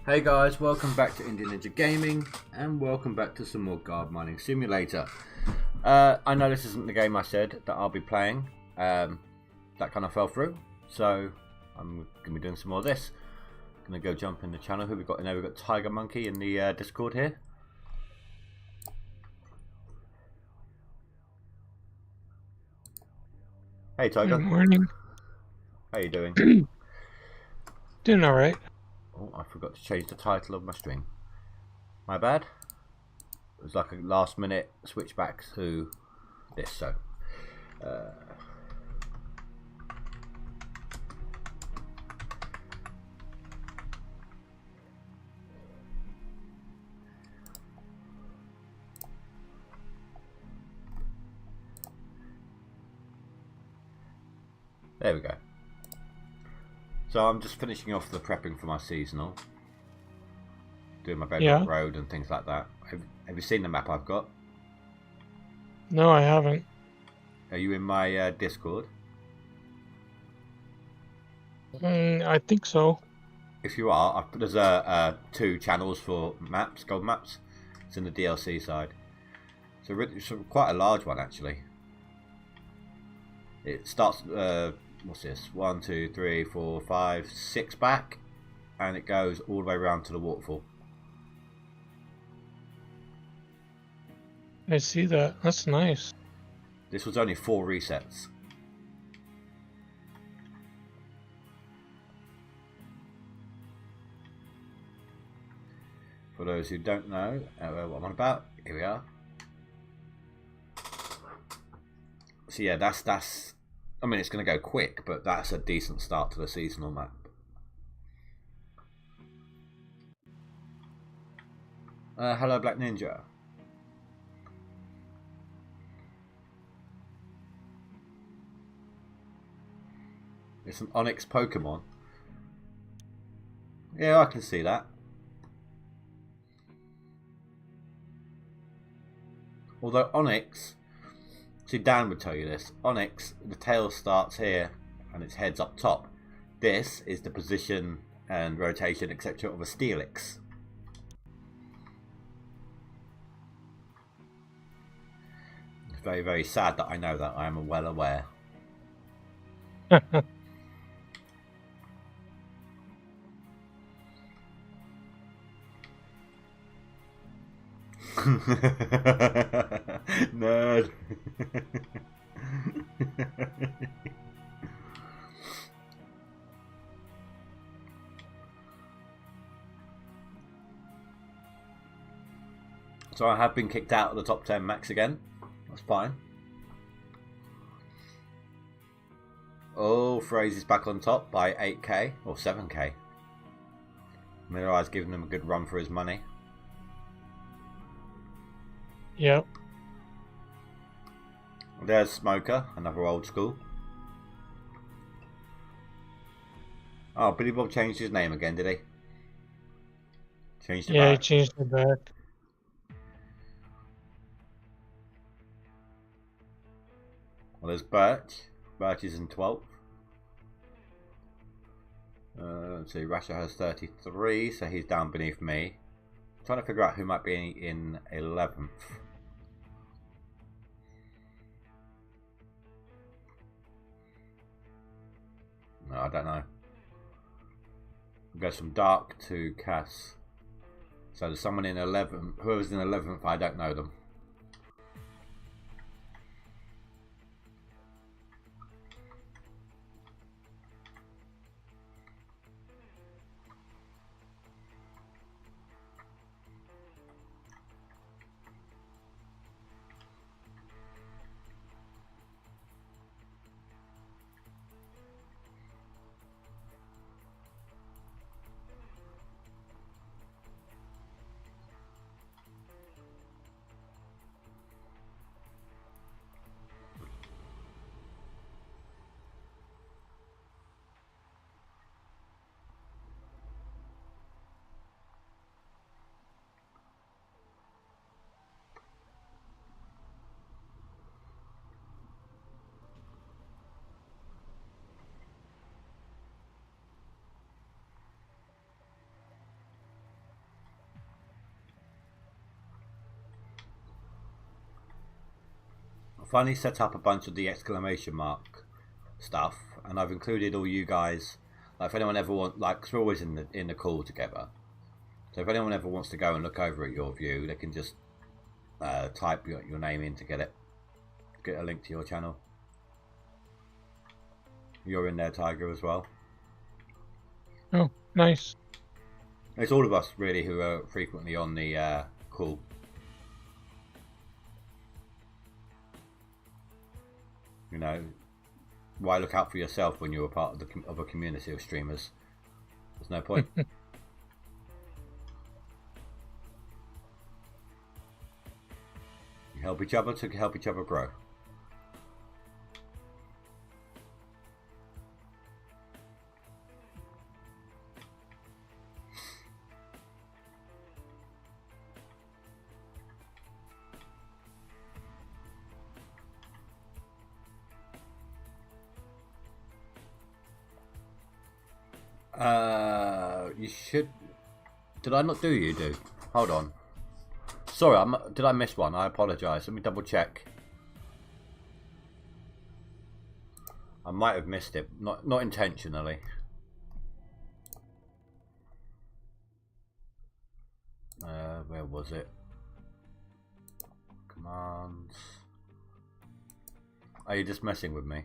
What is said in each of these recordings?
Hey guys, welcome back to Indian Ninja Gaming, and welcome back to some more Guard Mining Simulator. I know this isn't the game I said that I'll be playing. That kind of fell through, so I'm going to be doing some more of this. Going to go jump in the channel. Who we got in there? We've got Tiger Monkey in the Discord here. Hey Tiger. Good morning. How you doing? Doing all right. Oh, I forgot to change the title of my stream. My bad. It was like a last minute switch back to this, so there we go. So I'm just finishing off the prepping for my seasonal, doing my bedrock road and things like that. Have you seen the map I've got? No, I haven't. Are you in my Discord? I think so. If you are, there's two channels for maps, gold maps. It's in the DLC side. So it's quite a large one actually. It starts, what's this? 1, 2, 3, 4, 5, 6 back, and it goes all the way around to the waterfall. I see that. That's nice. This was only 4 resets. For those who don't know what I'm on about, here we are. So yeah, that's. I mean, it's going to go quick, but that's a decent start to the seasonal map. Hello, Black Ninja. It's an Onyx Pokemon. Yeah, I can see that. Although Onyx, see, Dan would tell you this. Onyx, the tail starts here and its head's up top. This is the position and rotation, etc., of a Steelix. It's very, very sad that I know that. I am well aware. Nerd. So I have been kicked out of the top 10 max again. That's fine. Oh, Phrase is back on top by 8k or 7k. Mirai's giving him a good run for his money. Yep. There's Smoker, another old school. Oh, Billy Bob changed his name again, did he? Changed it back. He changed it back. Well, there's Birch. Birch is in 12th. Let's see, Rasher has 33, so he's down beneath me. I'm trying to figure out who might be in 11th. No, I don't know. It goes from dark to Cass. So there's someone in 11th. Whoever's in 11th, I don't know them. finally set up a bunch of the exclamation mark stuff, and I've included all you guys. Like, if anyone ever wants, like, cause we're always in the call together. So if anyone ever wants to go and look over at your view, they can just type your name in to get a link to your channel. You're in there, Tiger, as well. Oh, nice. It's all of us really who are frequently on the call. You know, why look out for yourself when you're a part of a community of streamers? There's no point. You help each other to help each other grow. You should. Did I not do you do? Hold on. Sorry, did I miss one? I apologise. Let me double check. I might have missed it. Not intentionally. Where was it? Commands. Are you just messing with me?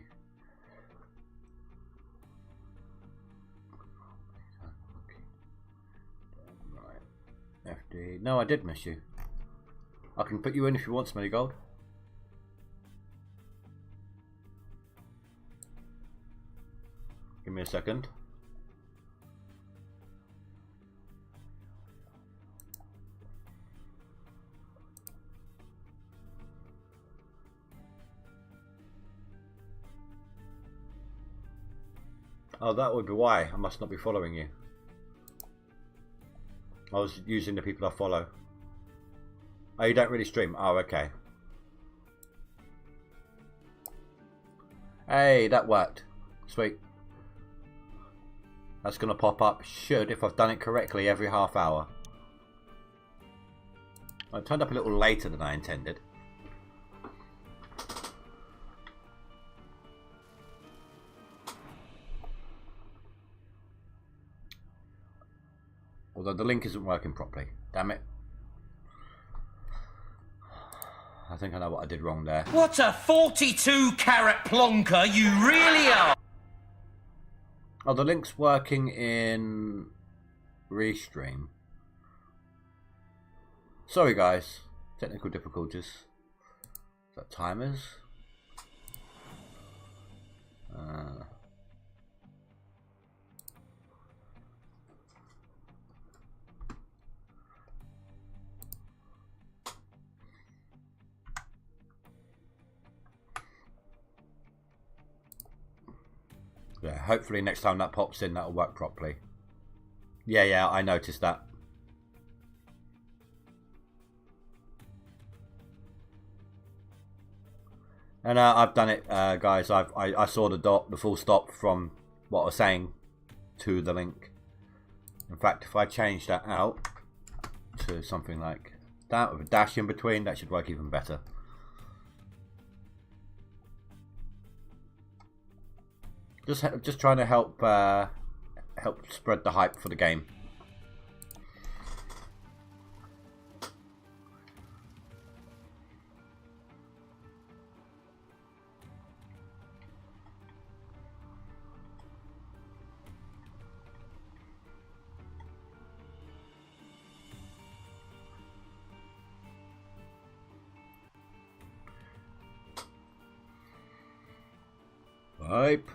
FD. No, I did miss you. I can put you in if you want, Smelly Gold. Give me a second. Oh, that would be why. I must not be following you. I was using the people I follow. Oh, you don't really stream? Oh, okay. Hey, that worked. Sweet. That's going to pop up. Should, if I've done it correctly, every half hour. I turned up a little later than I intended. Although the link isn't working properly. Damn it. I think I know what I did wrong there. What a 42-carat plonker you really are! Oh, the link's working in Restream. Sorry guys. Technical difficulties. Is that timers? Yeah, hopefully next time that pops in, that'll work properly. Yeah, I noticed that. And I've done it, guys. I saw the full stop from what I was saying to the link. In fact, if I change that out to something like that with a dash in between, that should work even better. Just trying to help spread the hype for the game. Hype.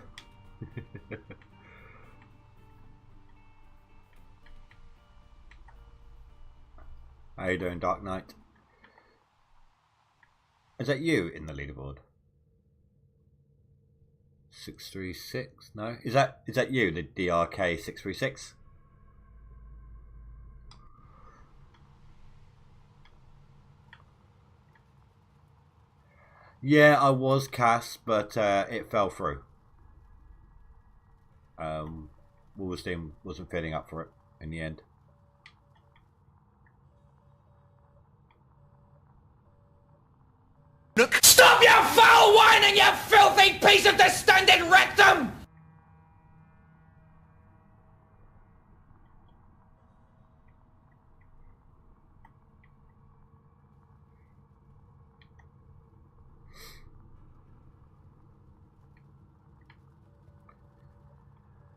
How you doing, Dark Knight? Is that you in the leaderboard? 636? No, is that you, the DRK 636? Yeah, I was Cass, but it fell through. Wolverstein wasn't feeling up for it in the end. Look, stop your more whining, you filthy piece of distended rectum!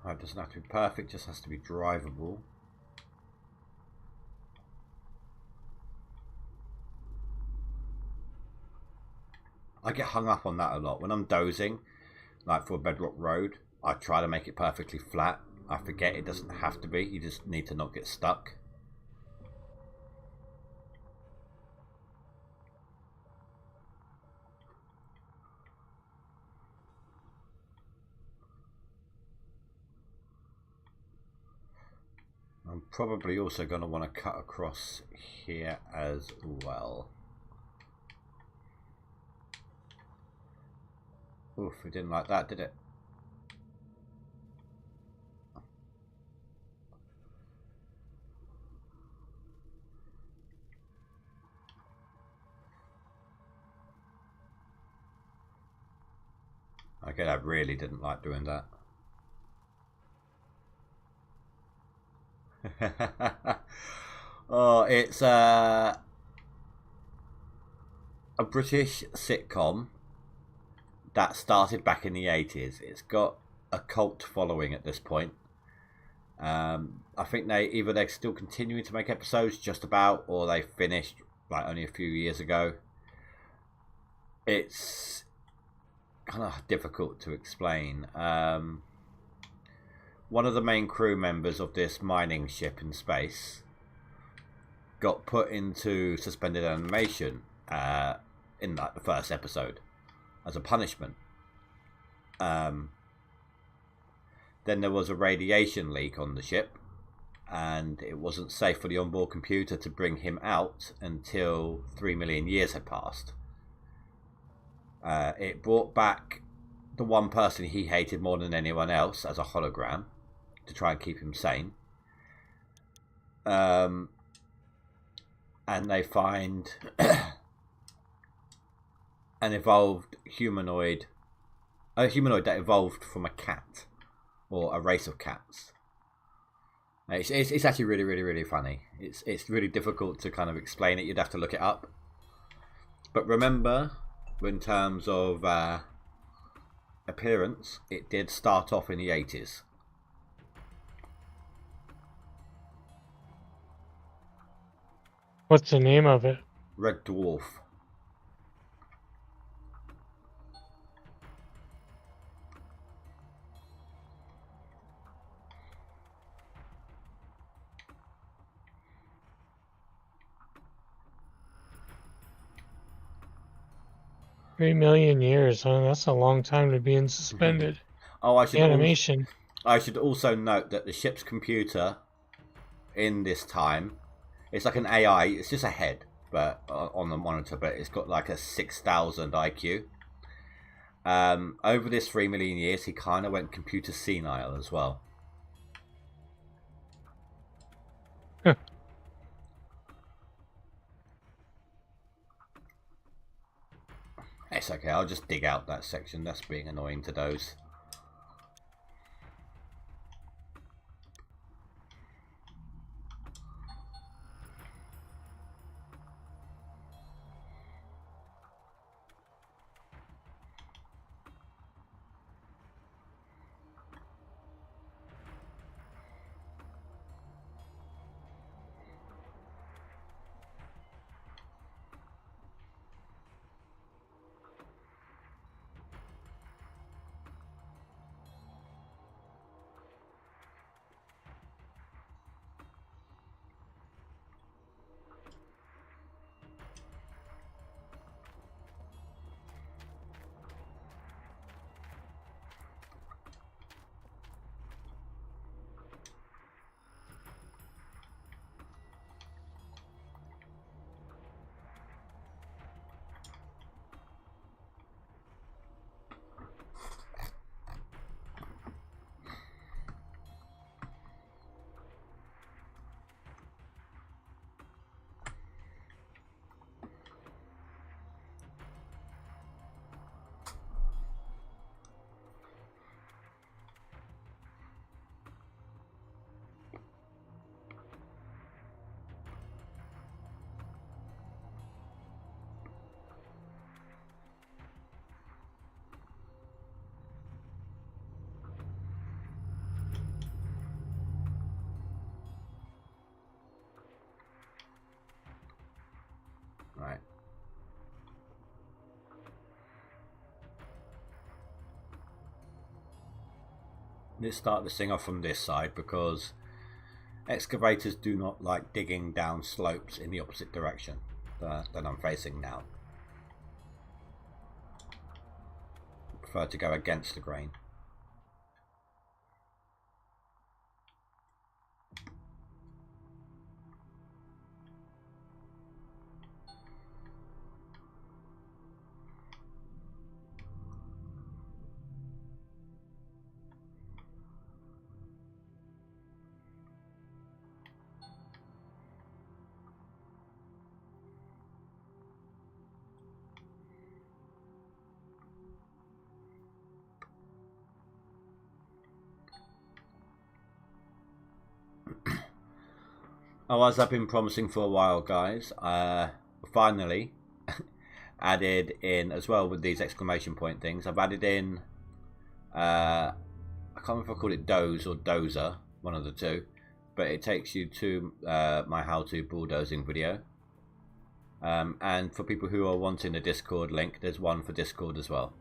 It doesn't have to be perfect, just has to be drivable. I get hung up on that a lot. When I'm dozing, like for Bedrock Road, I try to make it perfectly flat. I forget it doesn't have to be. You just need to not get stuck. I'm probably also going to want to cut across here as well. Oof, we didn't like that, did it? Okay, I really didn't like doing that. Oh, it's a British sitcom that started back in the 80s. It's got a cult following at this point. I think they're still continuing to make episodes just about, or they finished like only a few years ago. It's kind of difficult to explain. One of the main crew members of this mining ship in space got put into suspended animation in like the first episode as a punishment. Then there was a radiation leak on the ship, and it wasn't safe for the onboard computer to bring him out until 3 million years had passed. It brought back the one person he hated more than anyone else as a hologram to try and keep him sane. And they find an evolved humanoid, a humanoid that evolved from a cat or a race of cats. It's actually really funny. It's really difficult to kind of explain it. You'd have to look it up. But remember, in terms of appearance, it did start off in the 80s. What's the name of it? Red Dwarf. 3 million years, huh? That's a long time to be in suspended Oh, animation. I should also note that the ship's computer in this time, it's like an AI. It's just a head, but on the monitor, but it's got like a 6,000 IQ. Over this 3 million years, he kind of went computer senile as well. Huh. It's okay, I'll just dig out that section. That's being annoying to those. Let's start this thing off from this side because excavators do not like digging down slopes in the opposite direction that I'm facing now. I prefer to go against the grain. Oh, as I've been promising for a while, guys, finally added in as well with these exclamation point things. I've added in, I can't remember if I called it doze or dozer, one of the two, but it takes you to my how-to bulldozing video. And for people who are wanting a Discord link, there's one for Discord as well.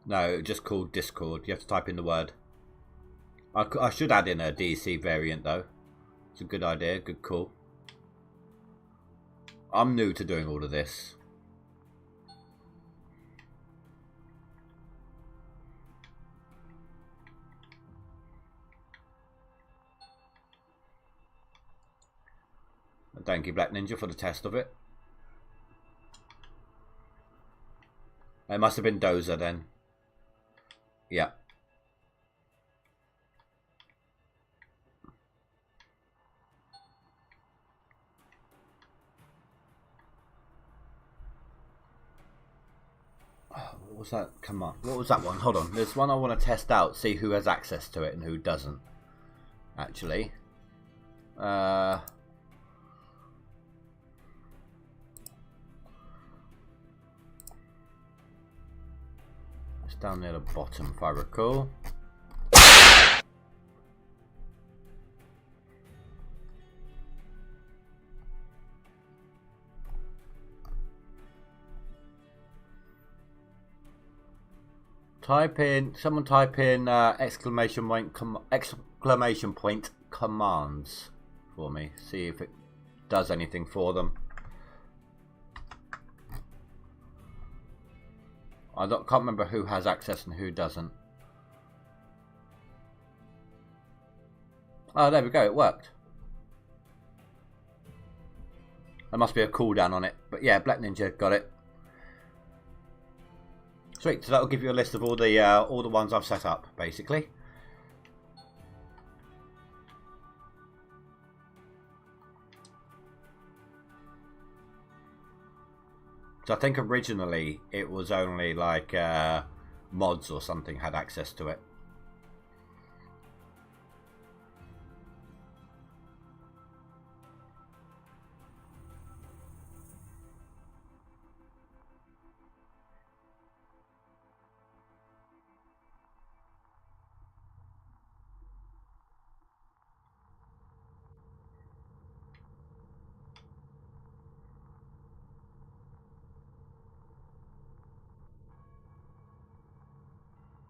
No, just called Discord. You have to type in the word. I should add in a DC variant though. It's a good idea, good call. I'm new to doing all of this. And thank you, Black Ninja, for the test of it. It must have been Dozer then. Yeah. What was that? Come on. What was that one? Hold on. There's one I want to test out, see who has access to it and who doesn't. Actually. It's down near the bottom, if I recall. Someone type in exclamation point commands for me. See if it does anything for them. I can't remember who has access and who doesn't. Oh, there we go. It worked. There must be a cooldown on it, but yeah, Black Ninja got it. Sweet, so that'll give you a list of all the ones I've set up, basically. So I think originally it was only like mods or something had access to it.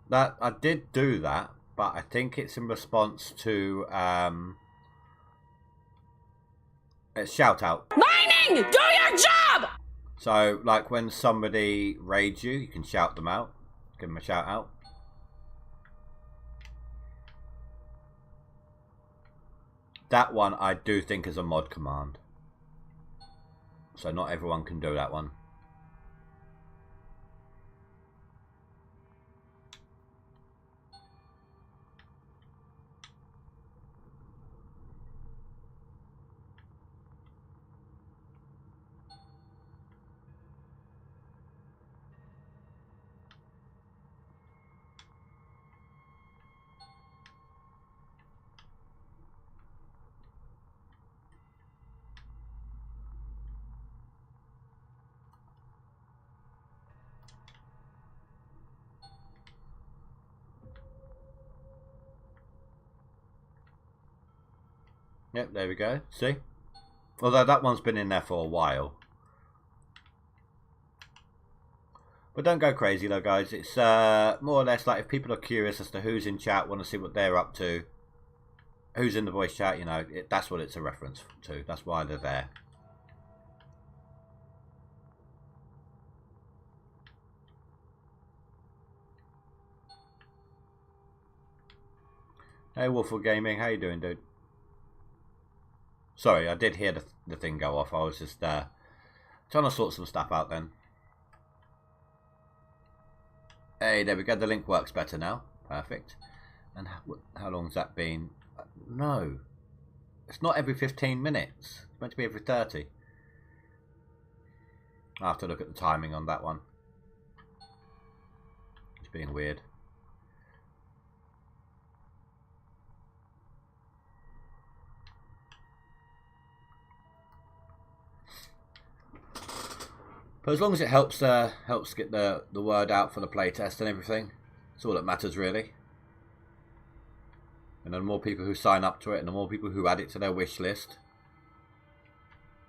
That I did do that, but I think it's in response to it's shout out. Mining! Do your job! So like when somebody raids you, you can shout them out. Give them a shout out. That one I do think is a mod command. So not everyone can do that one. Yep, there we go. See? Although that one's been in there for a while. But don't go crazy though, guys. It's more or less like if people are curious as to who's in chat, want to see what they're up to, who's in the voice chat, you know, that's what it's a reference to. That's why they're there. Hey, Wolfle Gaming, how you doing, dude? Sorry, I did hear the thing go off. I was just trying to sort some stuff out then. Hey, there we go. The link works better now. Perfect. And how long's that been? No. It's not every 15 minutes. It's meant to be every 30. I'll have to look at the timing on that one. It's being weird. But as long as it helps get the word out for the playtest and everything, it's all that matters really. And the more people who sign up to it and the more people who add it to their wish list,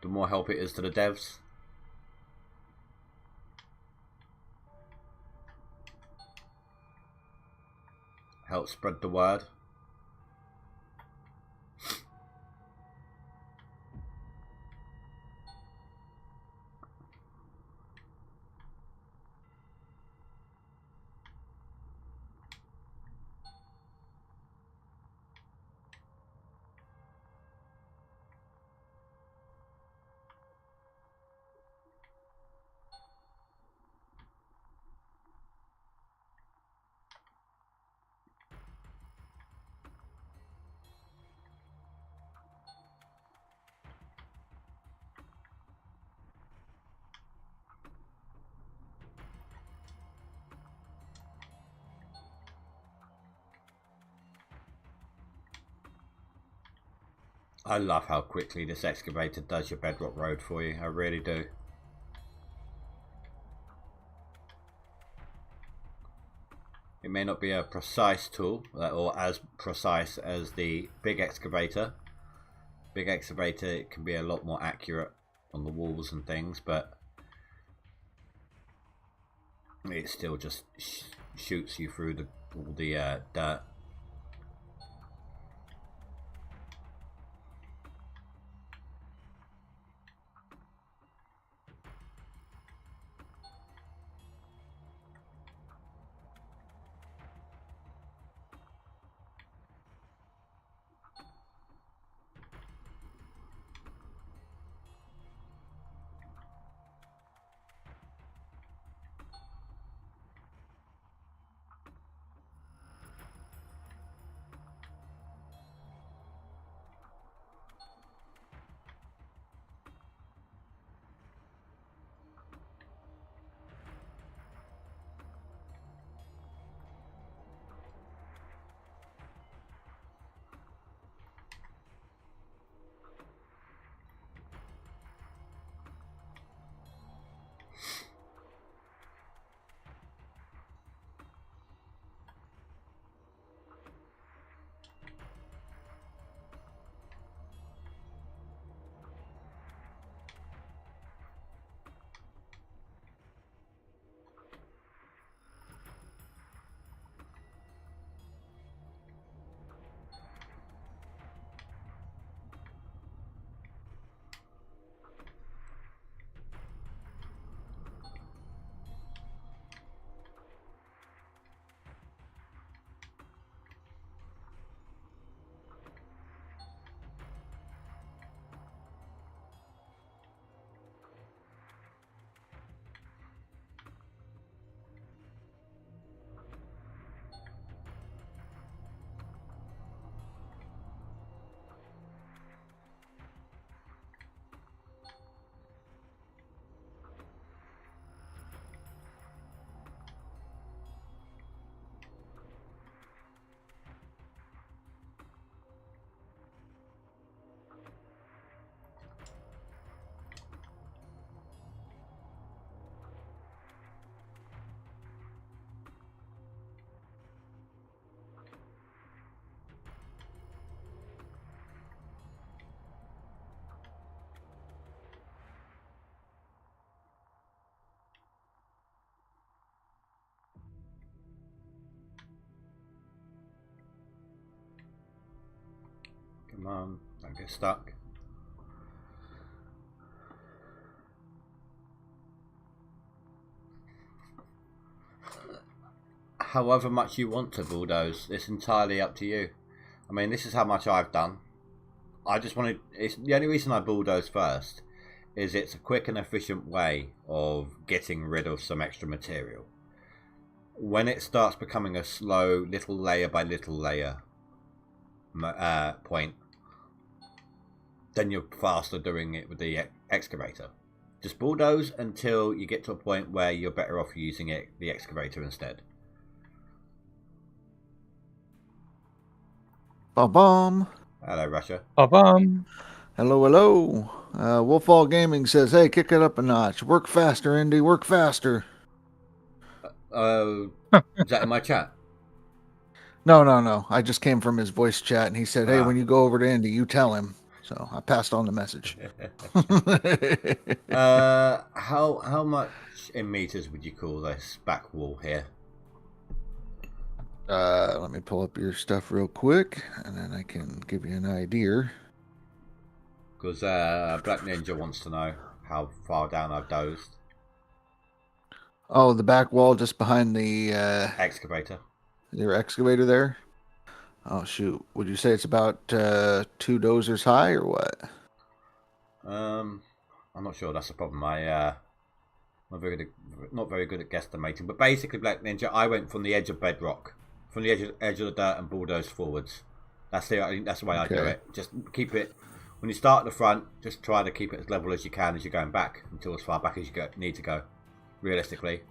the more help it is to the devs. Help spread the word. I love how quickly this excavator does your bedrock road for you. I really do. It may not be a precise tool or as precise as the big excavator. Big excavator can be a lot more accurate on the walls and things, but it still just shoots you through all the dirt. Come on, don't get stuck. However much you want to bulldoze, it's entirely up to you. I mean, this is how much I've done. I just wanted. It's the only reason I bulldoze first is it's a quick and efficient way of getting rid of some extra material. When it starts becoming a slow, little layer by little layer point, then you're faster doing it with the excavator. Just bulldoze until you get to a point where you're better off using the excavator instead. Ba-bum. Hello, Russia. Ba-bum. Hello, hello. Wolfall Gaming says, hey, kick it up a notch. Work faster, Indy. Work faster. Is that in my chat? No. I just came from his voice chat, and he said, hey, when you go over to Indy, you tell him. So I passed on the message. How much in meters would you call this back wall here? Let me pull up your stuff real quick, and then I can give you an idea. Because Black Ninja wants to know how far down I've dozed. Oh, the back wall just behind the Excavator. your excavator there? Oh, shoot. Would you say it's about 2 dozers high, or what? I'm not sure. That's the problem. Not very good at guesstimating. But basically, Black Ninja, I went from the edge of bedrock, from the edge of the dirt, and bulldozed forwards. That's the way I do it. Just keep it. When you start at the front, just try to keep it as level as you can as you're going back, until as far back as you need to go, realistically.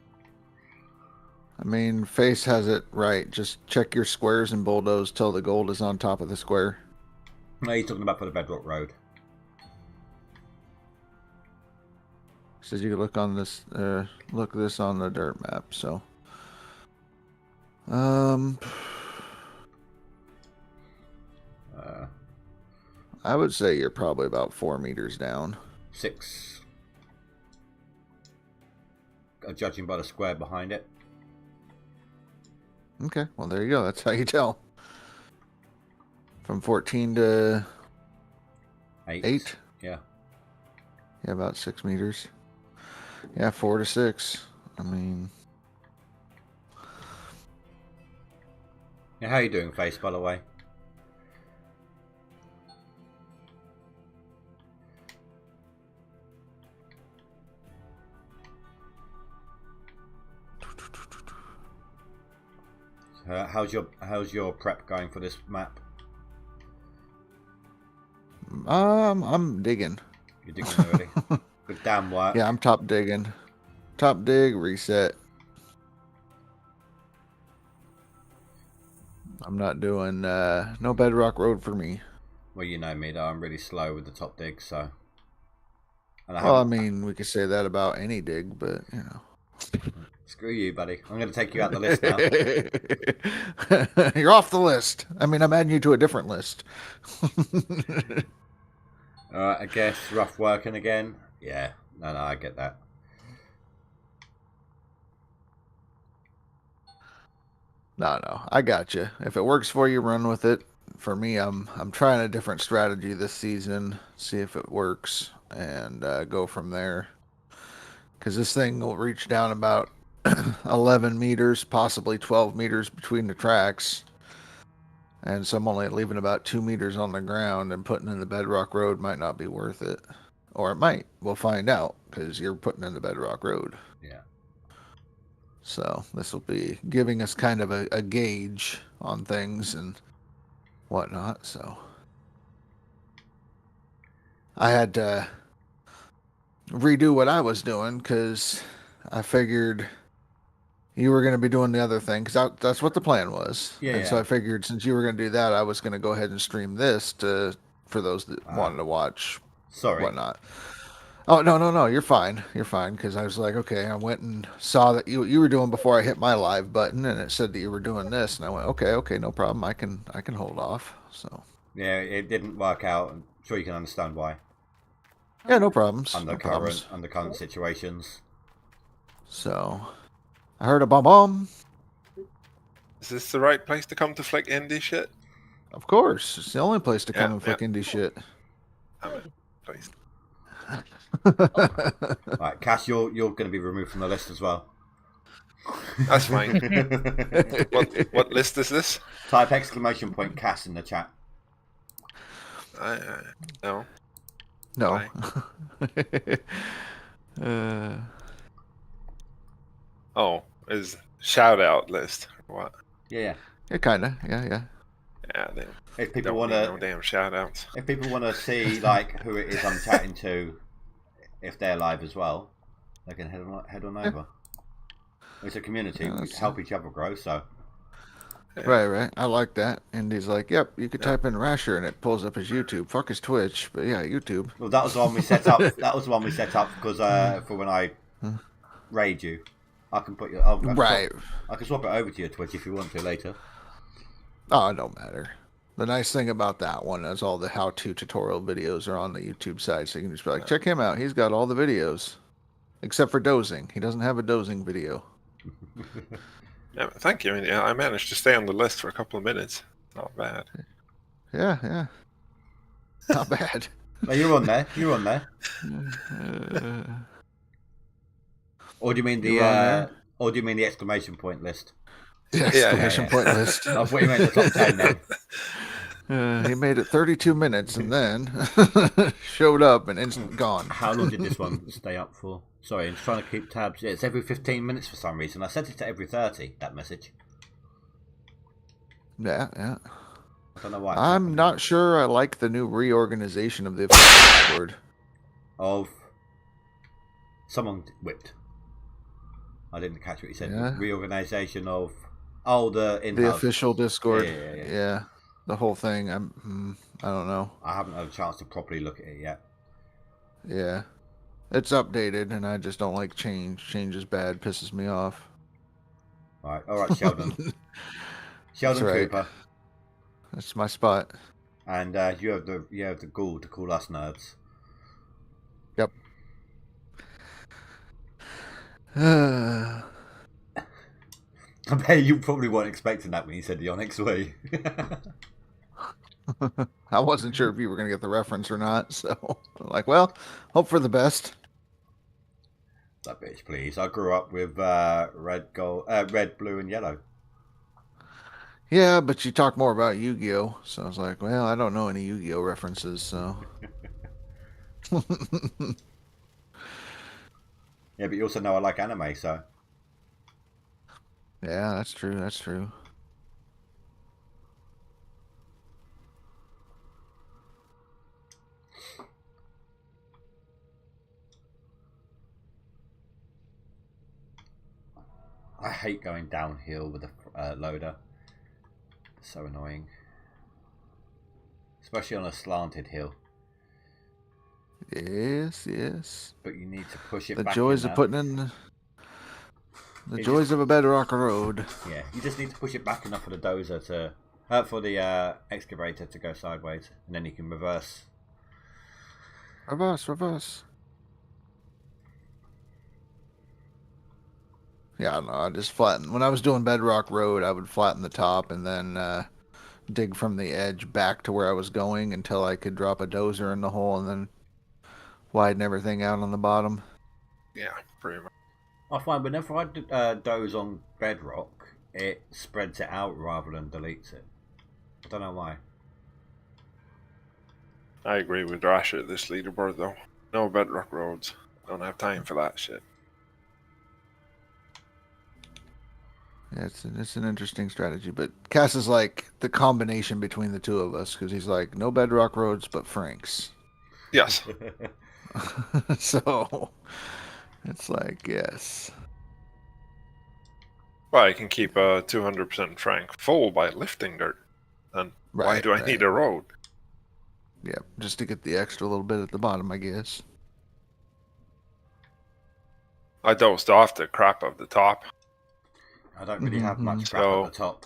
I mean, Face has it right. Just check your squares and bulldoze till the gold is on top of the square. No, you're talking about for the bedrock road. Says you can look on this, look this on the dirt map. So, I would say you're probably about 4 meters down. 6. Judging by the square behind it. Okay, well there you go. That's how you tell. From 14 to 8. Yeah. Yeah, about 6 meters. Yeah, 4 to 6. I mean, Yeah, how you doing, Face, by the way? How's your prep going for this map? I'm digging. You're digging already. Good damn work. Yeah, I'm top digging. Top dig, reset. I'm not doing no bedrock road for me. Well, you know me, though. I'm really slow with the top dig, so. And Well, I mean, we could say that about any dig, but you know. Screw you, buddy. I'm going to take you out the list now. You're off the list. I mean, I'm adding you to a different list. Alright, I guess rough working again. Yeah, no, I get that. No, I got you. If it works for you, run with it. For me, I'm trying a different strategy this season. See if it works, and go from there. Because this thing will reach down about 11 meters, possibly 12 meters between the tracks. And so I'm only leaving about 2 meters on the ground, and putting in the bedrock road might not be worth it. Or it might. We'll find out, because you're putting in the bedrock road. Yeah. So this will be giving us kind of a gauge on things and whatnot. So I had to redo what I was doing, because I figured you were going to be doing the other thing, because that's what the plan was. Yeah. So I figured since you were going to do that, I was going to go ahead and stream this for those that wanted to watch. Sorry. Whatnot. Oh, no, you're fine. You're fine, because I was like, okay, I went and saw that you were doing before I hit my live button, and it said that you were doing this, and I went, okay, no problem. I can hold off. So yeah, it didn't work out. I'm sure you can understand why. Yeah, no problems. Under current situations. So I heard a bomb. Is this the right place to come to flick indie shit? Of course, it's the only place to come and flick indie shit. I'm in place. Right, Cass, you're going to be removed from the list as well. That's fine. What list is this? Type ! Cass in the chat. No. No. Oh, is shout out list or what? Yeah. Yeah, kinda. Yeah. Yeah, they If people don't want need to, no damn shout outs. if people want to see like who it is I'm chatting to, if they're live as well, they can head on over. It's a community. We help each other grow. So. Right. I like that. And he's like, "Yep, you could type in Rasher and it pulls up his YouTube. Fuck his Twitch, but yeah, YouTube." Well, that was the one we set up. That was the one we set up because for when I raid you, I can put your Right. I can swap it over to your Twitch if you want to later. Oh, it don't matter. The nice thing about that one is all the how-to tutorial videos are on the YouTube side, so you can just be like, check him out. He's got all the videos, except for dozing. He doesn't have a dozing video. Yeah, thank you. Yeah, I managed to stay on the list for a couple of minutes. Not bad. Yeah. Not bad. No, you're on there. You're on there. Or do you mean the exclamation point list? The exclamation point list. I thought you meant the top 10 then. He made it 32 minutes and then showed up and instant gone. How long did this one stay up for? Sorry, I'm just trying to keep tabs. Yeah, it's every 15 minutes for some reason. I set it to every 30, that message. Yeah. I don't know why. I'm not sure I like the new reorganization of the official Discord. Of someone whipped. I didn't catch what you said. Yeah. Reorganization of the official Discord. Yeah. The whole thing. I don't know. I haven't had a chance to properly look at it yet. Yeah. It's updated, and I just don't like change. Change is bad. Pisses me off. All right, Sheldon. Sheldon right. Cooper. That's my spot. And you have the gall to call us nerds. Yep. I bet you probably weren't expecting that when you said the Onyx way. I wasn't sure if you were going to get the reference or not, so like, well, hope for the best. That bitch, please. I grew up with red, blue, and yellow. Yeah, but you talk more about Yu-Gi-Oh, so I was like, well, I don't know any Yu-Gi-Oh references, so. Yeah, but you also know I like anime, so. Yeah, that's true. That's true. I hate going downhill with a loader. It's so annoying. Especially on a slanted hill. Yes. But you need to push it the back. The joys of putting in... The joys of a bedrock road. Yeah, you just need to push it back enough for the dozer to... for the excavator to go sideways. And then you can reverse. Reverse. Yeah, I don't know. I just flatten. When I was doing bedrock road, I would flatten the top and then dig from the edge back to where I was going until I could drop a dozer in the hole and then widen everything out on the bottom. Yeah, pretty much. I find whenever I doze on bedrock, it spreads it out rather than deletes it. I don't know why. I agree with Rasher at this leaderboard, though. No bedrock roads. Don't have time for that shit. Yeah, it's an interesting strategy, but Cass is like the combination between the two of us because he's like no bedrock roads but Franks. Yes. So it's like yes. Well, I can keep a 200% Frank full by lifting dirt. Then why do I need a road? Yeah, just to get the extra little bit at the bottom, I guess. I dosed off the crap of the top. I don't really have much crap at the top.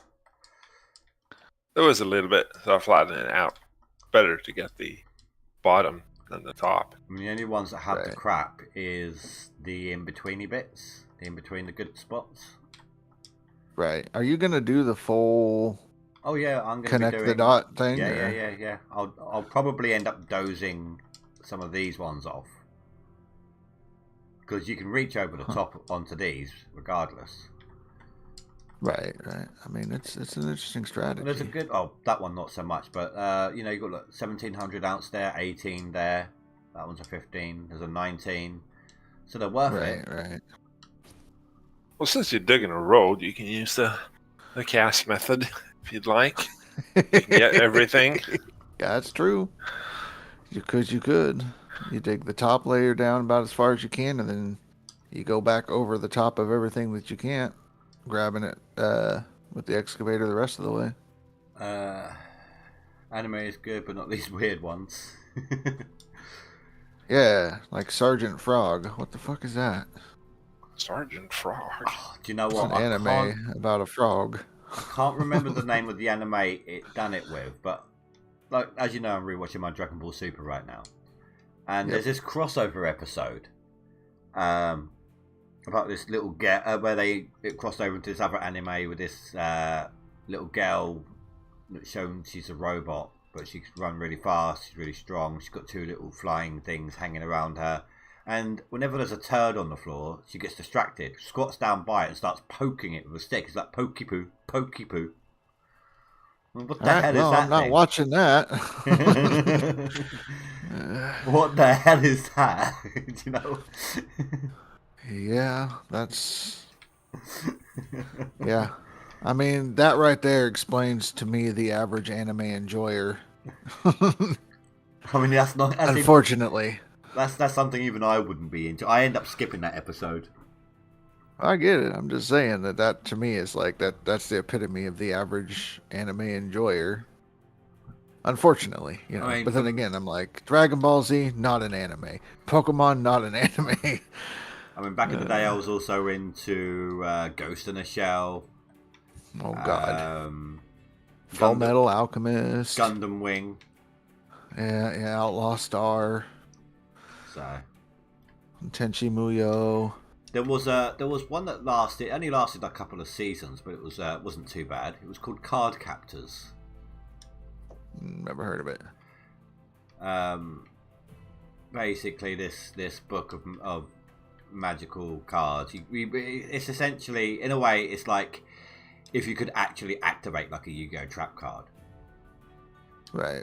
There was a little bit, so I flattened it out. Better to get the bottom than the top. I mean, the only ones that have the crap is the in-betweeny bits, in between the good spots. Right. Are you gonna do the full Oh yeah, I'm going to connect be doing the dot thing. Yeah, or... yeah. I'll probably end up dozing some of these ones off because you can reach over the top onto these regardless. Right. I mean, it's an interesting strategy. There's a good. Oh, that one not so much, but you know, you got like 1700 ounce there, 18 there. That one's a 15. There's a 19. So they're worth it. Right. Well, since you're digging a road, you can use the cast method if you'd like. You can get everything. Yeah, that's true. You could. You dig the top layer down about as far as you can, and then you go back over the top of everything that you can't, grabbing it with the excavator the rest of the way. Anime is good, but not these weird ones. Yeah, like Sergeant Frog. What the fuck is that? Sergeant Frog. Oh, do you know It's what? an anime about a frog. I can't remember the name of the anime it done it with, but like as you know, I'm rewatching my Dragon Ball Super right now, and there's this crossover episode about this little girl where it crossed over into this other anime with this little girl that's shown she's a robot, but she can run really fast. She's really strong. She's got two little flying things hanging around her. And whenever there's a turd on the floor, she gets distracted, squats down by it and starts poking it with a stick. It's like pokey poo, pokey poo. What the hell is that? I'm not watching that. What the hell is that? Do you know? Yeah, that's... Yeah. I mean, that right there explains to me the average anime enjoyer. I mean, that's not... Unfortunately. That's something even I wouldn't be into. I end up skipping that episode. I get it. I'm just saying that to me is like that's the epitome of the average anime enjoyer. Unfortunately, you know. I mean, but then again, I'm like, Dragon Ball Z, not an anime. Pokemon, not an anime. I mean, back in the day, I was also into Ghost in a Shell. Oh God. Full Metal Alchemist. Gundam Wing. Yeah, Outlaw Star. So Tenchi Muyo. there was one that only lasted a couple of seasons, but it wasn't too bad. It was called Card Captors. Never heard of it. Basically, this book of magical cards. It's essentially, in a way, it's like if you could actually activate like a Yu-Gi-Oh trap card. Right.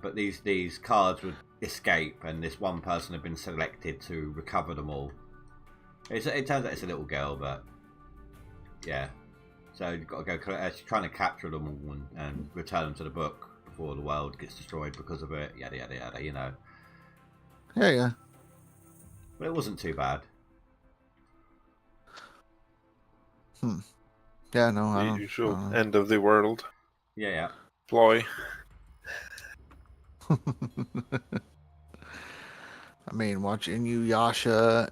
But these cards would escape, and this one person had been selected to recover them all. It turns out it's a little girl, but yeah. So you've got to go. She's trying to capture them all and return them to the book before the world gets destroyed because of it. Yada yada yada. You know. Yeah. But it wasn't too bad. Yeah, no, I The don't. usual end of the world Yeah. ploy. I mean, watch Inuyasha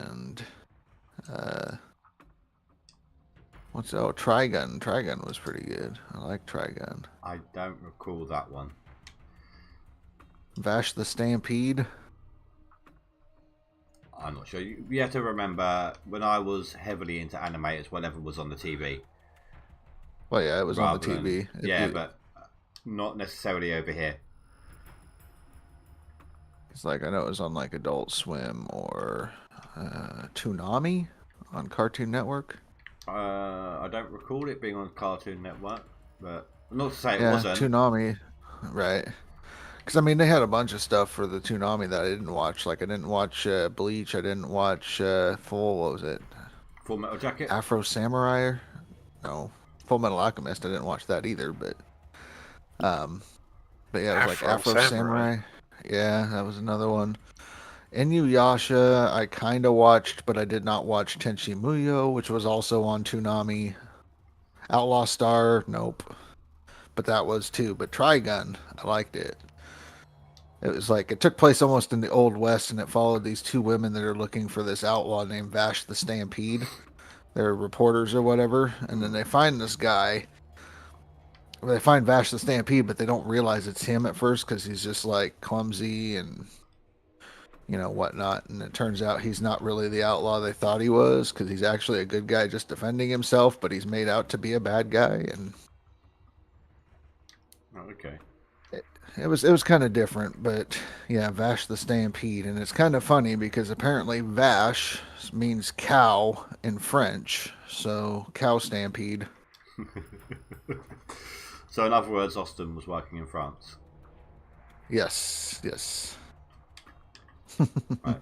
and Trigun. Trigun was pretty good. I like Trigun. I don't recall that one. Vash the Stampede. I'm not sure. You have to remember, when I was heavily into anime, it's whatever was on the TV. Well, yeah, it was on the rather TV. than- but not necessarily over here. It's like, I know it was on like Adult Swim or Toonami on Cartoon Network. I don't recall it being on Cartoon Network, but not to say it Yeah, wasn't. Toonami, right? Because I mean, they had a bunch of stuff for the Toonami that I didn't watch. Like, I didn't watch Bleach. I didn't watch what was it? Full Metal Jacket. Afro Samurai? No, Full Metal Alchemist. I didn't watch that either. But yeah, it was like Afro Samurai. Yeah, that was another one. Inuyasha, I kind of watched, but I did not watch Tenchi Muyo, which was also on Toonami. Outlaw Star, nope. But that was too. But Trigun, I liked it. It was like, it took place almost in the Old West, and it followed these two women that are looking for this outlaw named Vash the Stampede. They're reporters or whatever, and then they find this guy. They find Vash the Stampede, but they don't realize it's him at first because he's just like clumsy and, you know, whatnot. And it turns out he's not really the outlaw they thought he was, because he's actually a good guy just defending himself, but he's made out to be a bad guy. And Oh, okay. It was kind of different, but yeah, Vash the Stampede, and it's kind of funny because apparently Vash means cow in French, so cow stampede. So in other words, Austin was working in France. Yes, yes. Right.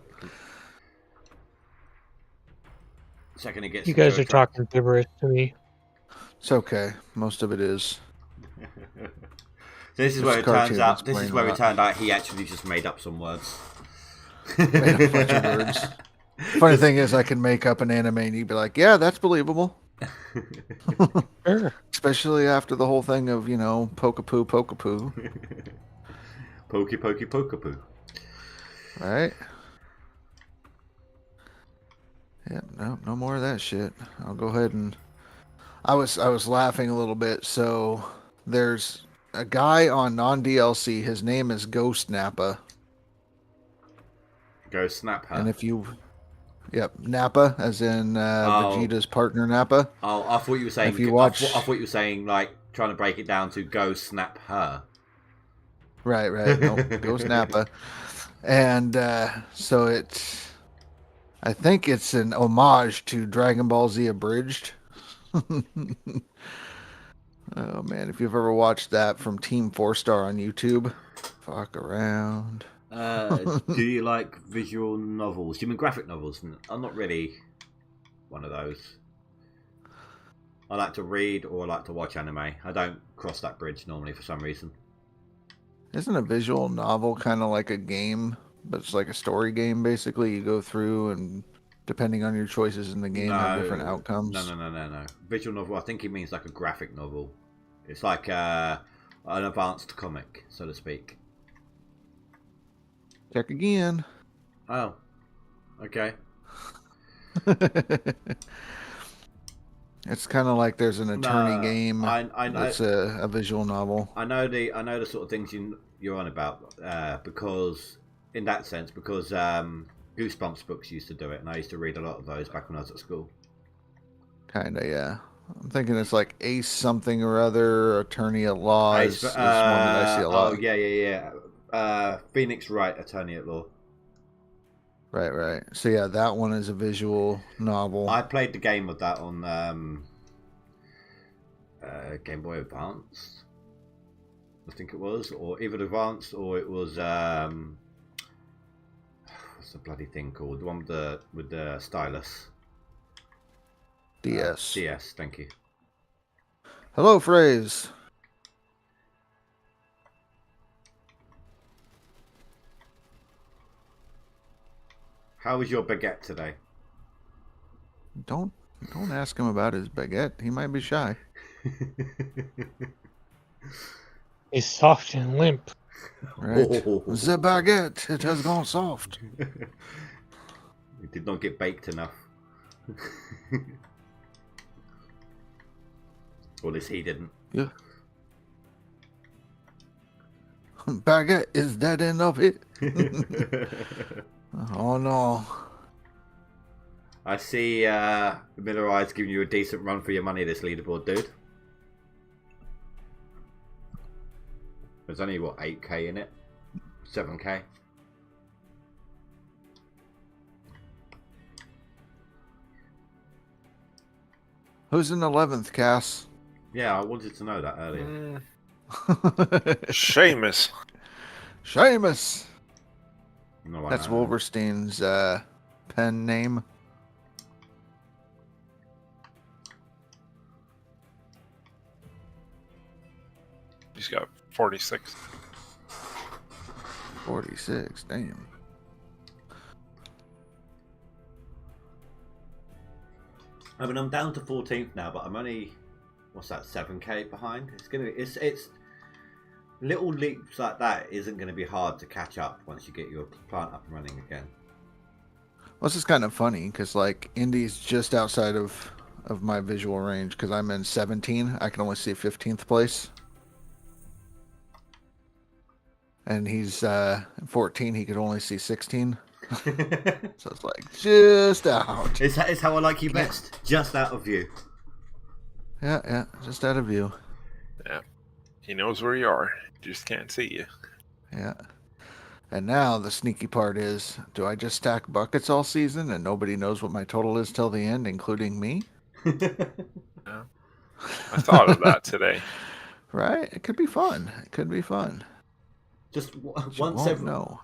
Second, it gets. You guys into are a trap. talking gibberish to me. It's okay. Most of it is. This is This where it turns cartoon out. This explain is a where it lot. turned out he actually just made up some words. Made up a bunch of words. Funny thing is, I can make up an anime and you'd be like, yeah, that's believable. Sure. Especially after the whole thing of, pokapoo, pokapoo. Pokey, pokey, pokapoo. Right? Yeah, no more of that shit. I'll go ahead and... I was laughing a little bit. So there's a guy on non-DLC. His name is Ghost Nappa. Go snap her. And if you... Yep, Nappa, as in Vegeta's partner Nappa. Oh, I thought you were saying. If you watch... I thought you were saying like trying to break it down to go snap her. Right. No, Ghost Nappa. And so it's... I think it's an homage to Dragon Ball Z Abridged. Oh man, if you've ever watched that from Team 4-Star on YouTube, fuck around. Do you like visual novels? Do you mean graphic novels? I'm not really one of those. I like to read or I like to watch anime. I don't cross that bridge normally for some reason. Isn't a visual novel kind of like a game, but it's like a story game basically? You go through and depending on your choices in the game have different outcomes. No. Visual novel, I think it means like a graphic novel. It's like an advanced comic, so to speak. Check again. Oh, okay. It's kind of like there's an attorney game. It's a visual novel. I know the sort of things you're on about because in that sense because Goosebumps books used to do it, and I used to read a lot of those back when I was at school. Kinda, yeah. I'm thinking it's like Ace something or other, Attorney at Law. Is one that I see a lot. Oh yeah. Phoenix Wright, Attorney at Law. Right. So yeah, that one is a visual novel. I played the game of that on Game Boy Advance, I think it was, or either Advance or it was what's the bloody thing called? The one with the stylus. DS. DS. Thank you. Hello, Phrase. How was your baguette today? Don't ask him about his baguette. He might be shy. He's soft and limp. Right. The baguette, it has gone soft. It did not get baked enough. Or at least he didn't. Yeah. Baguette is dead end of it. Oh no. I see Miller Eye's giving you a decent run for your money, this leaderboard, dude. There's only, what, 8k in it? 7k? Who's in 11th, Cass? Yeah, I wanted to know that earlier. Seamus. Seamus. No, That's Wolverstein's pen name. He's got 46. 46, damn. I mean, I'm down to 14th now, but I'm only, what's that, 7k behind? It's little leaps like that isn't going to be hard to catch up once you get your plant up and running again. Well, this is kind of funny because like Indy's just outside of my visual range because I'm in 17. I can only see 15th place. And he's 14. He could only see 16. So it's like just out. It's how I like you best. Just out of view. Yeah, just out of view. Yeah. He knows where you are. Just can't see you. Yeah. And now the sneaky part is, do I just stack buckets all season and nobody knows what my total is till the end, including me? Yeah. I thought of that today. Right? It could be fun. It could be fun. Just But you once won't every know.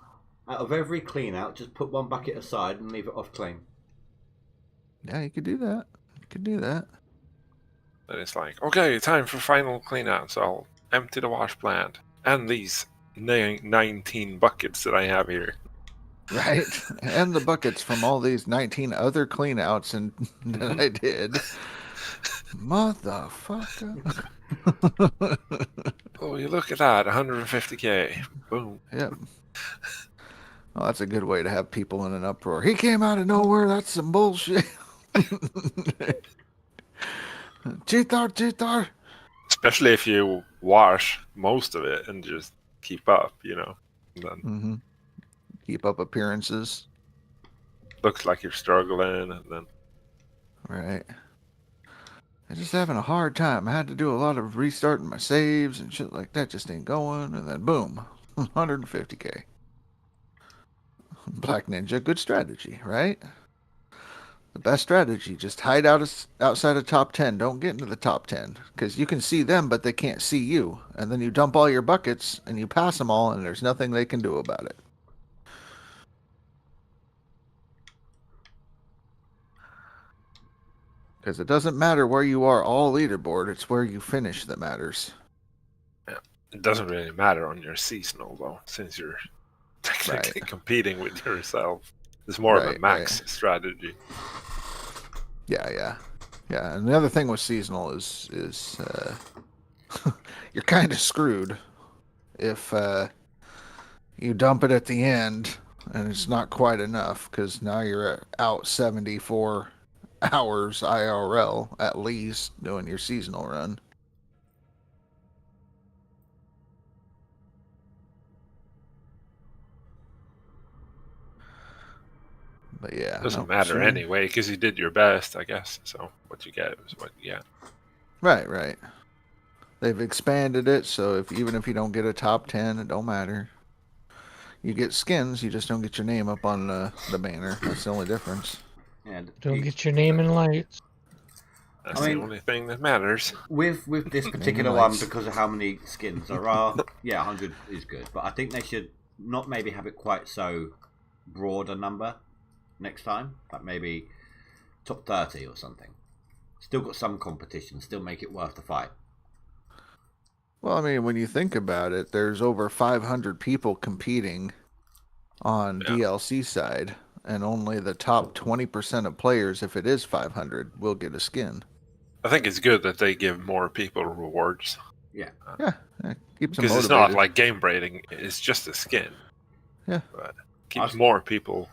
out of every clean out, just put one bucket aside and leave it off clean. Yeah, you could do that. You could do that. Then it's like, okay, time for final clean out. So I'll empty the wash plant and these 19 buckets that I have here. Right? And the buckets from all these 19 other cleanouts and that I did. Motherfucker. Oh, you look at that, 150k. Boom. Yep. Well, that's a good way to have people in an uproar. He came out of nowhere. That's some bullshit. Cheater. Especially if you wash most of it and just keep up, And then Mm-hmm. Keep up appearances. looks like you're struggling, and then Right. I'm just having a hard time. I had to do a lot of restarting my saves and shit like that. Just ain't going. And then boom, 150k. Black Ninja, good strategy, right? The best strategy, just hide outside of top 10. Don't get into the top 10 because you can see them, but they can't see you. And then you dump all your buckets and you pass them all, and there's nothing they can do about it. Because it doesn't matter where you are all leaderboard, it's where you finish that matters. it doesn't really matter on your seasonal, though, since you're technically competing with yourself. It's more of a max strategy. Yeah. And the other thing with seasonal is you're kind of screwed if you dump it at the end and it's not quite enough, because now you're out 74 hours IRL at least doing your seasonal run. But yeah, Doesn't matter anyway, because you did your best, I guess. So what you get is what you get. Right. They've expanded it, so even if you don't get a top 10, it don't matter. You get skins, you just don't get your name up on the banner. That's the only difference. And Don't get your name in lights. That's the only thing that matters. With this particular one, because of how many skins there are, yeah, 100 is good. But I think they should not maybe have it quite so broad a number next time. Like maybe top 30 or something. Still got some competition. Still make it worth the fight. Well, I mean, when you think about it, there's over 500 people competing on DLC side, and only the top 20% of players, if it is 500, will get a skin. I think it's good that they give more people rewards. Yeah. Yeah, keeps them because it's not like game braiding; it's just a skin. Yeah, but keeps more people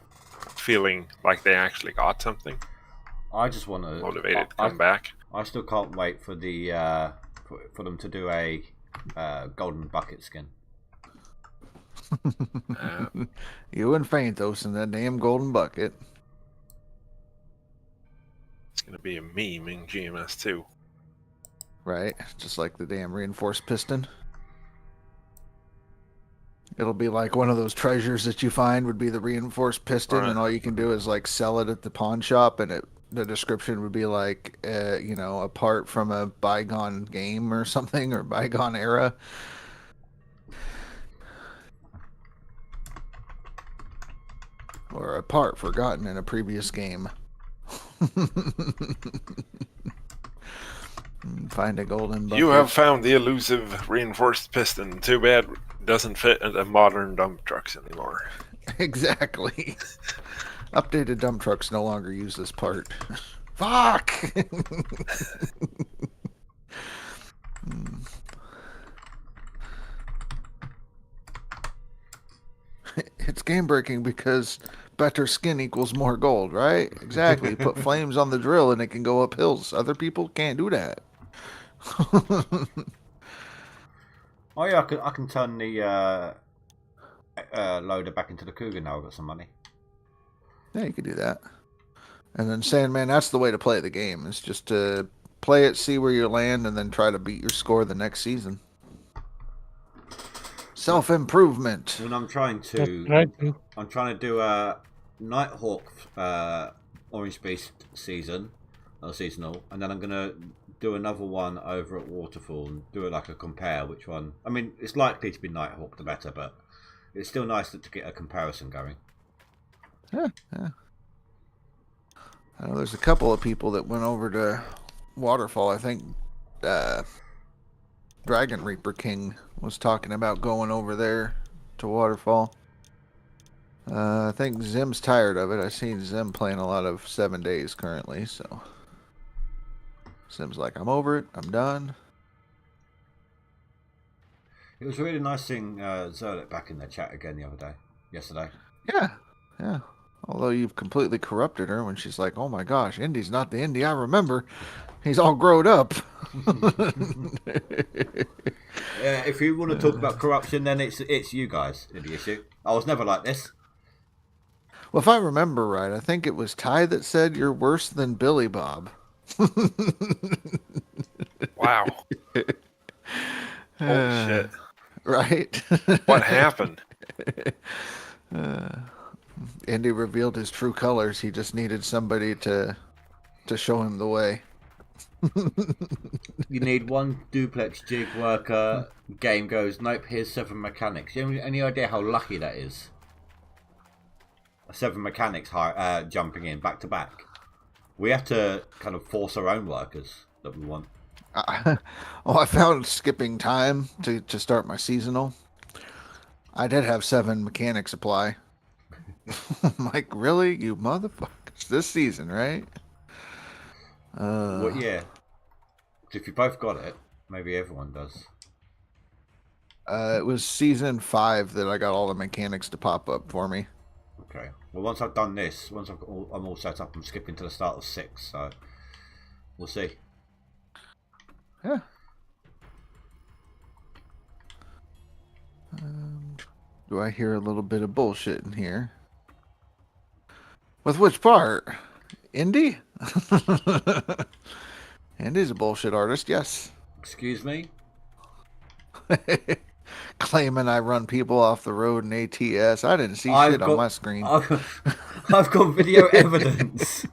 feeling like they actually got something. I just want to motivated to come back. I still can't wait for the for them to do a golden bucket skin. You and Faintos in that damn golden bucket. It's gonna be a meme in GMS too. Right, just like the damn reinforced piston. It'll be like one of those treasures that you find would be the reinforced piston, and all you can do is like sell it at the pawn shop, and the description would be like, a part from a bygone game or something, or bygone era. Or a part forgotten in a previous game. Find a golden bucket. You have found the elusive reinforced piston. Too bad it doesn't fit into modern dump trucks anymore. Exactly. Updated dump trucks no longer use this part. Fuck! It's game breaking because better skin equals more gold, right? Exactly. Put flames on the drill and it can go up hills. Other people can't do that. Oh yeah, I can turn the loader back into the Cougar now. I've got some money. Yeah, you could do that. And then Sandman, that's the way to play the game. It's just to play it, see where you land, and then try to beat your score the next season. Self-improvement. When I'm trying That's to, what I do. I'm trying to do a Nighthawk Orange Beast season, or seasonal, and then I'm gonna do another one over at Waterfall and do it like a compare. Which one? I mean, it's likely to be Nighthawk the better, but it's still nice to get a comparison going. Yeah. I know there's a couple of people that went over to Waterfall. I think Dragon Reaper King was talking about going over there to Waterfall. I think Zim's tired of it. I seen Zim playing a lot of 7 days currently, so Zim's like, I'm over it. I'm done. It was really nice seeing Zerlet back in the chat again yesterday. Yeah. Although you've completely corrupted her when she's like, oh my gosh, Indy's not the Indy I remember. He's all grown up. If you want to talk about corruption, then it's you guys in the issue. I was never like this. Well, if I remember right, I think it was Ty that said you're worse than Billy Bob. Wow. Holy shit. Right? What happened? Indy revealed his true colors. He just needed somebody to show him the way. You need one duplex jig worker. Game goes, nope, here's 7 mechanics. You have any idea how lucky that is? 7 mechanics jumping in back to back. We have to kind of force our own workers that we want. I found skipping time to start my seasonal. I did have 7 mechanics apply. I'm like, really? You motherfuckers. This season, right? What year? If you both got it, maybe everyone does. It was season 5 that I got all the mechanics to pop up for me. Okay. Well, once I've done this, I'm all set up, I'm skipping to the start of 6, so we'll see. Yeah. Do I hear a little bit of bullshit in here? With which part? Indy? Indy's a bullshit artist, yes. Excuse me? Claiming I run people off the road in ATS. I didn't see shit on my screen. I've got video evidence.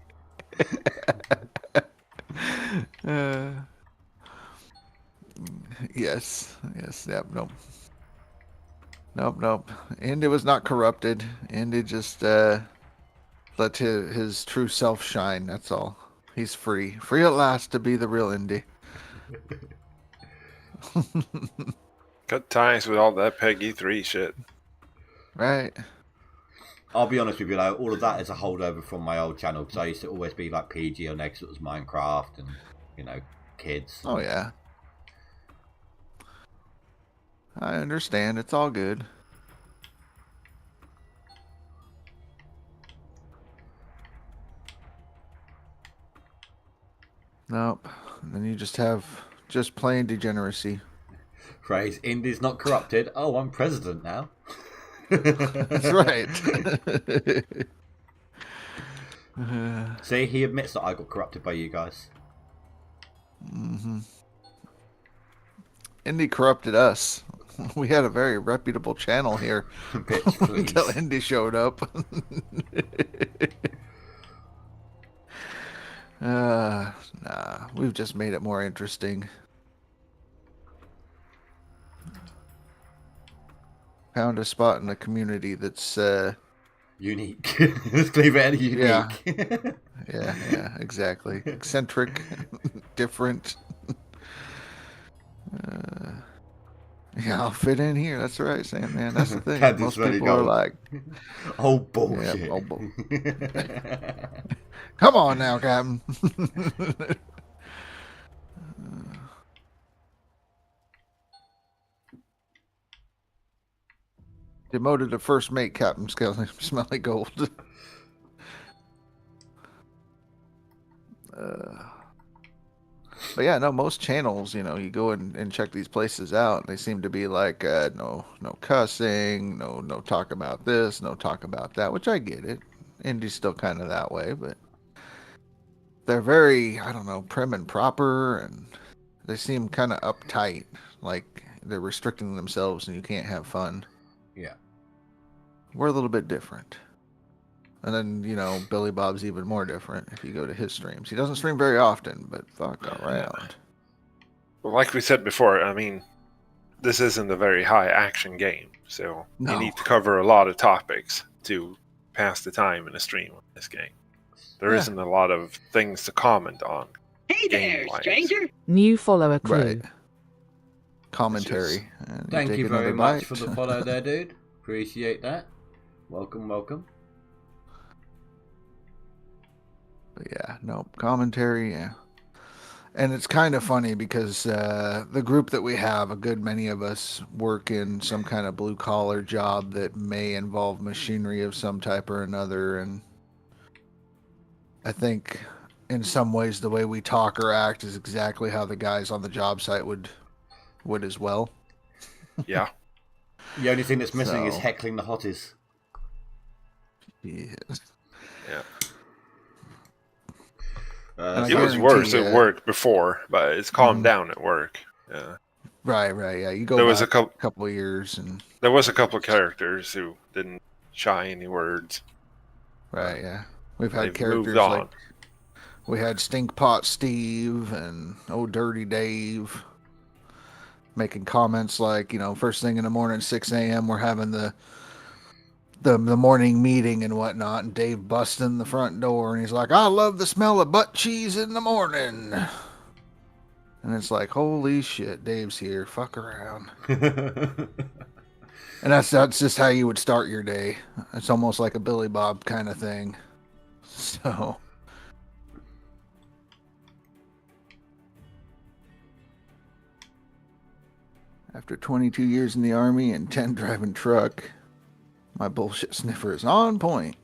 Yes, yep, nope. Indy was not corrupted. Indy just let his true self shine. That's all. He's free at last to be the real Indy. Cut ties with all that Peggy 3 shit. Right. I'll be honest with you, like, all of that is a holdover from my old channel, because I used to always be like PG on X, it was Minecraft and, kids. Oh, yeah. I understand. It's all good. Nope. And then you just have just plain degeneracy. Phrase, Indy's not corrupted. Oh, I'm president now. That's right. See, he admits that I got corrupted by you guys. Mm-hmm. Indy corrupted us. We had a very reputable channel here. Bitch, please. Until Indy showed up. Nah, we've just made it more interesting. Found a spot in the community that's unique. Let's leave it unique. Yeah, exactly. Eccentric, different. Yeah, I'll fit in here. That's right, Sam, man. That's the thing. Most people are like, oh, bullshit. Yeah, come on now, Captain. Demoted to first mate, Captain Smelly Gold. But yeah, no, most channels, you go and check these places out, and they seem to be like, no cussing, no talk about this, no talk about that, which I get it. Indy's still kind of that way, but they're very, I don't know, prim and proper, and they seem kind of uptight. Like, they're restricting themselves and you can't have fun. Yeah. We're a little bit different. And then, Billy Bob's even more different if you go to his streams. He doesn't stream very often, but fuck around. Well, like we said before, I mean, this isn't a very high action game, so No. you need to cover a lot of topics to pass the time in a stream on this game. There isn't a lot of things to comment on. Hey there, game-wise. stranger. New follower clue. Right. Commentary. And Thank take you very another much bite. for the follow there, dude. Appreciate that. Welcome. But yeah, no, commentary, yeah. And it's kind of funny because the group that we have, a good many of us work in some kind of blue-collar job that may involve machinery of some type or another. And I think in some ways the way we talk or act is exactly how the guys on the job site would as well. Yeah. The only thing that's missing is So- heckling the hotties. Yeah. Yeah. And I It was guarantee worse you- at work before, but it's calmed down at work. Yeah. Right, yeah. You go There back was a couple of years and There was a couple of characters who didn't shy any words. right, yeah. We've had They've characters moved on. like we had Stinkpot Steve and Dirty Dave making comments like, first thing in the morning, 6 a.m. we're having the morning meeting and whatnot, and Dave busting the front door and he's like, I love the smell of butt cheese in the morning. And it's like, holy shit, Dave's here. Fuck around. And that's just how you would start your day. It's almost like a Billy Bob kind of thing. So after 22 years in the Army and 10 driving truck, my bullshit sniffer is on point.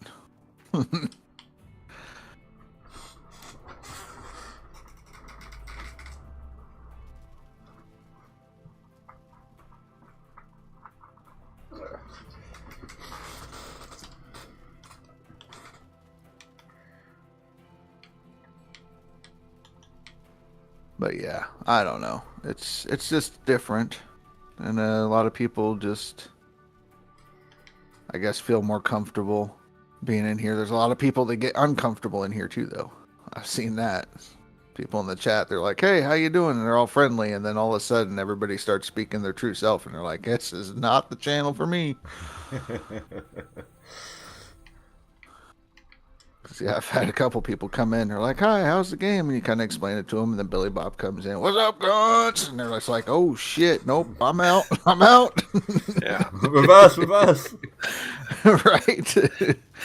But yeah, I don't know. It's just different. And a lot of people just, I guess, feel more comfortable being in here. There's a lot of people that get uncomfortable in here too, though. I've seen that. People in the chat, they're like, hey, how you doing? And they're all friendly. And then all of a sudden, everybody starts speaking their true self. And they're like, this is not the channel for me. Yeah, I've had a couple people come in. They're like, hi, how's the game? And you kind of explain it to them. And then Billy Bob comes in. What's up, guns? And they're just like, oh, shit. Nope, I'm out. I'm out. Yeah. reverse. Right.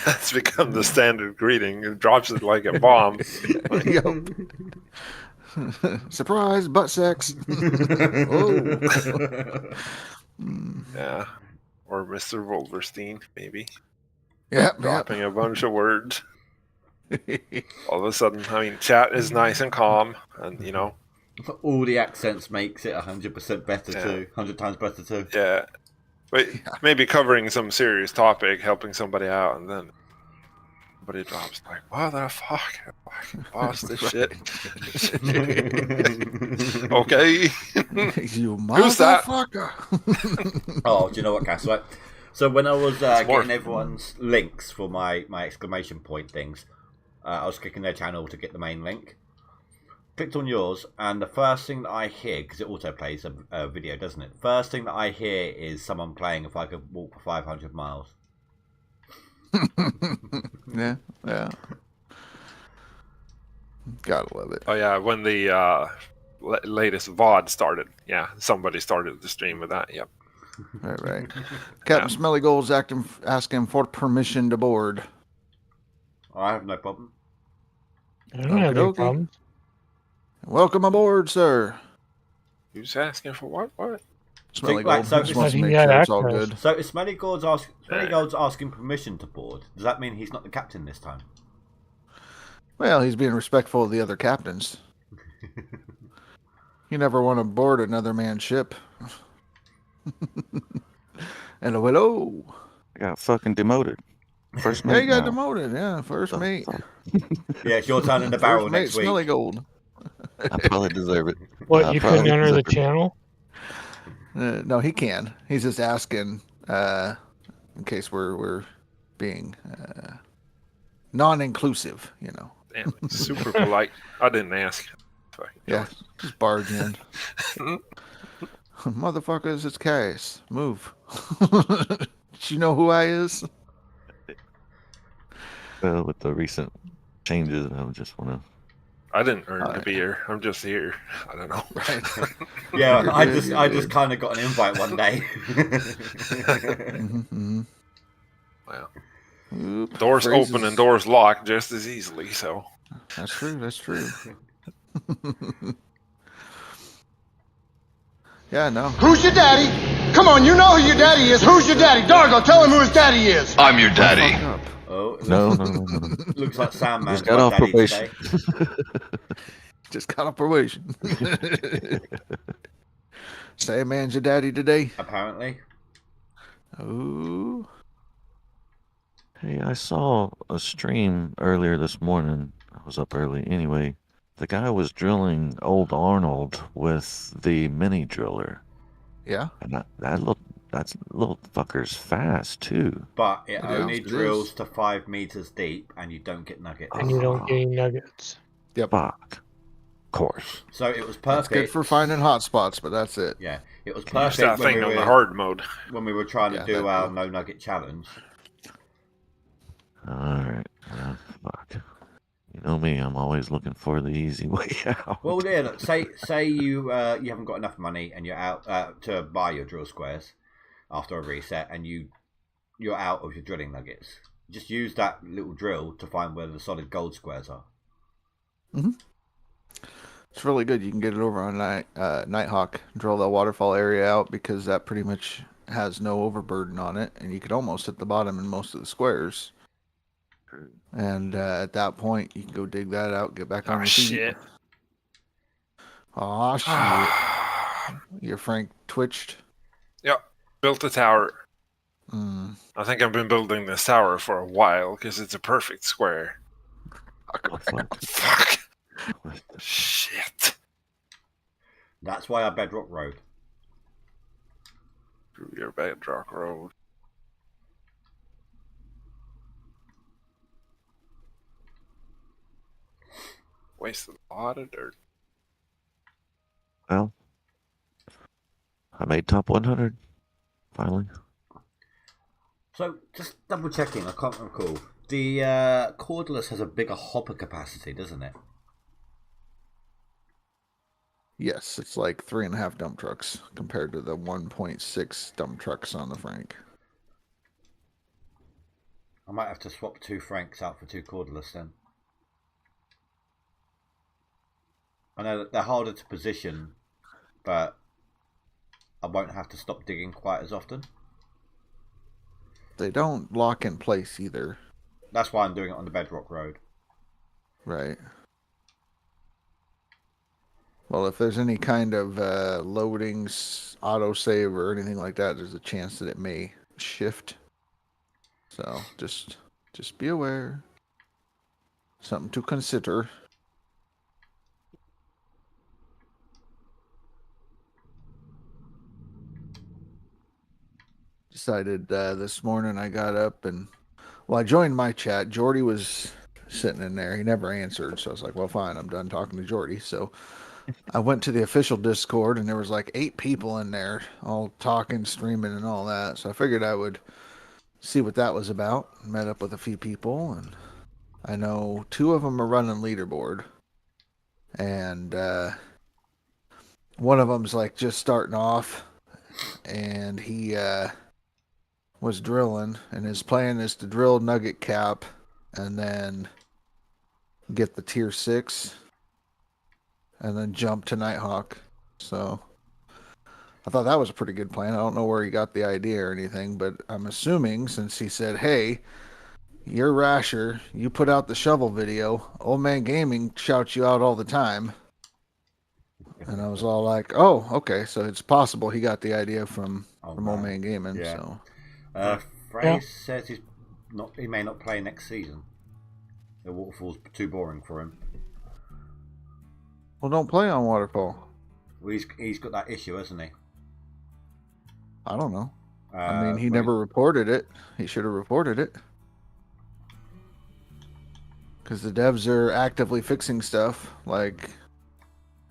That's become the standard greeting. It drops it like a bomb. Yup. Surprise, butt sex. Oh. Yeah. Or Mr. Wolverstein, maybe. Yep. Dropping a bunch of words. All of a sudden, I mean, chat is nice and calm, and All the accents makes it 100% better Yeah. too. 100 times better too. yeah. But maybe covering some serious topic, helping somebody out, and then somebody drops like, "What the fuck? I fucking lost this shit." Okay. You Who's that? motherfucker. Oh, do you know what, Cass? Right. So when I was It's more- getting everyone's links for my exclamation point things, I was clicking their channel to get the main link. Clicked on yours, and the first thing that I hear, because it auto plays a video, doesn't it? First thing that I hear is someone playing If I Could Walk for 500 Miles. Yeah. Gotta love it. Oh yeah, when the latest VOD started, yeah, somebody started the stream with that. Yep. Right. Captain Smelly Gold's asking for permission to board. I have no problem. I don't have any Okey-dokey. problems. Welcome aboard, sir. Who's asking for what? What? Smelly Right, Gold so just wants to he make had sure it's all access. good. So if Smelly Gold's asking permission to board, does that mean he's not the captain this time? Well, he's being respectful of the other captains. You never want to board another man's ship. And hello. I got fucking demoted. First Yeah, mate you got now. demoted. Yeah, first mate. Yeah, it's your turn in the barrel First mate, next week. Smelly Gold. I probably deserve it. What, I you couldn't probably enter the deserve it. channel? No, he can. He's just asking in case we're being non-inclusive, you know. Damn, super polite. I didn't ask. Fucking Yeah, just barge in. Motherfuckers, it's Case. Move. You know who I is? Well, with the recent changes, I would just want to. I didn't earn to Alright. be here. I'm just here. I don't know. Right. Yeah, You're I good, just you're I good. just kind of got an invite one day. Mm-hmm. Well, Oop, doors phrases. open and doors locked just as easily. So That's true. That's true. Yeah, no. Who's your daddy? Come on, you know who your daddy is. Who's your daddy? Dargo, tell him who his daddy is. I'm your Fuck daddy. up. Oh, No. looks like Sandman's Just got my off daddy probation. today. Just got off probation. Say, man's your daddy today. Apparently. Ooh. Hey, I saw a stream earlier this morning. I was up early anyway. The guy was drilling old Arnold with the mini driller. Yeah. And that little fucker's fast too. But it It only is, it drills is. to 5 meters deep, and you don't get nuggets. And you don't get any nuggets. Fuck. Of course. So it was That's perfect. good for finding hot spots, but that's it. Yeah, it was use perfect that when thing we on the were hard mode. trying to Yeah, do that our too. no nugget challenge. Alright. Well, fuck. You know me, I'm always looking for the easy way out. Well, yeah. Look, say you haven't got enough money and you're out to buy your drill squares after a reset, and you're out of your drilling nuggets. Just use that little drill to find where the solid gold squares are. It's really good. You can get it over on Nighthawk, drill that waterfall area out because that pretty much has no overburden on it, and you could almost hit the bottom in most of the squares. And at that point, you can go dig that out, get back on Oh your feet. shit! Aw, shit. Your Frank twitched. Yep, built a tower. Mm. I think I've been building this tower for a while because it's a perfect square. Fuck. Shit. That's why I bedrock road. Through your bedrock road. Wasted a lot of dirt. Well, I made top 100 finally. So just double checking. I can't recall. The cordless has a bigger hopper capacity, doesn't it? Yes, it's like 3.5 dump trucks compared to the 1.6 dump trucks on the Frank. I might have to swap 2 Franks out for 2 cordless then. I know that they're harder to position, but I won't have to stop digging quite as often. They don't lock in place either. That's why I'm doing it on the bedrock road. Right. Well, if there's any kind of loadings, autosave, or anything like that, there's a chance that it may shift. So just be aware. Something to consider. Decided this morning I got up and, well, I joined my chat. Jordy was sitting in there. He never answered. So I was like, well, fine. I'm done talking to Jordy. So I went to the official Discord and there was like 8 people in there all talking, streaming and all that. So I figured I would see what that was about. Met up with a few people and I know 2 of them are running leaderboard. And one of them's like just starting off and he was drilling, and his plan is to drill nugget cap and then get the tier 6 and then jump to Nighthawk. So I thought that was a pretty good plan. I don't know where he got the idea or anything, but I'm assuming since he said, hey, you're Rasher, you put out the shovel video, Old Man Gaming shouts you out all the time. And I was all like, oh, okay, so it's possible he got the idea from Old Man Gaming. Yeah. So Frey says he may not play next season. The waterfall's too boring for him. well, don't play on Waterfall. Well, he's got that issue, hasn't he? I don't know. I mean, he wait. never reported it. He should have reported it. Because the devs are actively fixing stuff. Like,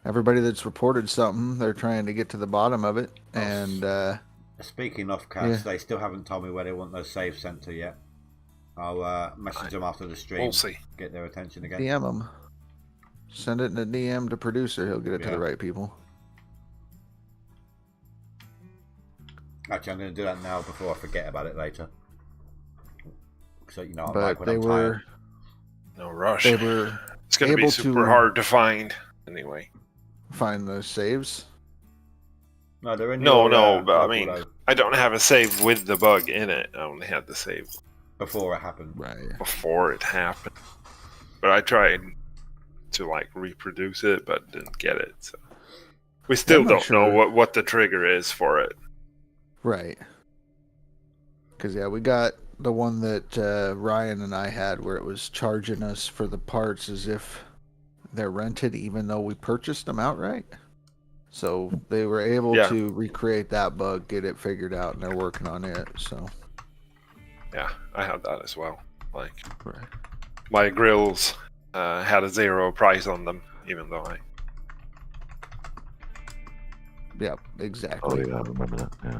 everybody that's reported something, they're trying to get to the bottom of it. And, speaking of cast, they still haven't told me where they want those saves sent to yet. I'll message them after the stream. We'll see. Get their attention again. DM him. Send it in a DM to producer. He'll get it to the right people. Actually, I'm going to do that now before I forget about it later. So, you know, I'm But like when they I'm were... tired. No rush. They were It's going to be able super to hard to find anyway. find those saves. No, they're in No, your, but I local mean, load I don't have a save with the bug in it. I only had the save before it happened. Right. before it happened. But I tried to like reproduce it, but didn't get it. So we still I'm not don't know sure. what the trigger is for it. Right. Because, yeah, we got the one that Ryan and I had where it was charging us for the parts as if they're rented even though we purchased them outright. So they were able to recreate that bug, get it figured out, and they're working on it. So Yeah, I had that as well. Like right. my grills had a 0 price on them, even though I. Yeah, Oh exactly. yeah, I remember that. Yeah.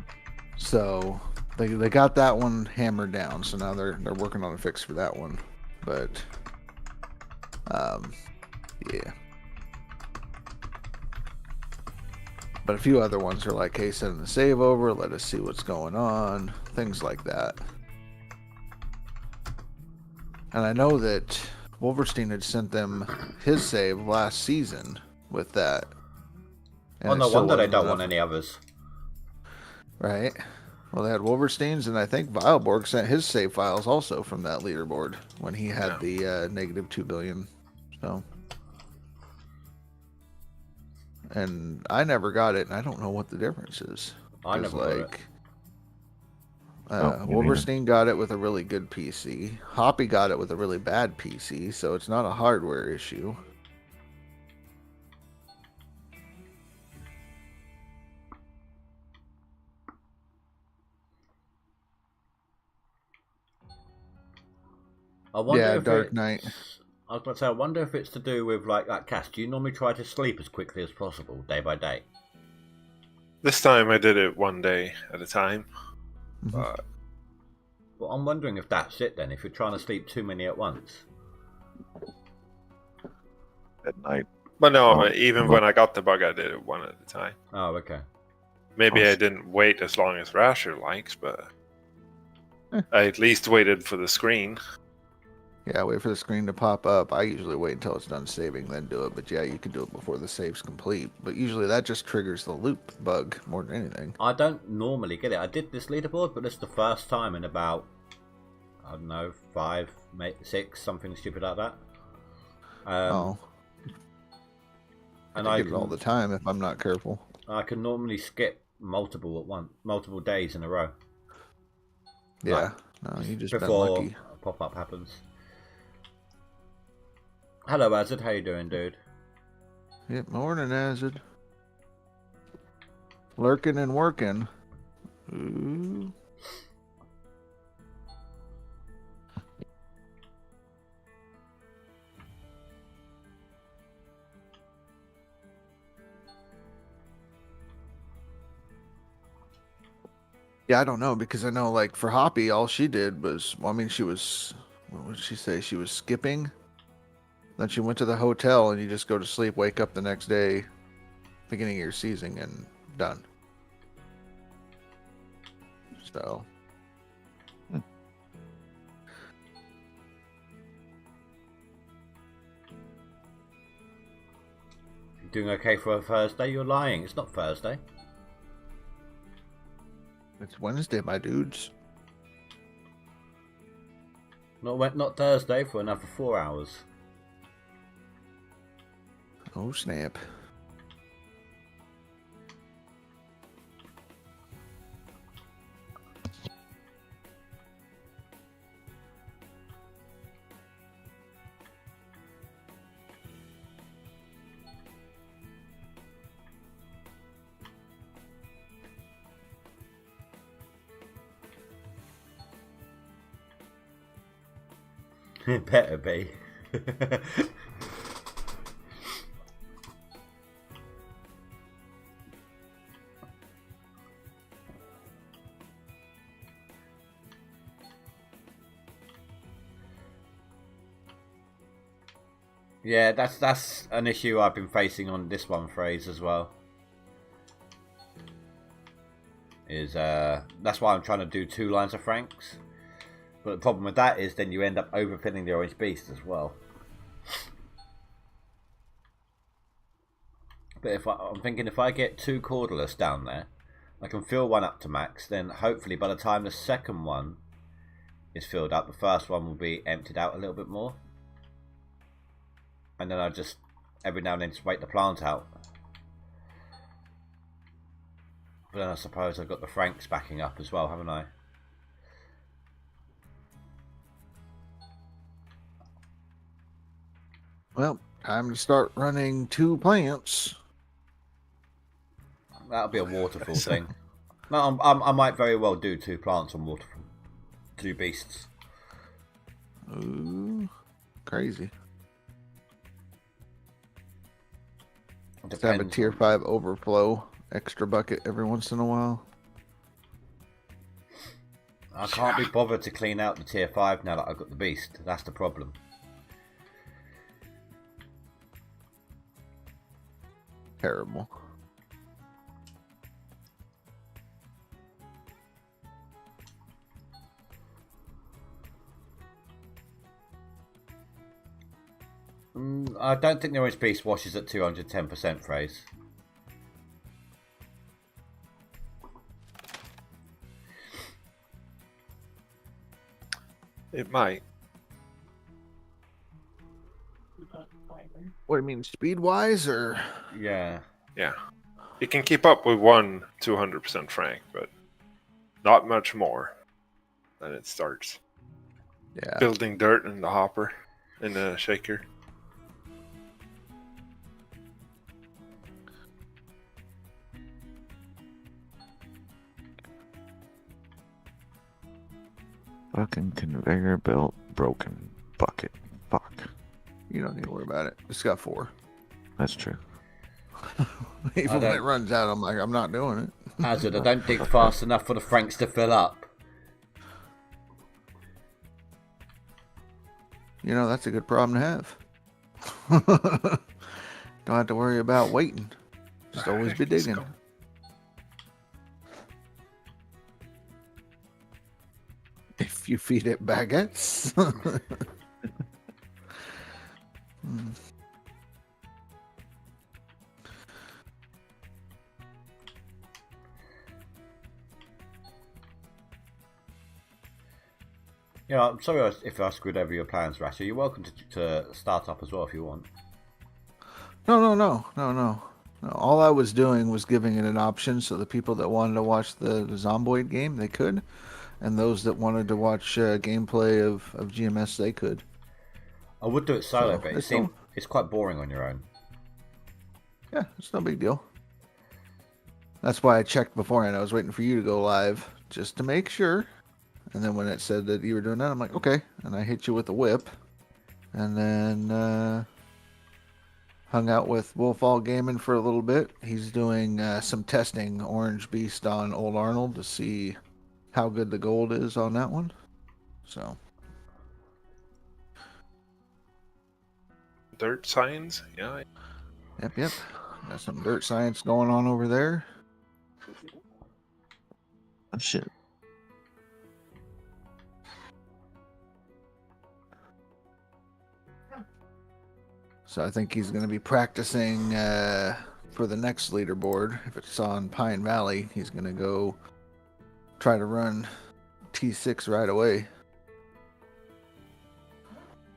So they got that one hammered down. So now they're working on a fix for that one. But yeah. But a few other ones are like, hey, send the save over, let us see what's going on, things like that. And I know that Wolverstein had sent them his save last season with that. Oh, no wonder they don't want any others. Right. Well, they had Wolverstein's, and I think Vileborg sent his save files also from that leaderboard when he had the negative 2 billion. So. And I never got it, and I don't know what the difference is. I never got it. Wolverstein got it with a really good PC. Hoppy got it with a really bad PC, so it's not a hardware issue. I wonder if Dark Knight. I was about to say, I wonder if it's to do with like that cast. Do you normally try to sleep as quickly as possible, day by day? This time I did it one day at a time. Mm-hmm. Well, I'm wondering if that's it then. If you're trying to sleep too many at once. At night. But no, even when I got the bug, I did it one at a time. Oh, okay. Maybe I didn't wait as long as Rasher likes, but I at least waited for the screen. Yeah, wait for the screen to pop up. I usually wait until it's done saving, then do it. But yeah, you can do it before the save's complete. But usually that just triggers the loop bug more than anything. I don't normally get it. I did this leaderboard, but it's the first time in about, I don't know, 5, 6, something stupid like that. And I get it all the time if I'm not careful. I can normally skip multiple days in a row. Yeah, no, you just been before lucky. a pop-up happens. Hello, Azad. How you doing, dude? Yep, morning, Azad. Lurking and working. Ooh. Yeah, I don't know, because I know, like, for Hoppy, all she did was, well, I mean, she was, what did she say? She was skipping. Then she went to the hotel, and you just go to sleep, wake up the next day, beginning of your season, and done. So. Doing okay for a Thursday? You're lying. It's not Thursday. It's Wednesday, my dudes. Not Thursday for another 4 hours. Oh, snap. It better be. Yeah, that's an issue I've been facing on this one phrase as well. That's why I'm trying to do 2 lines of Franks. But the problem with that is then you end up overfilling the Orange Beast as well. But I'm thinking if I get 2 Corderless down there, I can fill one up to max. Then hopefully by the time the second one is filled up, the first one will be emptied out a little bit more. And then I just every now and then just wait the plant out. But then I suppose I've got the Franks backing up as well, haven't I? Well, time to start running 2 plants. That'll be a waterfall thing. No, I might very well do 2 plants on waterfall. 2 beasts. Ooh, crazy. Just Depends have a tier 5 overflow extra bucket every once in a while. I can't be bothered to clean out the tier 5 now that I've got the beast. That's the problem. Terrible. I don't think the Orange Beast washes at 210% phrase. It might. What do you mean, speed-wise, or? Yeah. Yeah. It can keep up with one 200% Frank, but not much more. Then it starts building dirt in the hopper, in the shaker. Fucking conveyor belt broken. Bucket. Fuck. You don't need to worry about it. It's got 4. That's true. Even when it runs out, I'm like, I'm not doing it. Hazard, I don't dig fast enough for the Franks to fill up. You know, that's a good problem to have. Don't have to worry about waiting. Just always be digging. If you feed it baguettes. Yeah, I'm sorry if I screwed over your plans, Rasher. You're welcome to start up as well if you want. No. All I was doing was giving it an option so the people that wanted to watch the Zomboid game, they could. And those that wanted to watch gameplay of GMS, they could. I would do it solo, but it's quite boring on your own. Yeah, it's no big deal. That's why I checked beforehand. I was waiting for you to go live just to make sure. And then when it said that you were doing that, I'm like, okay. And I hit you with a whip. And then hung out with Wolfall Gaming for a little bit. He's doing some testing Orange Beast on Old Arnold to see how good the gold is on that one. So. Dirt signs? Yeah. Yep. Got some dirt science going on over there. Oh, shit. So I think he's going to be practicing for the next leaderboard. If it's on Pine Valley, he's going to go try to run T6 right away.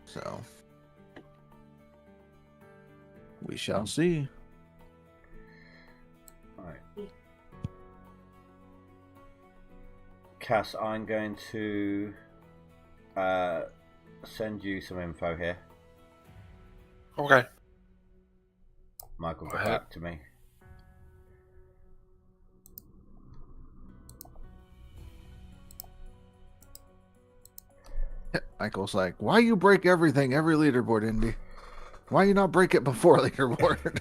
So we shall see. Right. Cass, I'm going to send you some info here. Okay. Michael got back to me. Michael's like, why you break everything, every leaderboard, Indy? Why you not break it before leaderboard?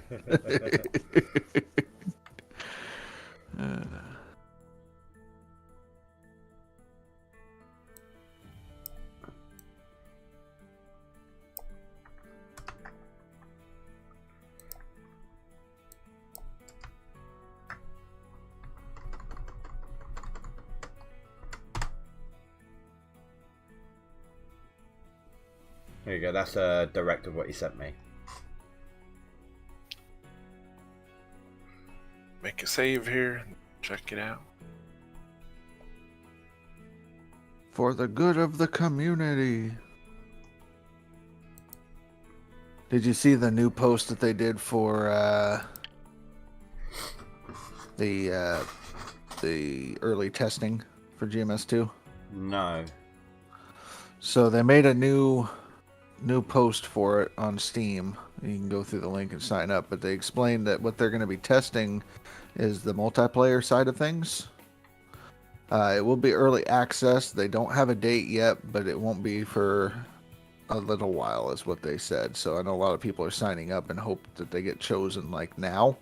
There you go. That's a direct of what he sent me. Make a save here and check it out. For the good of the community. Did you see the new post that they did for the early testing for GMS2? No. So they made a new post for it on Steam. You can go through the link and sign up, but they explained that what they're going to be testing is the multiplayer side of things. It will be early access. They don't have a date yet, but it won't be for a little while is what they said. So I know a lot of people are signing up and hope that they get chosen like now.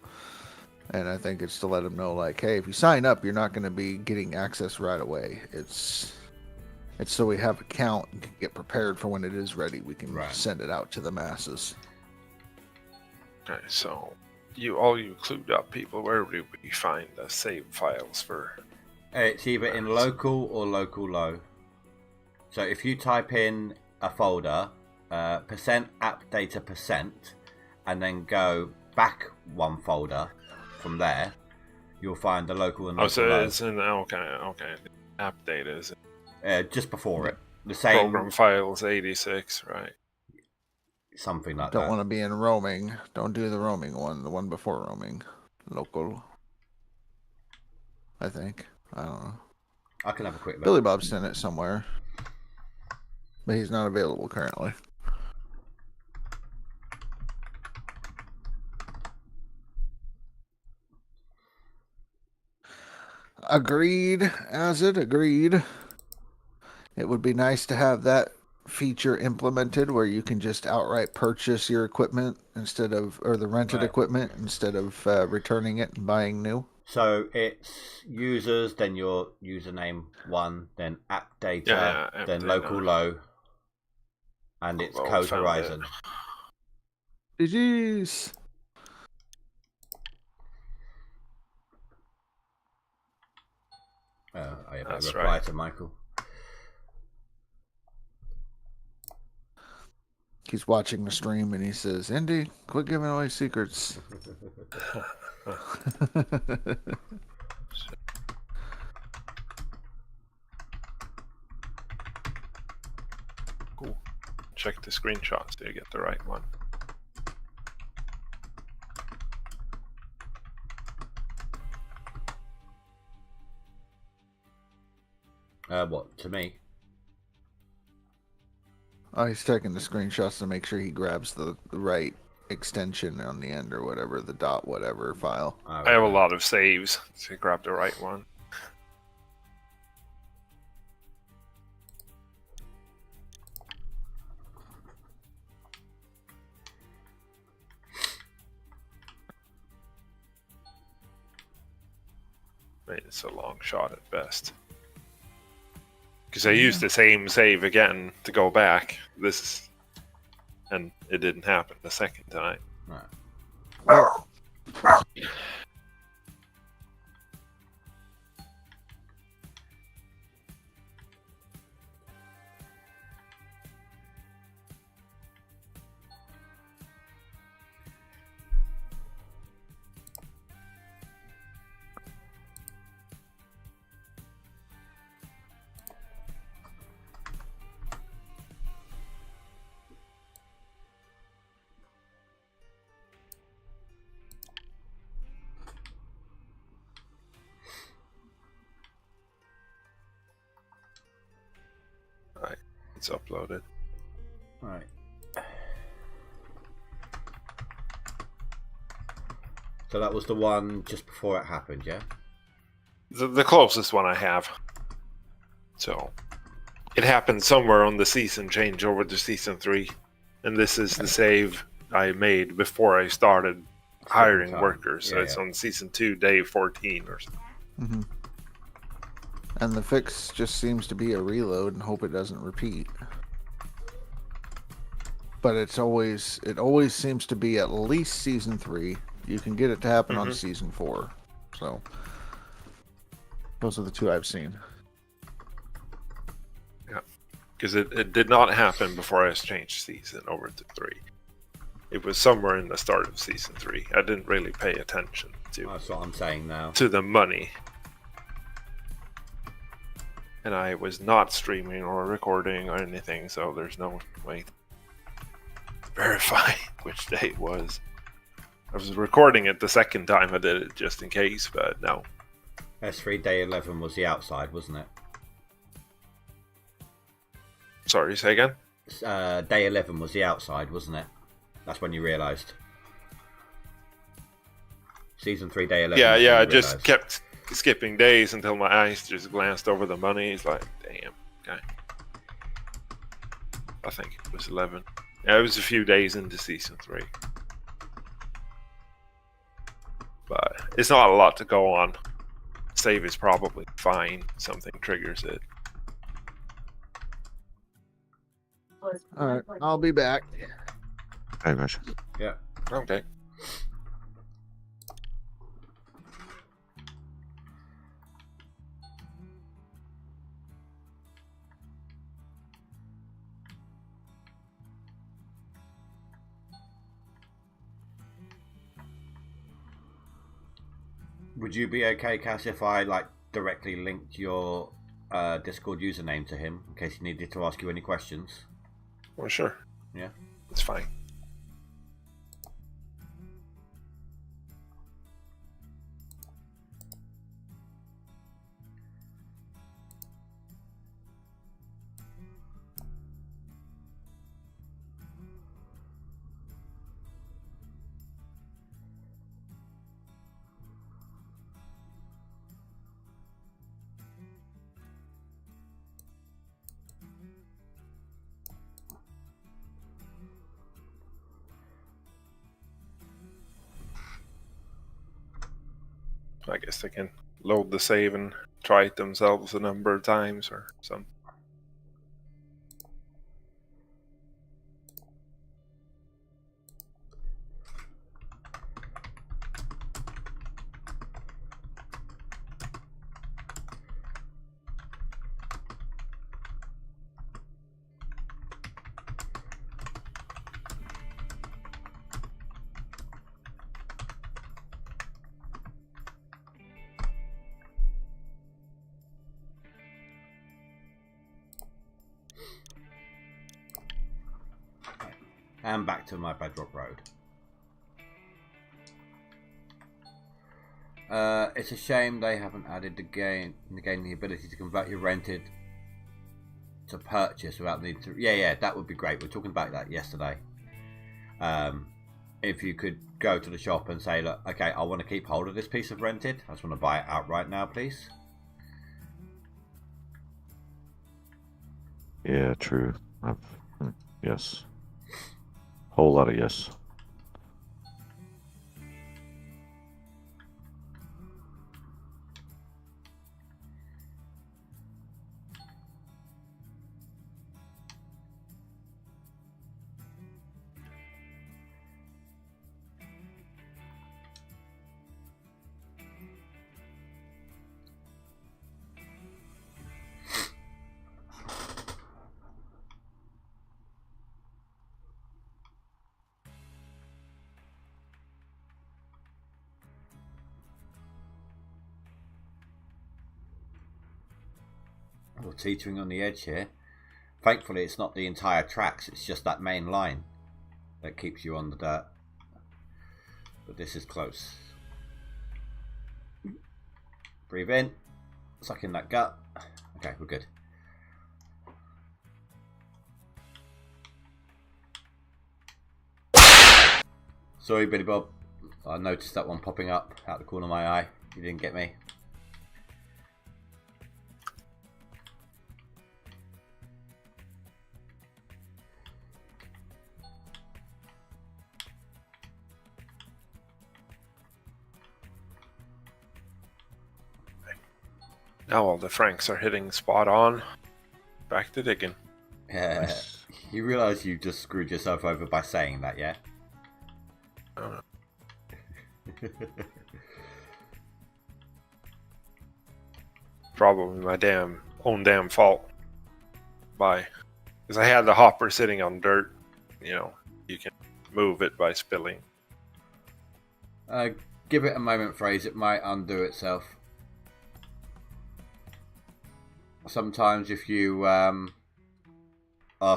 And I think it's to let them know like, hey, if you sign up, you're not going to be getting access right away. It's so we have a count and can get prepared for when it is ready. We can send it out to the masses. Okay, so all you clued up people, where do we find the save files for? It's either in local or local low. So if you type in a folder, %appdata%, and then go back one folder from there, you'll find the local and local so low. it's in, okay. App data is just before it. The same program files 86, right? Something like Don't that. want to be in roaming. Don't do the roaming one. The one before roaming. Local. I think. I don't know. I can have a quick look. Billy Bob sent it somewhere. But he's not available currently. Agreed. Agreed. It would be nice to have that feature implemented where you can just outright purchase your equipment instead of, or the rented equipment instead of returning it and buying new. So it's users, then your username 1, then app data, then local low, and it's Code Horizon. Jeez. I better reply to Michael. He's watching the stream and he says, Indy, quit giving away secrets. Cool. Check the screenshots so you get the right one. What, to me? Oh, he's taking the screenshots to make sure he grabs the right extension on the end or whatever, the dot whatever file. I have a lot of saves, so grab the right one. It's a long shot at best. Because I used the same save again to go back. And it didn't happen the second time. Right. It's uploaded. Right. So that was the one just before it happened, yeah? The closest one I have. So, It happened somewhere on the season change over to season 3, and this is the save I made before I started hiring workers. So it's on season 2, day 14 or something. Mm-hmm. And the fix just seems to be a reload and hope it doesn't repeat. But it always seems to be at least season 3. You can get it to happen on season 4. So those are the 2 I've seen. Yeah, because it did not happen before I changed season over to 3. It was somewhere in the start of season 3. I didn't really pay attention to. That's what I'm saying now. To the money. And I was not streaming or recording or anything, so there's no way to verify which day it was. I was recording it the second time I did it just in case, but no. S3 day 11 was the outside, wasn't it? Sorry, say again? Day 11 was the outside, wasn't it? That's when you realised. Season 3, day 11. Yeah, I just kept skipping days until my eyes just glanced over the money. It's like, damn, okay. I think it was 11. Yeah, it was a few days into season 3. But it's not a lot to go on. Save is probably fine. Something triggers it. Alright, I'll be back. Hey, Mitch. Yeah. Okay. Would you be okay, Cass, if I directly linked your Discord username to him in case he needed to ask you any questions? Well, sure. Yeah. It's fine. I guess they can load the save and try it themselves a number of times or something. And back to my Bedrock Road. It's a shame they haven't added the ability to convert your rented to purchase without needing to. Yeah, that would be great. We were talking about that yesterday. If you could go to the shop and say, look, okay, I want to keep hold of this piece of rented. I just want to buy it outright now, please. Yeah, true. Yes. Whole lot of yes. We're teetering on the edge here. Thankfully, it's not the entire tracks. It's just that main line that keeps you on the dirt. But this is close. Breathe in. Suck in that gut. Okay, we're good. Sorry, Billy Bob. I noticed that one popping up out the corner of my eye. You didn't get me. Now all the Franks are hitting spot on. Back to digging. You realise you just screwed yourself over by saying that, yeah? Oh. Probably my own damn fault. Because I had the hopper sitting on dirt. You know, you can move it by spilling. Give it a moment, Phrase. It might undo itself. Sometimes if you are,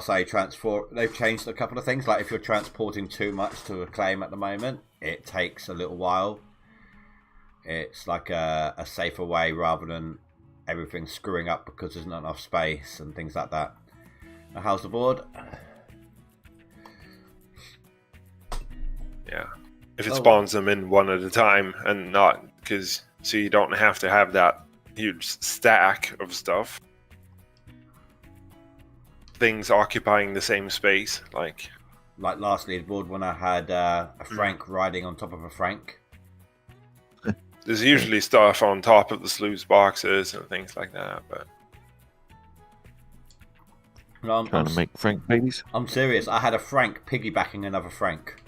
say, they've changed a couple of things. Like if you're transporting too much to a claim at the moment, it takes a little while. It's like a safer way rather than everything screwing up because there's not enough space and things like that. Now, how's the board? Yeah. If it spawns them in one at a time and not, so you don't have to have that huge stack of stuff. Things occupying the same space, like last leaderboard when I had a Frank riding on top of a Frank. There's usually stuff on top of the sluice boxes and things like that, but trying to make Frank babies. I'm serious. I had a Frank piggybacking another Frank.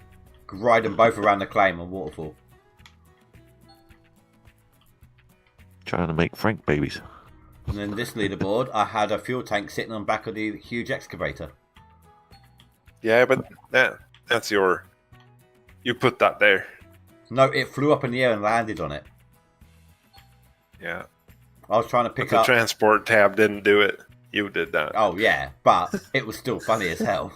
Could ride them both around the claim on Waterfall. Trying to make Frank babies. And then this leaderboard, I had a fuel tank sitting on the back of the huge excavator. Yeah, but that's you put that there. No, it flew up in the air and landed on it. Yeah. I was trying to pick but up... the transport tab didn't do it. You did that. Oh, yeah, but it was still funny as hell.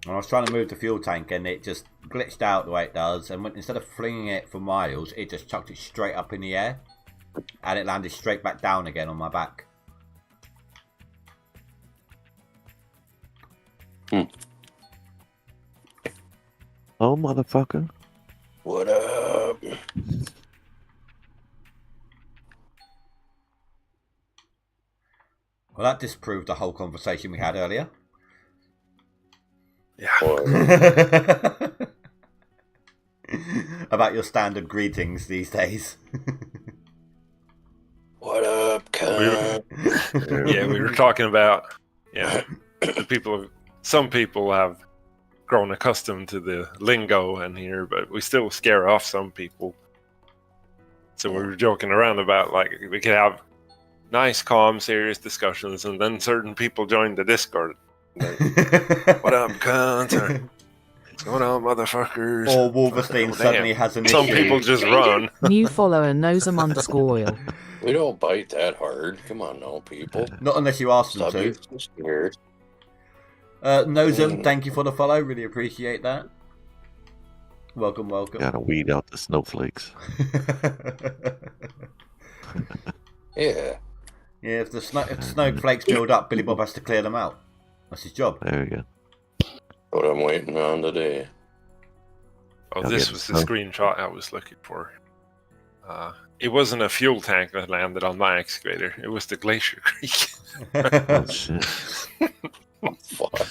And I was trying to move the fuel tank and it just glitched out the way it does. And instead of flinging it for miles, it just chucked it straight up in the air. And it landed straight back down again on my back. Oh, motherfucker. What up? Well, that disproved the whole conversation we had earlier. Yeah. About your standard greetings these days. What up, cunt? We were talking about, some people have grown accustomed to the lingo in here, but we still scare off some people. So we were joking around about, like, we could have nice, calm, serious discussions, and then certain people join the Discord. Like, what up, cunt? Or, what's going on, motherfuckers? Or Wolverstein suddenly has an issue. Some people just run. New follower nosem_oil. We don't bite that hard. Come on now, people. Not unless you ask them Stop to. being scared. Nosem, thank you for the follow. Really appreciate that. Welcome. Gotta weed out the snowflakes. Yeah. Yeah, if the snowflakes build up, Billy Bob has to clear them out. That's his job. There we go. What I'm waiting on today. Oh, this was the screenshot I was looking for. It wasn't a fuel tank that landed on my excavator. It was the Glacier Creek. Oh, shit. Fuck.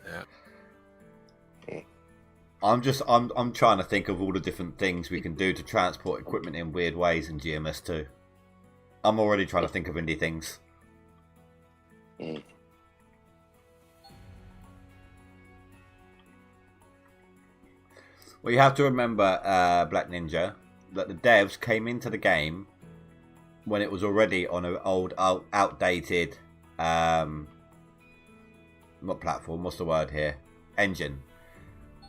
Yeah. I'm trying to think of all the different things we can do to transport equipment in weird ways in GMS2. I'm already trying to think of indie things. Well, you have to remember, Black Ninja, that the devs came into the game when it was already on an old, outdated, not platform, what's the word here? Engine.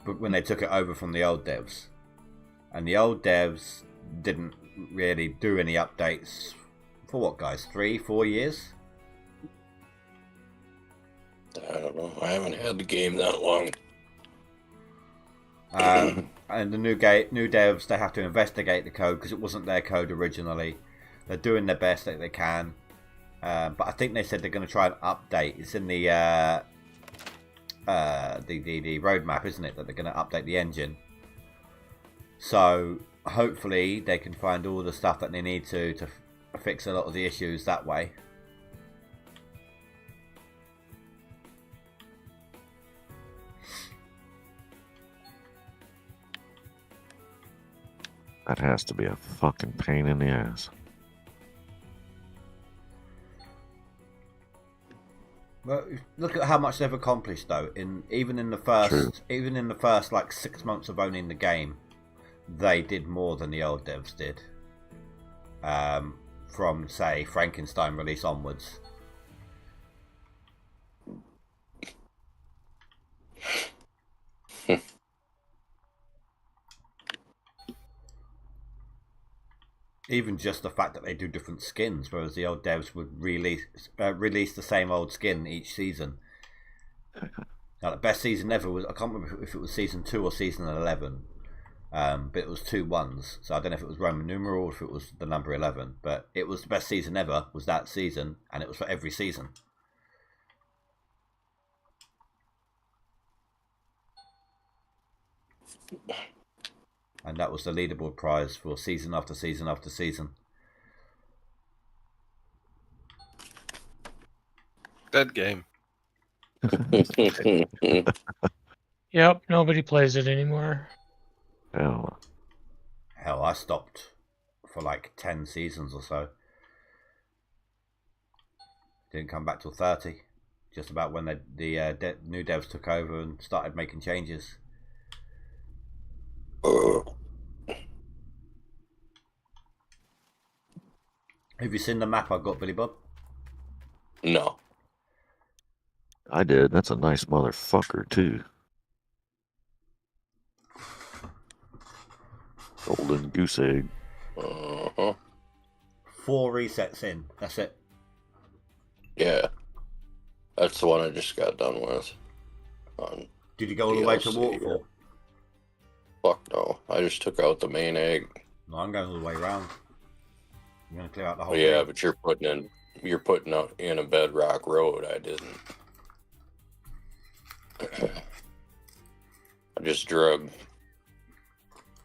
But when they took it over from the old devs. And the old devs didn't really do any updates for what, guys? 3-4 years? I don't know. I haven't had the game that long. And the new devs, they have to investigate the code because it wasn't their code originally. They're doing their best that they can, but I think they said they're going to try and update. It's in the roadmap, isn't it? That they're going to update the engine. So hopefully they can find all the stuff that they need to fix a lot of the issues that way. That has to be a fucking pain in the ass. Well, look at how much they've accomplished, though. Even in the first like 6 months of owning the game, they did more than the old devs did. From say Frankenstein release onwards. Even just the fact that they do different skins, whereas the old devs would release the same old skin each season. Now, the best season ever was, I can't remember if it was season 2 or season 11, but it was 2 1s. So I don't know if it was Roman numeral or if it was the number 11, but it was the best season ever, was that season, and it was for every season. And that was the leaderboard prize for season after season after season. Dead game. Yep, nobody plays it anymore. Hell, I stopped for like 10 seasons or so. Didn't come back till 30. Just about when the new devs took over and started making changes. Have you seen the map I got, Billy Bob? No. I did. That's a nice motherfucker, too. Golden goose egg. 4 resets in. That's it. Yeah. That's the one I just got done with. Did you go all the way to Waterfall? Fuck no. I just took out the main egg. No, I'm going all the way around. I'm going to clear out the whole Yeah, thing. but you're putting out in a bedrock road. I didn't. I just drug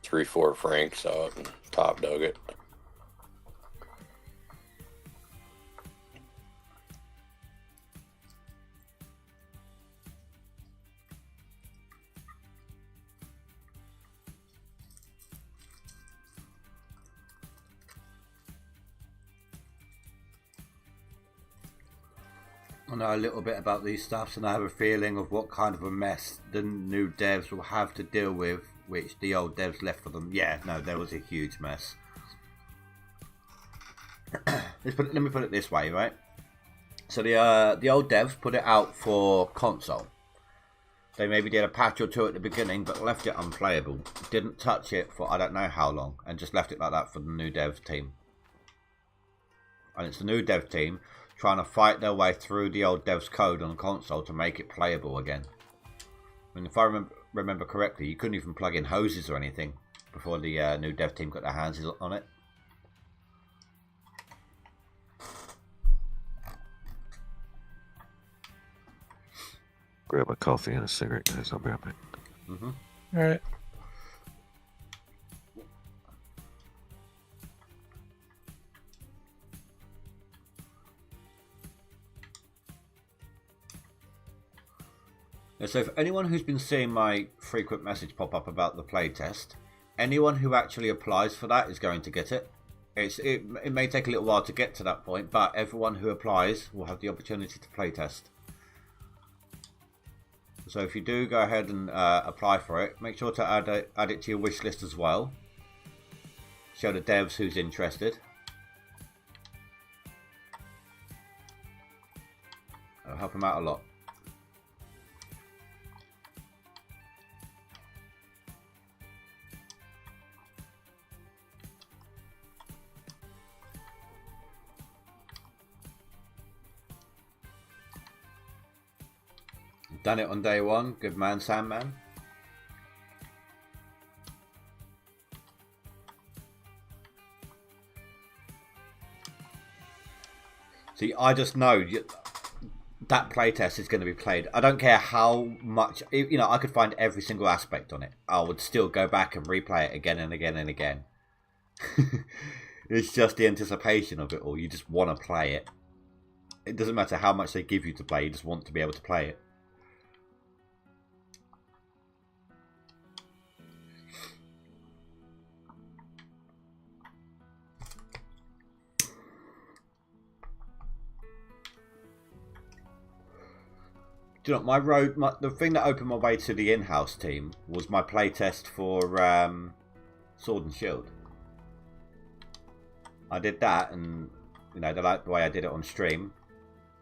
3-4 franks out and top dug it. I know a little bit about these stuffs, and I have a feeling of what kind of a mess the new devs will have to deal with, which the old devs left for them. Yeah, no, there was a huge mess. Let me put it this way, right? So the old devs put it out for console. They maybe did a patch or two at the beginning, but left it unplayable. Didn't touch it for I don't know how long, and just left it like that for the new dev team. And it's the new dev team trying to fight their way through the old dev's code on console to make it playable again. I mean, if I remember correctly, you couldn't even plug in hoses or anything before the new dev team got their hands on it. Grab a coffee and a cigarette, guys. I'll be right back. All right. So if anyone who's been seeing my frequent message pop up about the playtest, anyone who actually applies for that is going to get it. It may take a little while to get to that point, but everyone who applies will have the opportunity to playtest. So if you do go ahead and apply for it, make sure to add it to your wish list as well. Show the devs who's interested. It'll help them out a lot. Done it on day one. Good man, Sandman. See, I just know that playtest is going to be played. I don't care how much, you know, I could find every single aspect on it. I would still go back and replay it again and again and again. It's just the anticipation of it all. You just want to play it. It doesn't matter how much they give you to play. You just want to be able to play it. Do you know, the thing that opened my way to the in-house team was my playtest for Sword and Shield. I did that, and you know, they liked the way I did it on stream,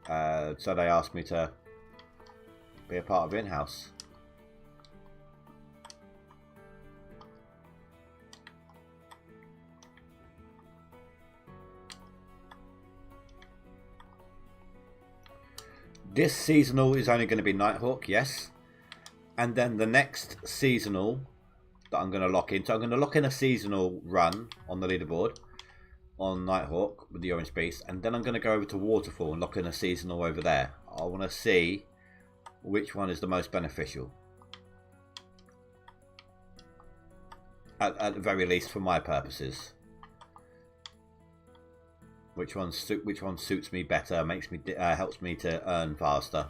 so they asked me to be a part of in-house. This seasonal is only going to be Nighthawk, yes. And then the next seasonal that I'm going to lock in. So I'm going to lock in a seasonal run on the leaderboard on Nighthawk with the Orange Beast. And then I'm going to go over to Waterfall and lock in a seasonal over there. I want to see which one is the most beneficial. At the very least for my purposes. Which one suits me better, makes me helps me to earn faster.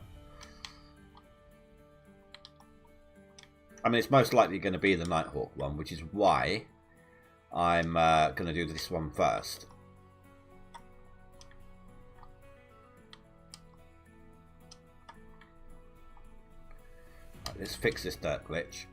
I mean, it's most likely going to be the Nighthawk one, which is why I'm going to do this one first. Right, let's fix this dirt glitch.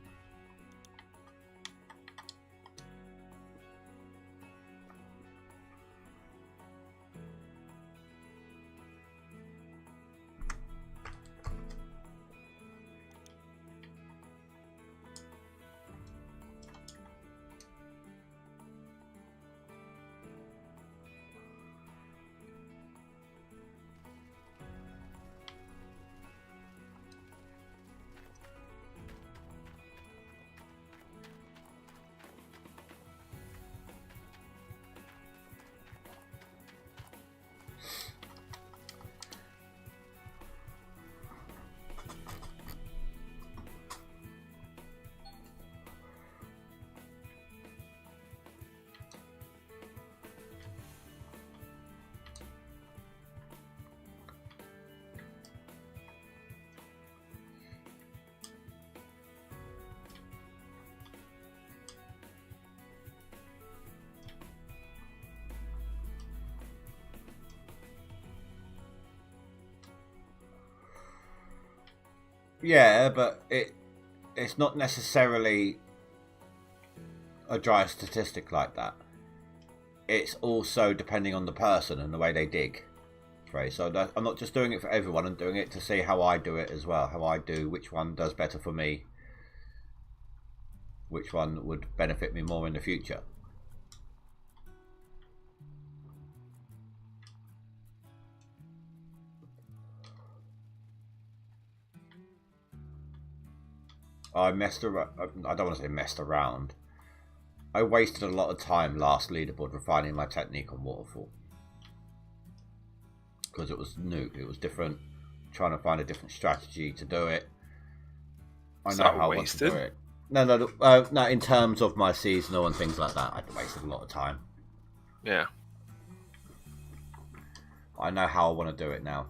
Yeah, but it's not necessarily a dry statistic like that. It's also depending on the person and the way they dig. Right, so I'm not just doing it for everyone, I'm doing it to see how I do it as well. How I do, which one does better for me. Which one would benefit me more in the future. I messed around. I don't want to say messed around. I wasted a lot of time last leaderboard refining my technique on Waterfall. Because it was new, it was different. Trying to find a different strategy to do it. I know how I want to do it. No, in terms of my seasonal and things like that, I wasted a lot of time. Yeah. I know how I want to do it now.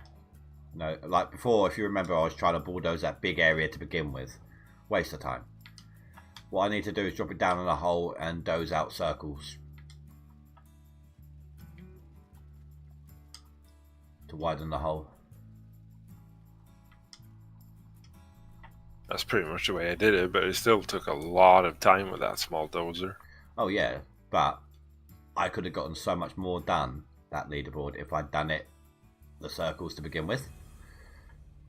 No, like before, if you remember, I was trying to bulldoze that big area to begin with. Waste of time. What I need to do is drop it down in a hole and doze out circles to widen the hole. That's pretty much the way I did it, but it still took a lot of time with that small dozer. Oh yeah, but I could have gotten so much more done, that leaderboard, if I'd done it the circles to begin with.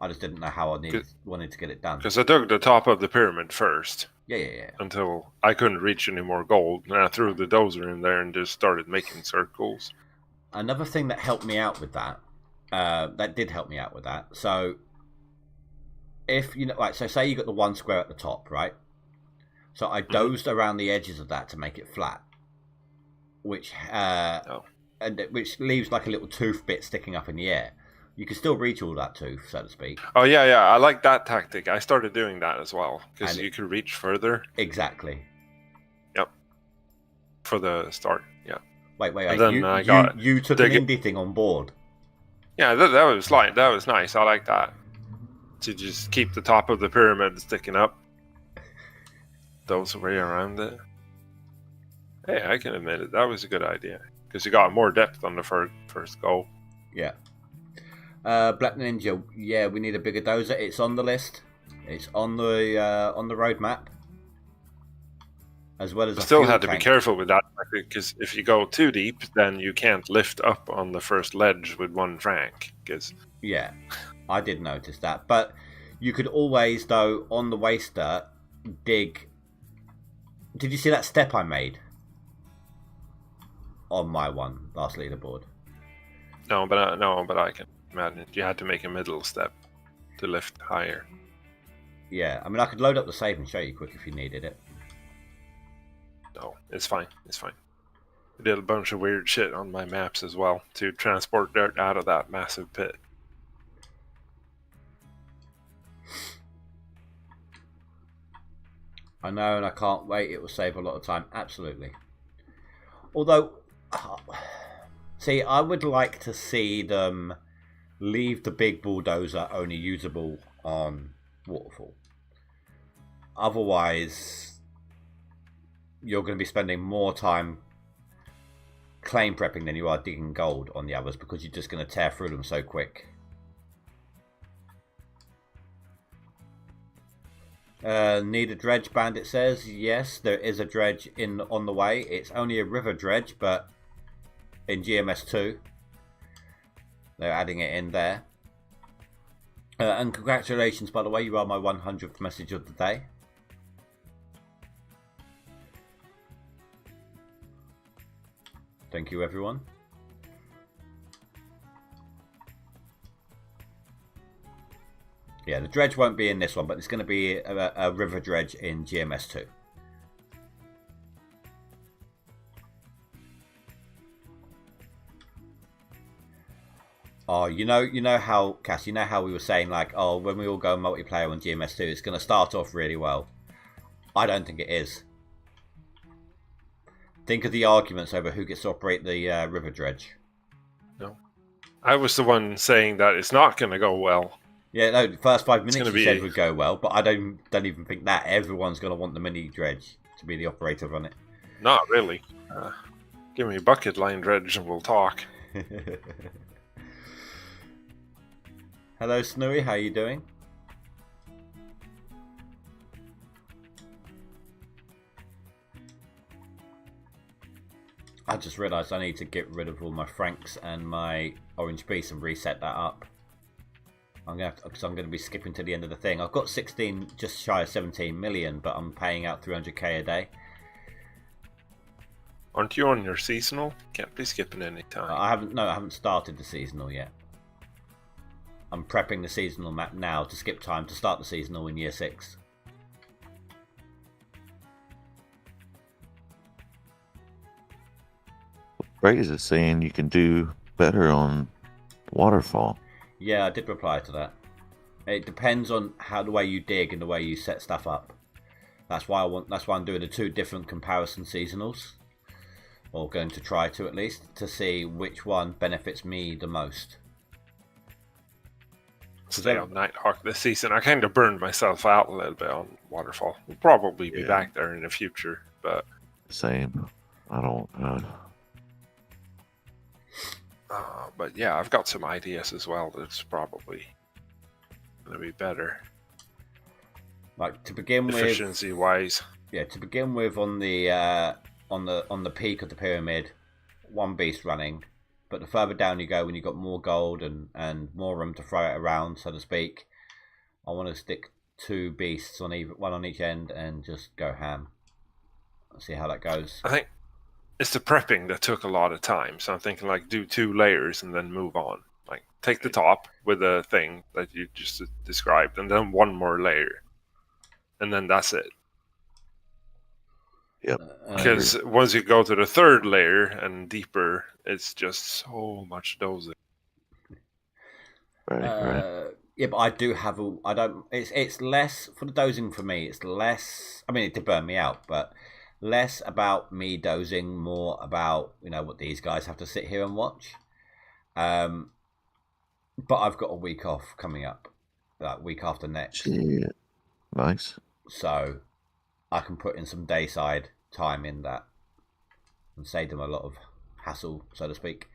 I just didn't know how I wanted to get it done. Because I dug the top of the pyramid first. Yeah. Until I couldn't reach any more gold. And I threw the dozer in there and just started making circles. Another thing that helped me out with that, so if you know, like, so say you got the one square at the top, right? So I dozed around the edges of that to make it flat, which which leaves like a little tooth bit sticking up in the air. You can still reach all that tooth, so to speak. Oh yeah, I like that tactic. I started doing that as well because you can reach further. Exactly. Yep. For the start, yeah. Wait. You took an indie thing on board. Yeah, that was nice. I like that. To just keep the top of the pyramid sticking up. Those way around it. Hey, I can admit it. That was a good idea because you got more depth on the first go. Yeah. Black Ninja, yeah, we need a bigger dozer. It's on the list. It's on the roadmap. As well as Still had to be careful with that, because if you go too deep, then you can't lift up on the first ledge with 1 franc. Yeah, I did notice that. But you could always, though, on the waster, dig. Did you see that step I made on my last leaderboard? No, but I can imagine you had to make a middle step to lift higher. Yeah, I mean, I could load up the save and show you quick if you needed it. No, it's fine. It's fine. I did a bunch of weird shit on my maps as well to transport dirt out of that massive pit. I know, and I can't wait. It will save a lot of time. Absolutely. Although, see, I would like to see them leave the big bulldozer only usable on Waterfall. Otherwise, you're going to be spending more time claim prepping than you are digging gold on the others, because you're just going to tear through them so quick. Need a dredge, Bandit says. Yes, there is a dredge on the way. It's only a river dredge, but in GMS2 they're adding it in there. And congratulations, by the way, you are my 100th message of the day. Thank you, everyone. Yeah, the dredge won't be in this one, but it's going to be a river dredge in GMS2. Oh, you know how, Cass, you know how we were saying, like, oh, when we all go multiplayer on GMS2, it's going to start off really well. I don't think it is. Think of the arguments over who gets to operate the river dredge. No. I was the one saying that it's not going to go well. Yeah, no, the first 5 minutes you said would go well, but I don't even think that everyone's going to want the mini dredge to be the operator on it. Not really. Give me a bucket line dredge and we'll talk. Hello, Snooey, how you doing? I just realised I need to get rid of all my francs and my orange piece and reset that up. Because I'm going to be skipping to the end of the thing. I've got 16, just shy of 17 million, but I'm paying out 300k a day. Aren't you on your seasonal? Can't be skipping any time. I haven't started the seasonal yet. I'm prepping the seasonal map now to skip time to start the seasonal in year 6. Praise is saying you can do better on waterfall. Yeah, I did reply to that. It depends on the way you dig and the way you set stuff up. That's why I'm doing the 2 different comparison seasonals, or going to try to at least, to see which one benefits me the most. Stay on Nighthawk this season. I kind of burned myself out a little bit on waterfall. We'll probably be back there in the future, but same. I don't. But yeah, I've got some ideas as well that's probably going to be better. Like to begin with, efficiency wise. Yeah, to begin with, on the peak of the pyramid, 1 beast running. But the further down you go, when you've got more gold and more room to throw it around, so to speak, I want to stick 2 beasts on one on each end and just go ham. Let's see how that goes. I think it's the prepping that took a lot of time. So I'm thinking, like, do 2 layers and then move on. Like, take the top with the thing that you just described, and then 1 more layer, and then that's it. Yep. Because once you go to the 3rd layer and deeper, it's just so much dozing. Right. Yeah, but I do have it's less for the dozing for me. It's less. I mean, it did burn me out, but less about me dozing, more about what these guys have to sit here and watch. But I've got a week off coming up, like week after next. Yeah. Nice. So I can put in some dayside time in that and save them a lot of hassle, so to speak.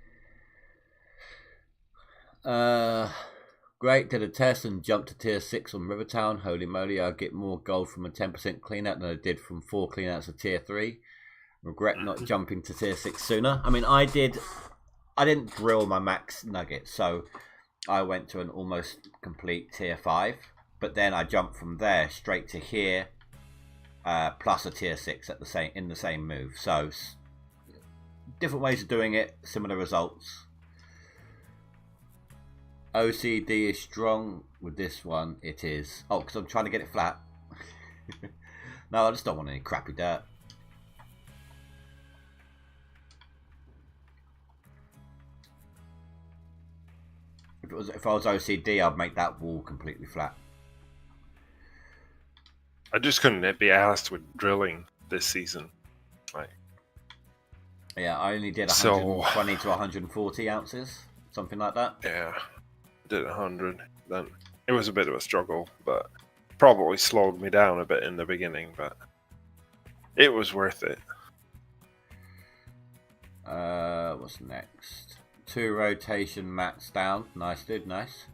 Great, did a test and jumped to tier 6 on Rivertown. Holy moly, I get more gold from a 10% cleanout than I did from 4 cleanouts of tier 3. Regret not jumping to tier 6 sooner. I mean, I didn't drill my max nugget, so I went to an almost complete tier 5. But then I jumped from there straight to here, plus a tier 6 in the same move. So, different ways of doing it, similar results. OCD is strong with this one. It is. Oh, because I'm trying to get it flat. No, I just don't want any crappy dirt. If I was OCD, I'd make that wall completely flat. I just couldn't be asked with drilling this season. Yeah, I only did 120 to 140 ounces, something like that. Yeah. Did 100, then it was a bit of a struggle, but probably slowed me down a bit in the beginning, but it was worth it. What's next? 2 rotation mats down. Nice, dude, nice.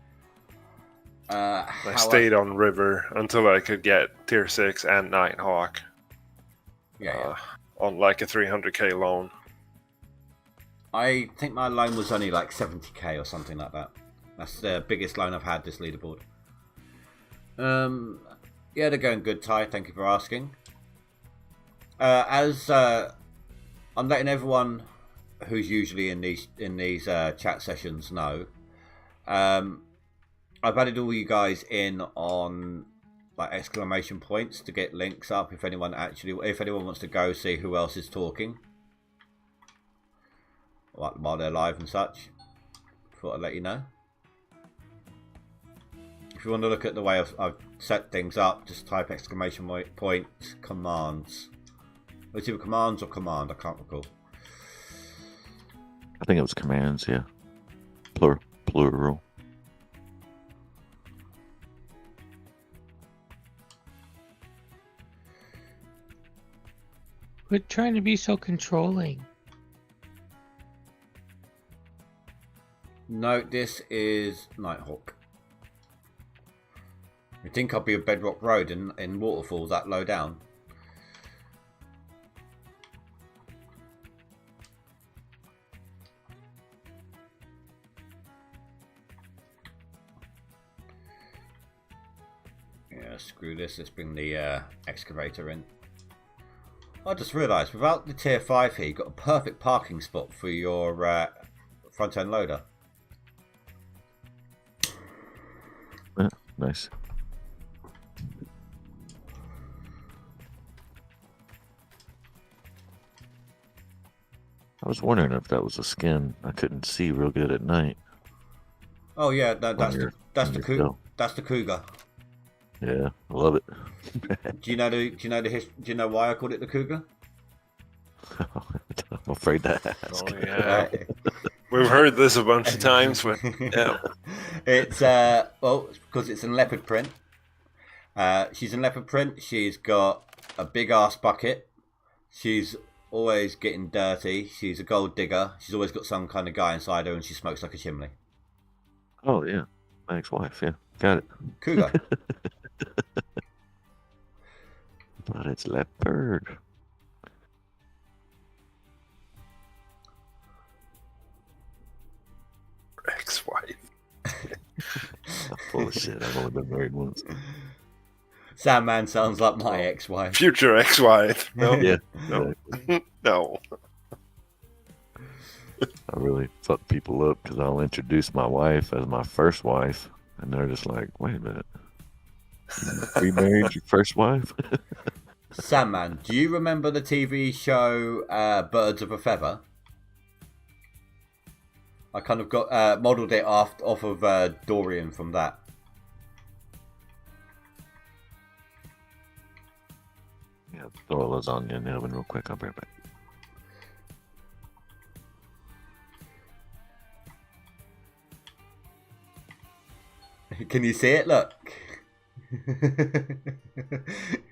I stayed on river until I could get tier 6 and Nighthawk. Yeah. On like a 300k loan. I think my loan was only like 70k or something like that. That's the biggest loan I've had this leaderboard. Yeah, they're going good, Ty. Thank you for asking. As I'm letting everyone who's usually in these chat sessions know, I've added all you guys in on like exclamation points to get links up if anyone wants to go see who else is talking, like while they're live and such. Thought I'd let you know. If you want to look at the way I've set things up, just type exclamation point commands. Was it commands or command? I can't recall. I think it was commands, yeah. Plural. Quit trying to be so controlling. No, this is Nighthawk. You think I'll be a Bedrock Road in waterfalls that low down? Yeah, screw this. Let's bring the excavator in. I just realised, without the tier 5 here, you've got a perfect parking spot for your front end loader. Nice. I was wondering if that was a skin. I couldn't see real good at night. Oh yeah, that's the cougar. Yeah, I love it. Do you know why I called it the cougar? I'm afraid to ask. Oh yeah, we've heard this a bunch of times. Yeah, it's it's because it's in leopard print. She's in leopard print. She's got a big ass bucket. She's always getting dirty. She's a gold digger. She's always got some kind of guy inside her, and she smokes like a chimney. Oh yeah, my ex-wife. Yeah, got it. Cougar. But it's leopard. Ex-wife. I'm full of shit. I've only been married once. Sandman sounds like my ex-wife. Future ex-wife. No. Yeah. No. Exactly. No. I really fuck people up because I'll introduce my wife as my first wife, and they're just like, "Wait a minute, you remarried your first wife?" Sandman, do you remember the TV show Birds of a Feather? I kind of got modelled it off of Dorian from that. Yeah, throw a lasagna in the oven real quick. I'll be right back. Can you see it? Look.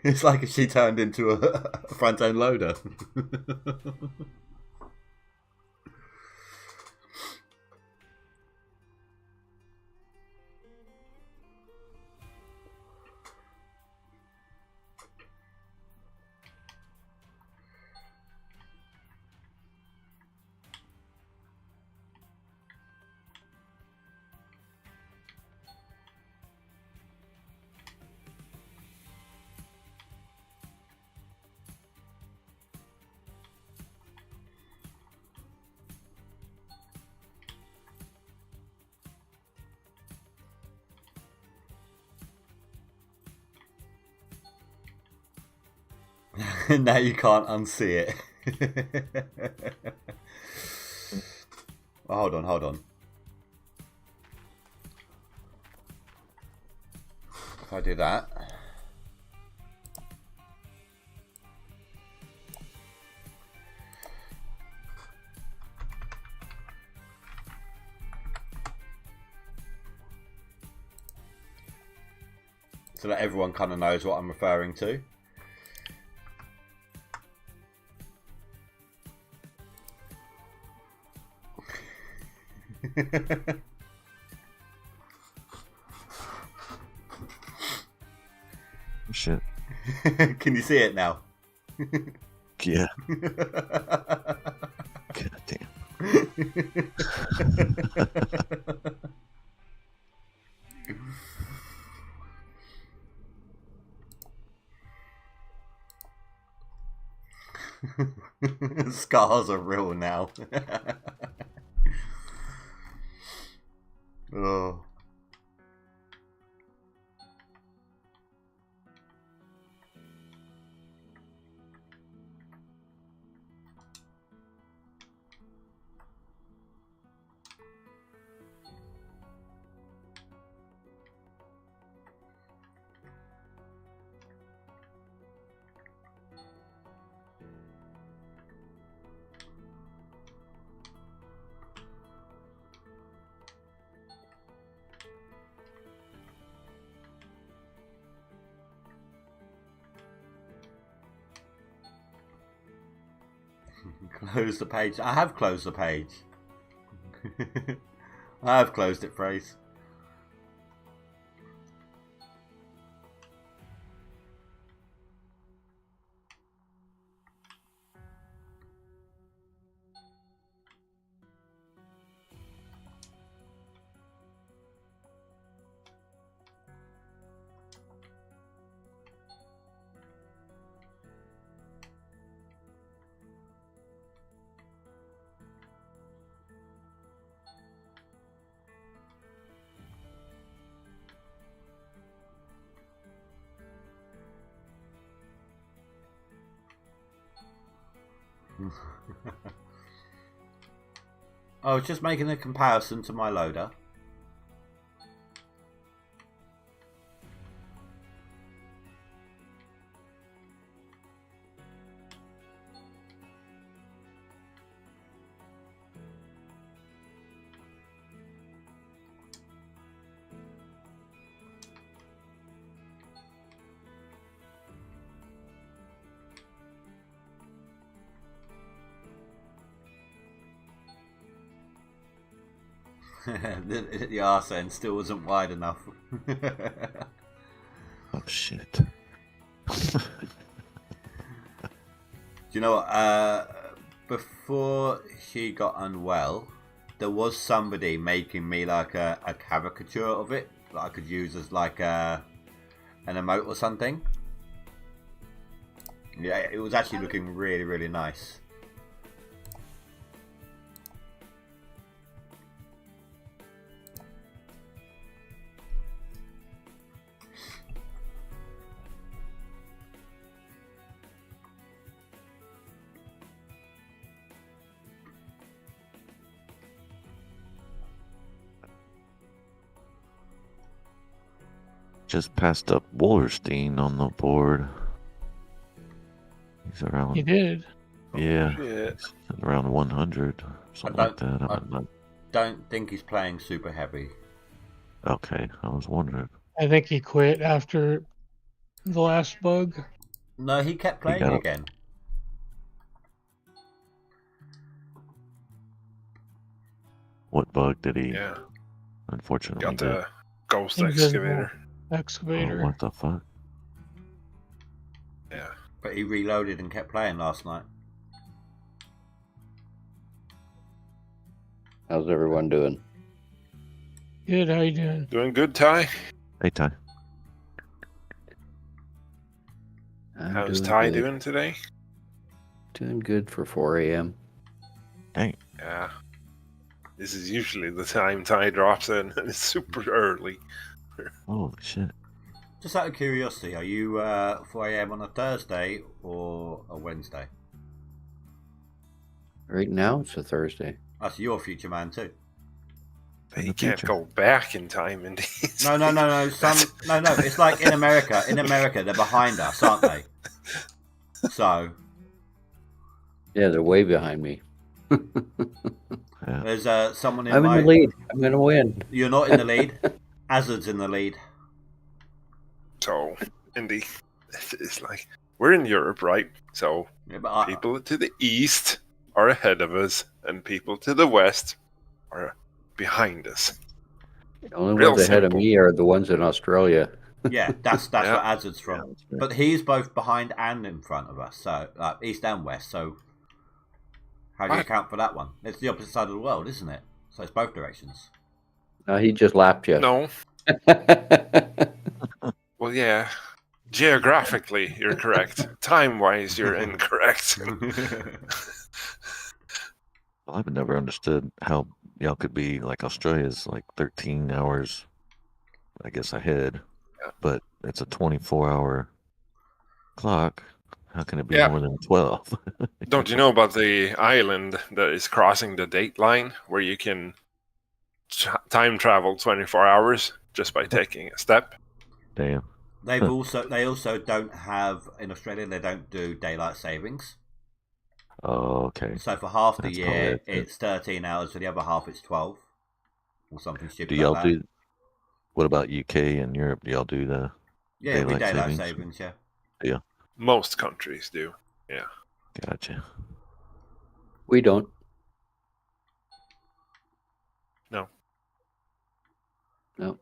It's like if she turned into a front end loader. Now you can't unsee it. Oh, hold on. If I do that. So that everyone kind of knows what I'm referring to. Shit. Can you see it now? Yeah. God damn. Scars are real now. Oh. Close the page. I have closed the page. I have closed it, phrase. I was just making a comparison to my loader. The arse end still wasn't wide enough. Oh shit. Do you know what? Before she got unwell, there was somebody making me like a caricature of it that I could use as like an emote or something. Yeah, it was actually looking really, really nice. Just passed up Wallerstein on the board. He's around. He did. Yeah. Shit. Around 100, something like that. I don't think he's playing super heavy. Okay, I was wondering. I think he quit after the last bug. No, he kept playing again. What bug did he? Yeah. Unfortunately, Got the ghost Invisible excavator. Oh, what the fuck? Yeah. But he reloaded and kept playing last night. How's everyone doing? Good, how you doing? Doing good, Ty? Hey, Ty. How's Ty doing today? Doing good for 4 a.m. Dang. Yeah. This is usually the time Ty drops in, and it's super early. Holy shit. Just out of curiosity, are you 4 a.m. on a Thursday or a Wednesday? Right now, it's a Thursday. That's your future man too. But you can't go back in time in these. No. No. It's like in America. In America, they're behind us, aren't they? So. Yeah, they're way behind me. There's someone in I'm in the lead. I'm going to win. You're not in the lead. Hazard's in the lead. So, Indy, it's like we're in Europe, right? So, people to the east are ahead of us, and people to the west are behind us. The only ones ahead of me are the ones in Australia. Yeah, that's what Hazard's from. But he's both behind and in front of us, so east and west. So how do you account for that one? It's the opposite side of the world, isn't it? So it's both directions. No, he just lapped you. No. Well, yeah. Geographically, you're correct. Time-wise, you're incorrect. Well, I've never understood how y'all could be like Australia's like 13 hours, I guess, ahead, but it's a 24-hour clock. How can it be more than 12? Don't you know about the island that is crossing the date line where you can time travel 24 hours just by taking a step? Damn. They also don't have in Australia. They don't do daylight savings. Oh, okay. So for half the year, it's 13 hours. For the other half, it's 12, or something stupid. Do y'all like that. do? What about UK and Europe? Do y'all do the daylight savings? Yeah. Yeah. Most countries do. Yeah. Gotcha. We don't. No. No.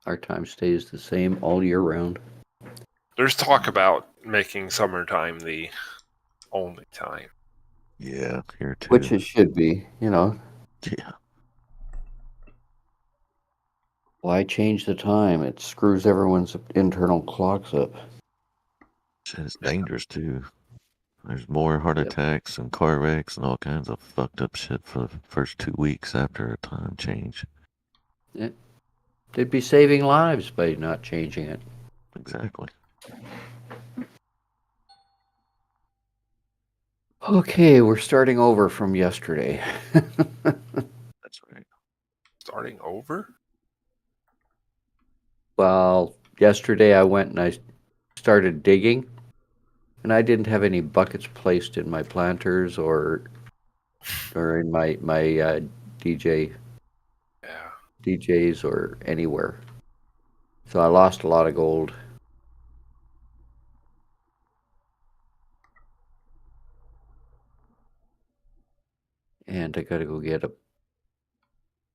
Our time stays the same all year round. There's talk about making summertime the only time. Yeah, here too. Which it should be, you know. Yeah. Why change the time? It screws everyone's internal clocks up. Shit, it's dangerous too. There's more heart attacks and car wrecks and all kinds of fucked up shit for the first 2 weeks after a time change. Yeah. They'd be saving lives by not changing it. Exactly. Okay, we're starting over from yesterday. That's right. Starting over? Well, yesterday I went and I started digging, and I didn't have any buckets placed in my planters or in my DJs or anywhere. So I lost a lot of gold. And I gotta go get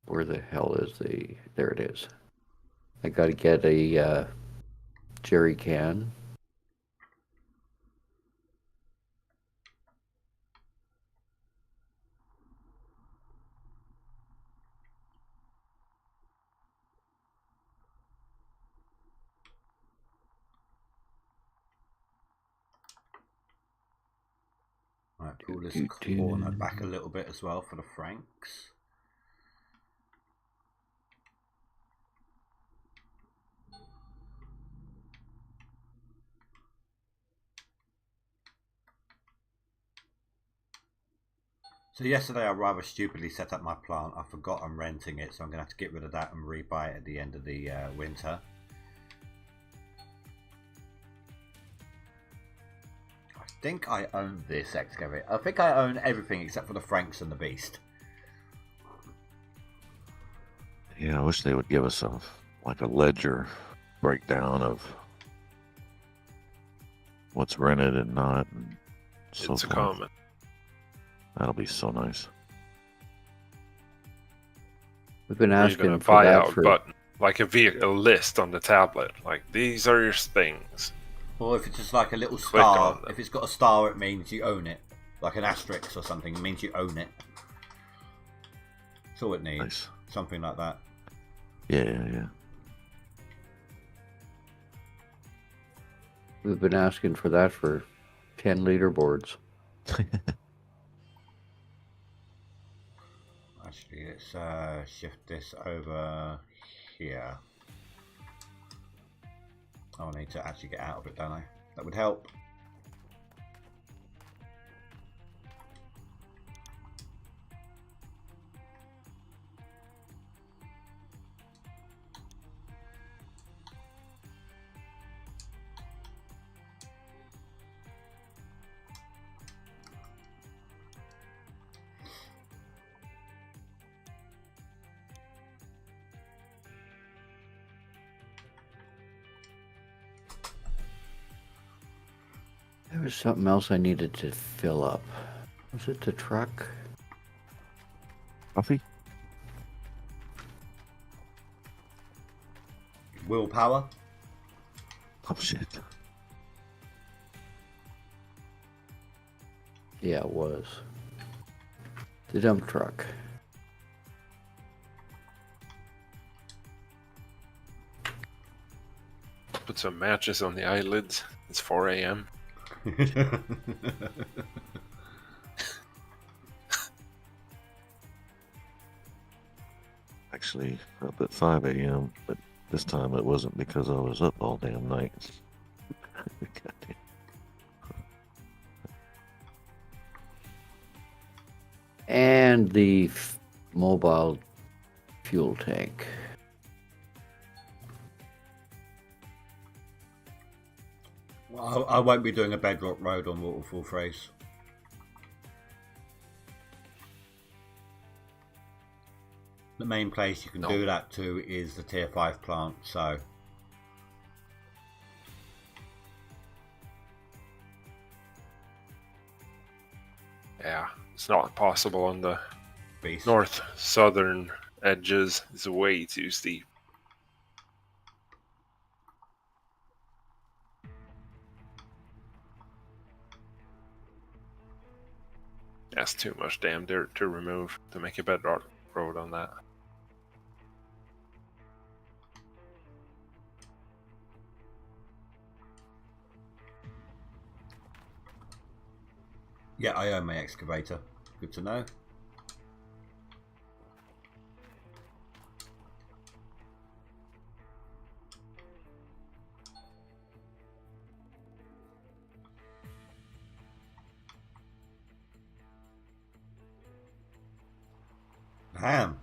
where the hell is there it is. I gotta get a jerry can. Right, pull this corner back a little bit as well for the Franks. So yesterday I rather stupidly set up my plant. I forgot I'm renting it, so I'm going to have to get rid of that and rebuy it at the end of the winter. I think I own this excavator. I think I own everything except for the Franks and the Beast. Yeah, I wish they would give us a ledger breakdown of what's rented and not. And so it's a forth. comment. That'll be so nice. We've been asking even a for that buyout button, like a list on the tablet. Like, these are your things. Or if it's just like a little star, if it's got a star, it means you own it. Like an asterisk or something, it means you own it. That's all it needs. Nice. Something like that. Yeah. We've been asking for that for 10 leaderboards. Actually, let's shift this over here. Oh, I need to actually get out of it, don't I? That would help. There was something else I needed to fill up. Was it the truck? Coffee? Willpower? Oh, shit. Yeah, it was. The dump truck. Put some matches on the eyelids. It's 4 a.m. Actually, up at 5 a.m., but this time it wasn't because I was up all damn night. Goddamn. And the mobile fuel tank. Well, I won't be doing a bedrock road on Waterfall Phrase. The main place you can do that to is the tier 5 plant, so Yeah, it's not possible on the Beast. north southern edges. It's way too steep. That's too much damn dirt to remove to make a bedrock road on that. Yeah, I own my excavator. Good to know. Ham.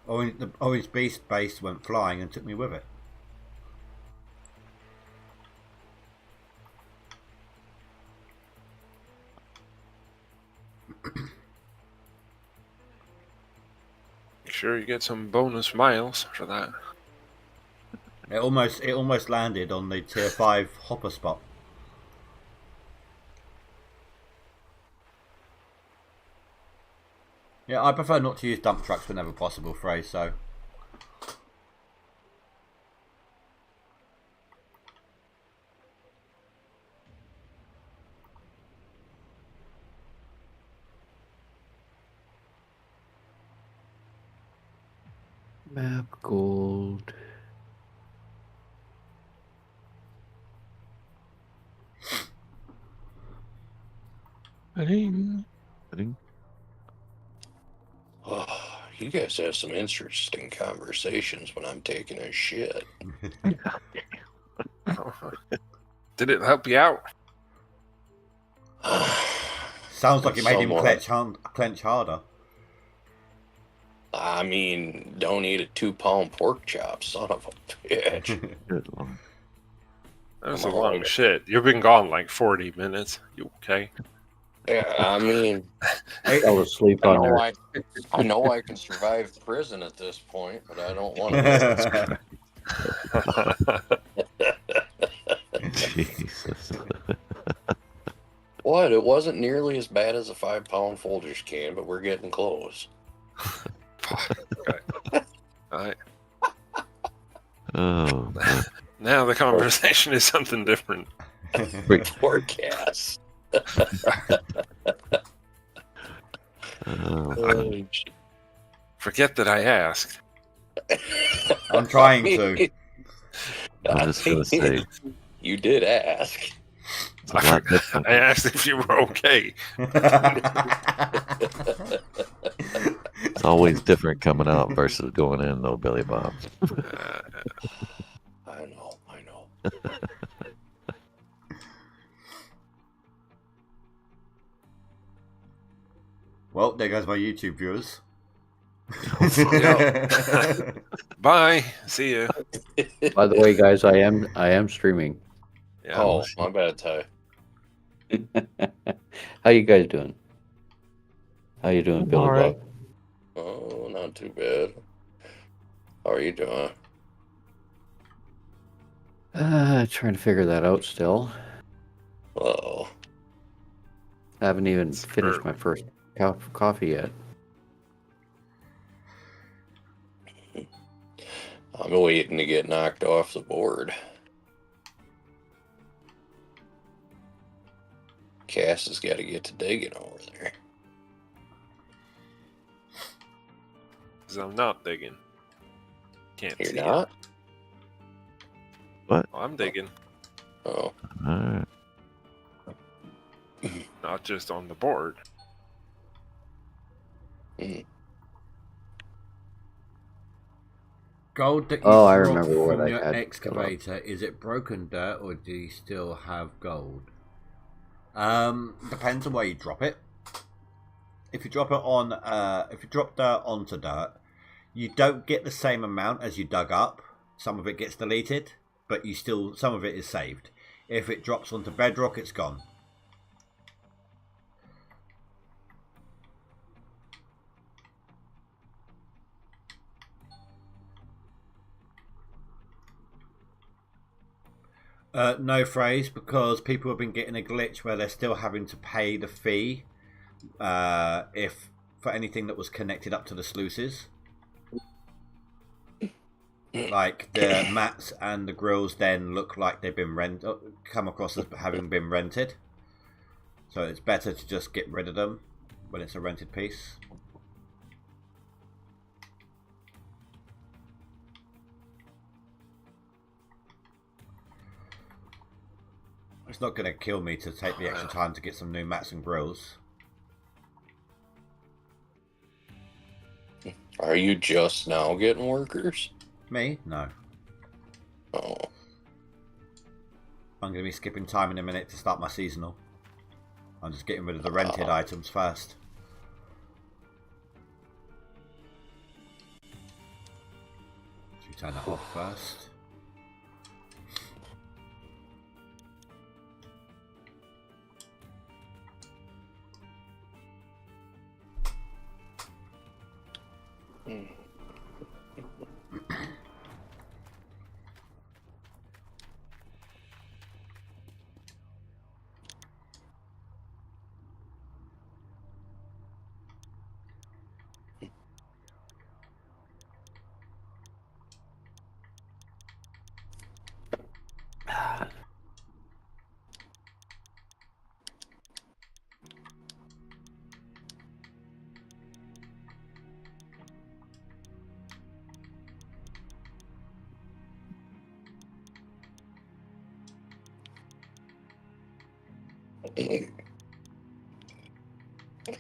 The Orange Beast base went flying and took me with it. Make sure you get some bonus miles for that. It almost landed on the tier 5 hopper spot. Yeah, I prefer not to use dump trucks whenever possible, Phrase, so. Map gold. Ba-ding. Oh, you guys have some interesting conversations when I'm taking a shit. Did it help you out? Sounds like it made him Somewhat. clench harder. I mean, don't eat a 2-pound pork chop, son of a bitch. Good Lord. That was Come a long on. shit. You've been gone like 40 minutes. You okay? Yeah, I mean, Fell asleep I on know her. I know I can survive prison at this point, but I don't want to. Jesus. What? It wasn't nearly as bad as a 5-pound Folgers can, but we're getting close. Okay. All right. Oh, man. Now the conversation is something different. Forecast. Oh, Forget that I asked. I'm trying to. I was going to say, You did ask. it's a lot different. I asked if you were okay. It's always different coming out versus going in, though, Billy Bob. I know. Well, there goes my YouTube viewers. Bye. See you. By the way, guys, I am streaming. Yeah. Oh, my bad, Ty. How you guys doing? How you doing, Billy All right. Bob? Oh, not too bad. How are you doing? Trying to figure that out still. Oh, I haven't even finished my first coffee yet. I'm waiting to get knocked off the board. Cass has got to get to digging over there. Because I'm not digging. Can't You're see not? What? it. I'm digging. Oh. Alright. Not just on the board. Gold that you Oh, I drop remember what from I your had. excavator, is it broken dirt or do you still have gold? Depends on where you drop it. If you drop it on, if you drop dirt onto dirt, you don't get the same amount as you dug up. Some of it gets deleted, but some of it is saved. If it drops onto bedrock, it's gone. No phrase, because people have been getting a glitch where they're still having to pay the fee if for anything that was connected up to the sluices. Like the mats and the grills then look like they've been come across as having been rented. So it's better to just get rid of them when it's a rented piece. It's not going to kill me to take the extra time to get some new mats and grills. Are you just now getting workers? Me? No. Oh. I'm going to be skipping time in a minute to start my seasonal. I'm just getting rid of the rented items first. Should we turn that off first?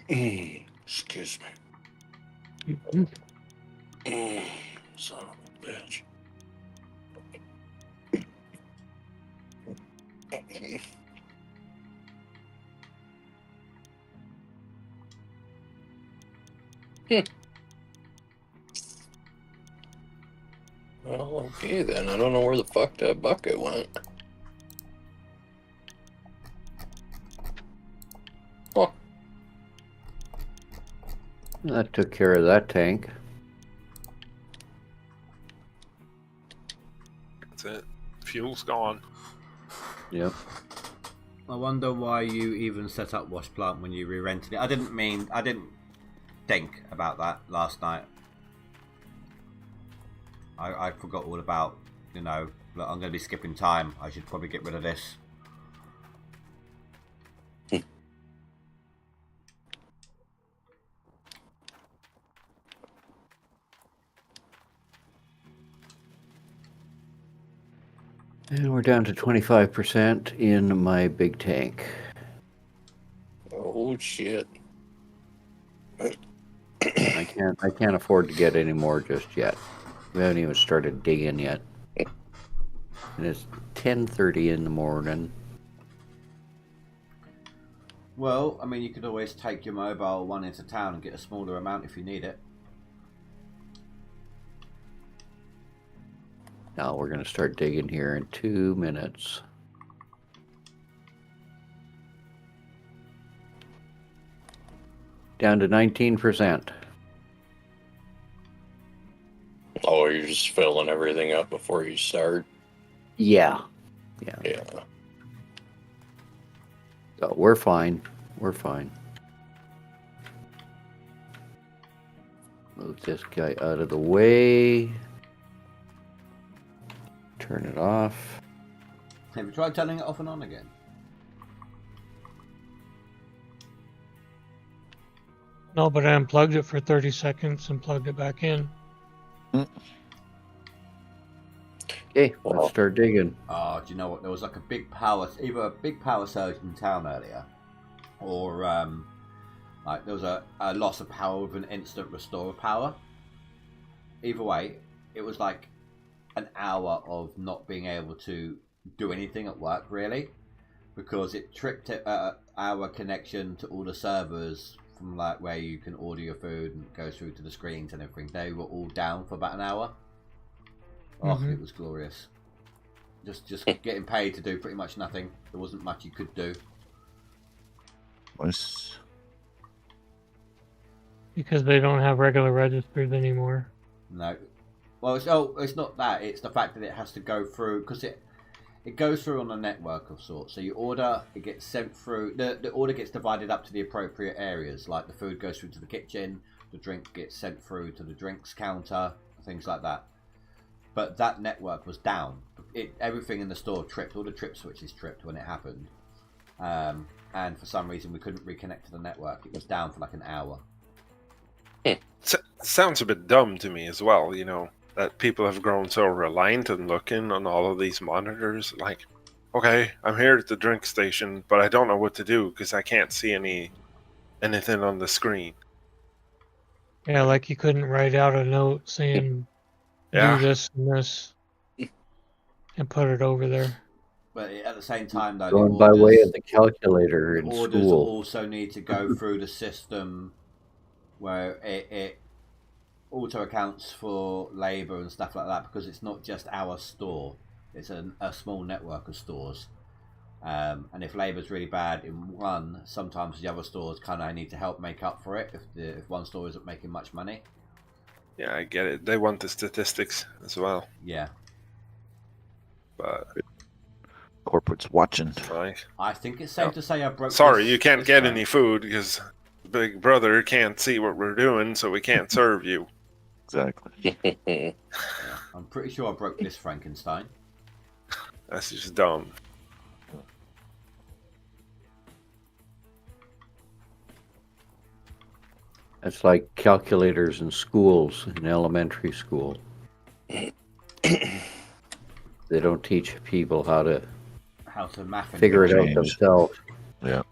Excuse me. Son of a bitch. Well, okay then. I don't know where the fuck that bucket went. Oh. That took care of that tank. That's it. Fuel's gone. Yep. I wonder why you even set up wash plant when you re-rented it. I didn't think about that last night. I forgot all about, you know, look, I'm going to be skipping time. I should probably get rid of this. And we're down to 25% in my big tank. Oh shit. I can't afford to get any more just yet. We haven't even started digging yet. And it's 10:30 in the morning. Well, I mean, you could always take your mobile one into town and get a smaller amount if you need it. Now we're going to start digging here in 2 minutes. Down to 19%. Oh, you're just filling everything up before you start? Yeah. Yeah. So we're fine. We're fine. Move this guy out of the way. Turn it off. Have you tried turning it off and on again? No, but I unplugged it for 30 seconds and plugged it back in. Okay, let's start digging. Oh, do you know what? There was like either a big power surge in town earlier, or like there was a loss of power with an instant restore of power. Either way, it was like an hour of not being able to do anything at work, really, because it tripped our connection to all the servers from like where you can order your food and go through to the screens and everything. They were all down for about an hour. Oh, it was glorious. Just getting paid to do pretty much nothing. There wasn't much you could do. Nice. Because they don't have regular registers anymore. No. Well, it's not that. It's the fact that it has to go through, because it goes through on a network of sorts. So you order, it gets sent through. The order gets divided up to the appropriate areas. Like the food goes through to the kitchen, the drink gets sent through to the drinks counter, things like that. But that network was down. Everything in the store tripped. All the trip switches tripped when it happened. And for some reason we couldn't reconnect to the network. It was down for like an hour. Sounds a bit dumb to me as well, you know, that people have grown so reliant and looking on all of these monitors. Like, okay, I'm here at the drink station, but I don't know what to do because I can't see anything on the screen. Yeah, like you couldn't write out a note saying do this and this and put it over there. But at the same time, though, Going by way of the calculator in orders school. Also need to go through the system where it auto accounts for labor and stuff like that, because it's not just our store, it's a small network of stores, and if labor's really bad in one, sometimes the other stores kind of need to help make up for it if one store isn't making much money. Yeah, I get it. They want the statistics as well. Yeah. But corporate's watching. I think it's safe to say I broke. Sorry, you can't get any food because Big Brother can't see what we're doing, so we can't serve you. Exactly. Yeah, I'm pretty sure I broke this Frankenstein. That's just dumb. It's like calculators in schools, in elementary school. They don't teach people how to figure it out themselves. Yeah.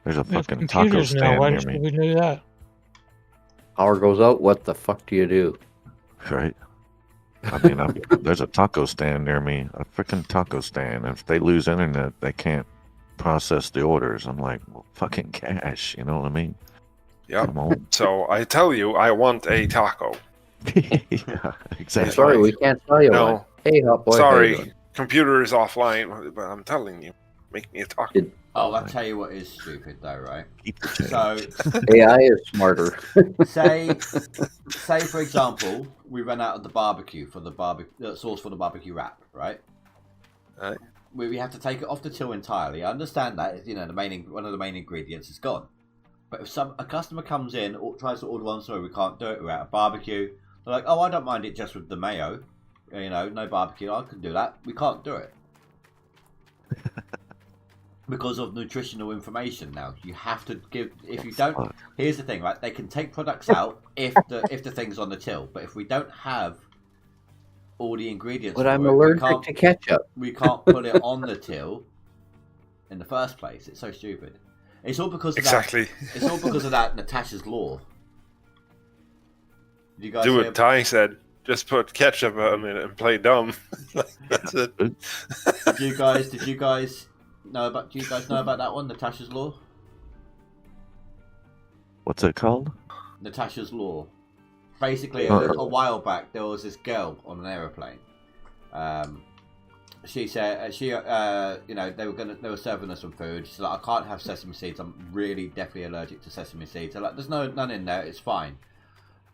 There's a There's fucking taco computers now. stand Why near should me. we do that? Power goes out, what the fuck do you do? Right. I mean, there's a taco stand near me, a freaking taco stand. If they lose internet, they can't process the orders. I'm like, well, fucking cash, you know what I mean? Yeah. Come on. So I tell you, I want a taco. Yeah, exactly. Sorry, we can't tell you one. Hey, hot boy. Sorry, computer is offline, but I'm telling you, make me a taco. Oh, I'll tell you what is stupid though, right? So AI is smarter. say for example, we run out of the barbecue for the sauce for the barbecue wrap, right? Right. We have to take it off the till entirely. I understand that, you know, one of the main ingredients is gone. But if a customer comes in or tries to order one, sorry, we can't do it, we're out of barbecue. They're like, oh, I don't mind it just with the mayo. You know, no barbecue, I can do that. We can't do it. Because of nutritional information now. You have to give, if you don't, here's the thing, right? They can take products out if the thing's on the till. But if we don't have all the ingredients But I'm allergic to ketchup. We can't put it on the till in the first place. It's so stupid. It's all because of Exactly. It's all because of that Natasha's Law. Did you guys do hear- what Ty said. Just put ketchup on it and play dumb. That's it. Did you guys know about? Do you guys know about that one, Natasha's Law? What's it called? Natasha's Law. Basically, a while back, there was this girl on an aeroplane. She said, they were serving her some food. She's like, I can't have sesame seeds. I'm really definitely allergic to sesame seeds. They're like, there's none in there. It's fine.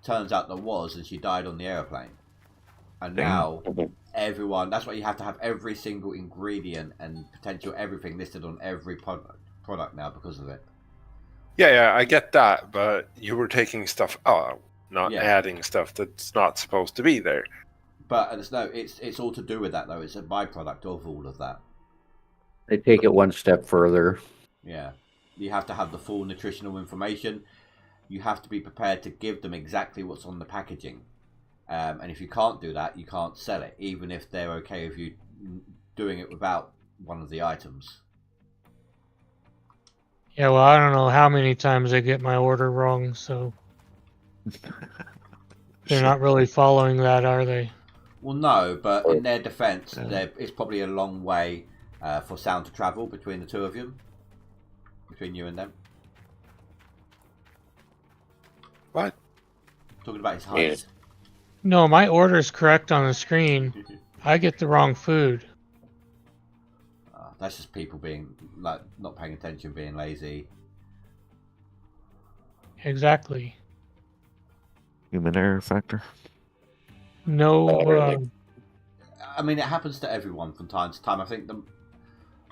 Turns out there was, and she died on the aeroplane. And now everyone, that's why you have to have every single ingredient and potential everything listed on every product now because of it. Yeah, I get that, but you were taking stuff out, not adding stuff that's not supposed to be there. But it's all to do with that though. It's a byproduct of all of that. They take it one step further. Yeah, you have to have the full nutritional information. You have to be prepared to give them exactly what's on the packaging. And if you can't do that, you can't sell it, even if they're okay with you doing it without one of the items. Yeah, well, I don't know how many times they get my order wrong, so they're not really following that, are they? Well, no, but in their defense, it's probably a long way for sound to travel between the two of you, between you and them. What? Talking about his height. No, my order is correct on the screen. I get the wrong food. That's just people being like not paying attention, being lazy. Exactly. Human error factor. No. I mean, it happens to everyone from time to time. I think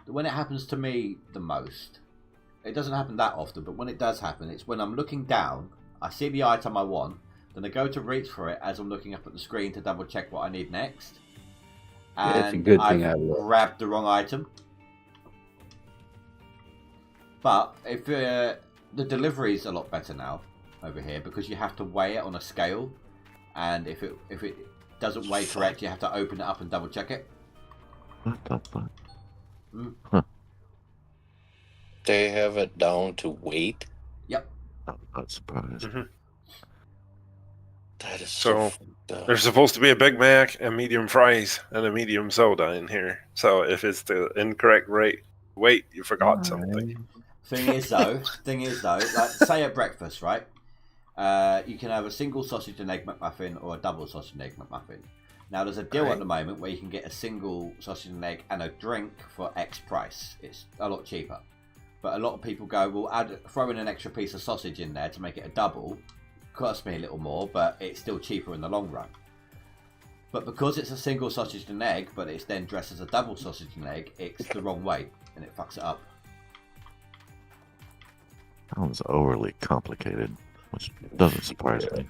when it happens to me the most, it doesn't happen that often, but when it does happen, it's when I'm looking down, I see the item I want, then I go to reach for it as I'm looking up at the screen to double check what I need next. And it's a good thing I've grabbed the wrong item. But if the delivery is a lot better now over here because you have to weigh it on a scale, and if it doesn't weigh correct, you have to open it up and double check it. What the fuck? Huh. They have it down to weight. Yep. I'm not surprised. Mm-hmm. That is so. There's supposed to be a Big Mac, a medium fries, and a medium soda in here. So if it's the incorrect weight, you forgot something. Thing is though, like say at breakfast, right? You can have a single sausage and egg McMuffin or a double sausage and egg McMuffin. Now there's a deal at the moment where you can get a single sausage and egg and a drink for X price. It's a lot cheaper. But a lot of people go, well, throw in an extra piece of sausage in there to make it a double. Costs me a little more, but it's still cheaper in the long run. But because it's a single sausage and egg, but it's then dressed as a double sausage and egg, it's the wrong way, and it fucks it up. Sounds overly complicated, which doesn't surprise me.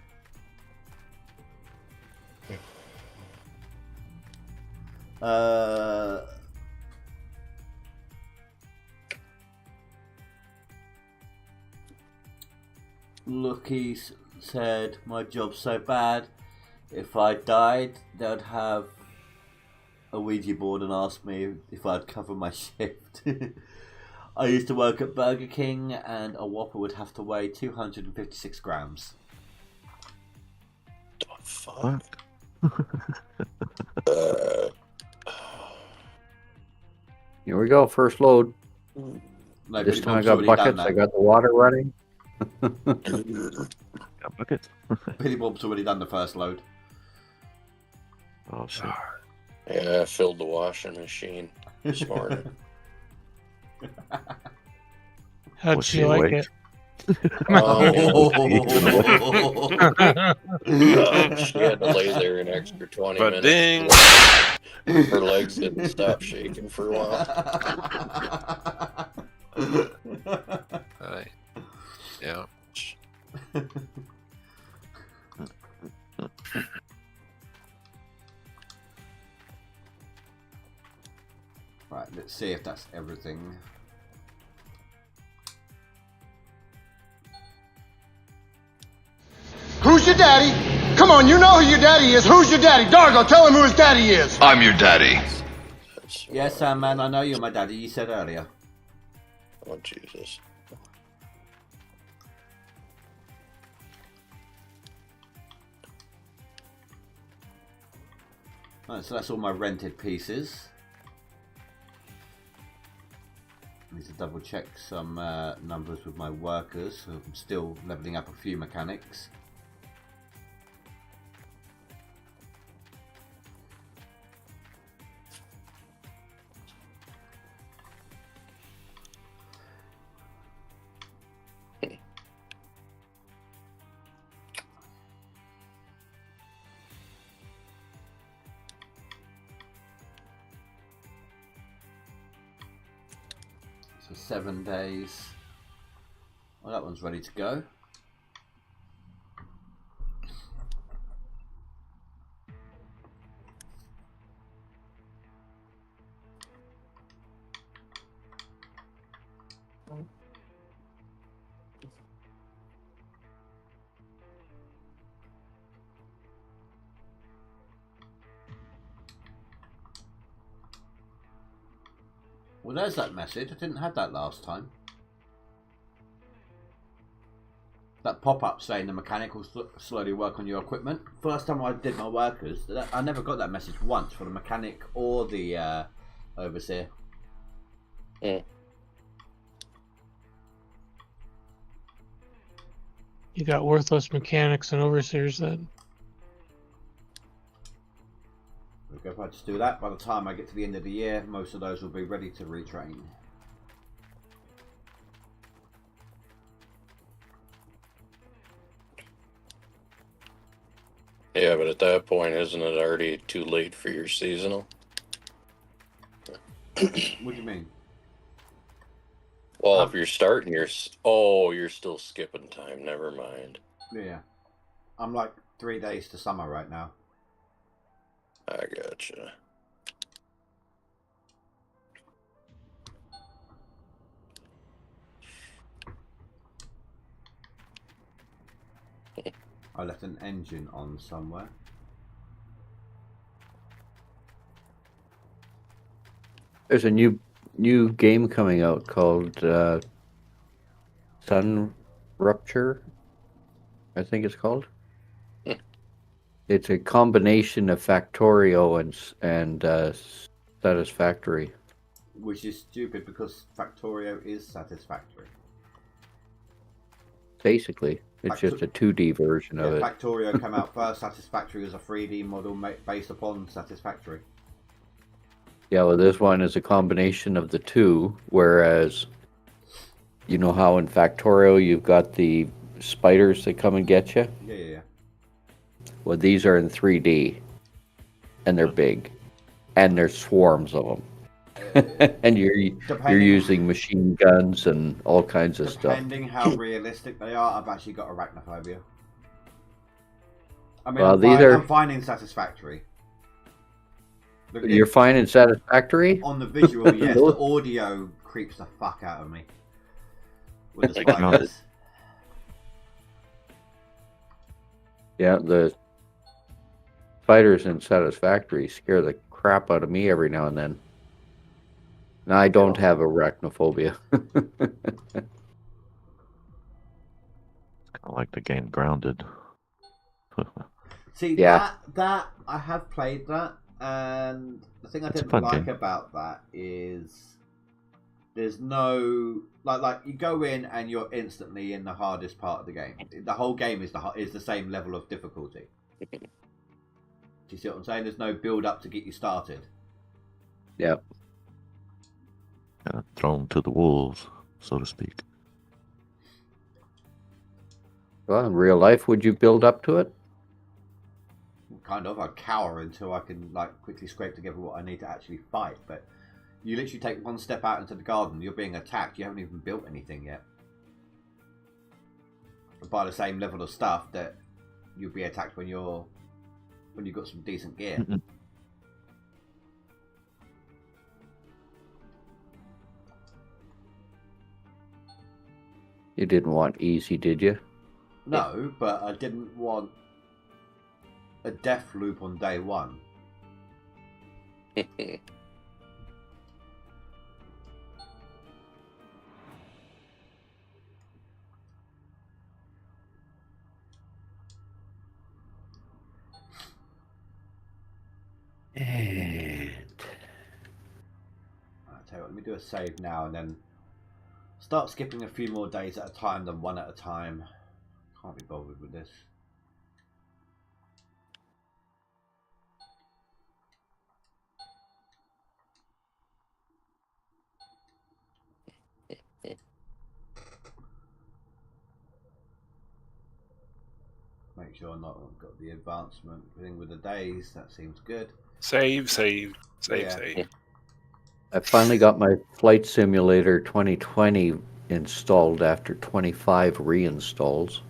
Lucky's said, my job's so bad, if I died, they'd have a Ouija board and ask me if I'd cover my shift. I used to work at Burger King and a Whopper would have to weigh 256 grams. The fuck? Here we go, first load. No, this time I got buckets, I got the water running. Got buckets. Billy Bob's already done the first load. Oh shit. Yeah, I filled the washing machine this morning. How'd she like it? She had to lay there an extra 20 minutes. Ding. Her legs didn't stop shaking for a while. Yeah. Right, let's see if that's everything. Who's your daddy? Come on, you know who your daddy is. Who's your daddy? Dargo, tell him who his daddy is. I'm your daddy. Yes, man, I know you're my daddy. You said earlier. Oh, Jesus. Right, so that's all my rented pieces. I need to double check some numbers with my workers. So I'm still leveling up a few mechanics. So 7 days. Well, that one's ready to go. Well, there's that message. I didn't have that last time. That pop-up saying the mechanic will slowly work on your equipment. First time I did my workers, I never got that message once for the mechanic or the overseer. Yeah. You got worthless mechanics and overseers then. If I just do that, by the time I get to the end of the year, most of those will be ready to retrain. Yeah, but at that point, isn't it already too late for your seasonal? What do you mean? Well, if you're starting, you're still skipping time. Never mind. Yeah. I'm like 3 days to summer right now. I gotcha. I left an engine on somewhere. There's a new game coming out called Sun Rupture, I think it's called. It's a combination of Factorio and Satisfactory. Which is stupid because Factorio is Satisfactory. Basically, it's just a 2D version of it. Factorio came out first. Satisfactory is a 3D model based upon Satisfactory. Yeah, well, this one is a combination of the two, whereas you know how in Factorio you've got the spiders that come and get you? Yeah. Well, these are in 3D, and they're big, and there's swarms of them. And you're using machine guns and all kinds of stuff. Depending how realistic they are, I've actually got arachnophobia. I mean, Well, I'm finding Satisfactory. You're finding Satisfactory? On the visual, yes. The audio creeps the fuck out of me. With the spiders. Yeah, the spiders in Satisfactory scare the crap out of me every now and then. And I don't have arachnophobia. Kind of like the game Grounded. See, that I have played that, and the thing I didn't like about that is there's no like you go in and you're instantly in the hardest part of the game. The whole game is the same level of difficulty. Do you see what I'm saying? There's no build up to get you started. Yep. Kind of thrown to the wolves, so to speak. Well, in real life, would you build up to it? Kind of. I cower until I can quickly scrape together what I need to actually fight. But you literally take one step out into the garden, you're being attacked. You haven't even built anything yet. By the same level of stuff that you'll be attacked when you've got some decent gear. Mm-mm. You didn't want easy, did you? No, but I didn't want a death loop on day one. tell you what, let me do a save now and then start skipping a few more days at a time than one at a time. Can't be bothered with this. Make sure I've not got the advancement thing with the days. That seems good. Save. I finally got my Flight Simulator 2020 installed after 25 reinstalls.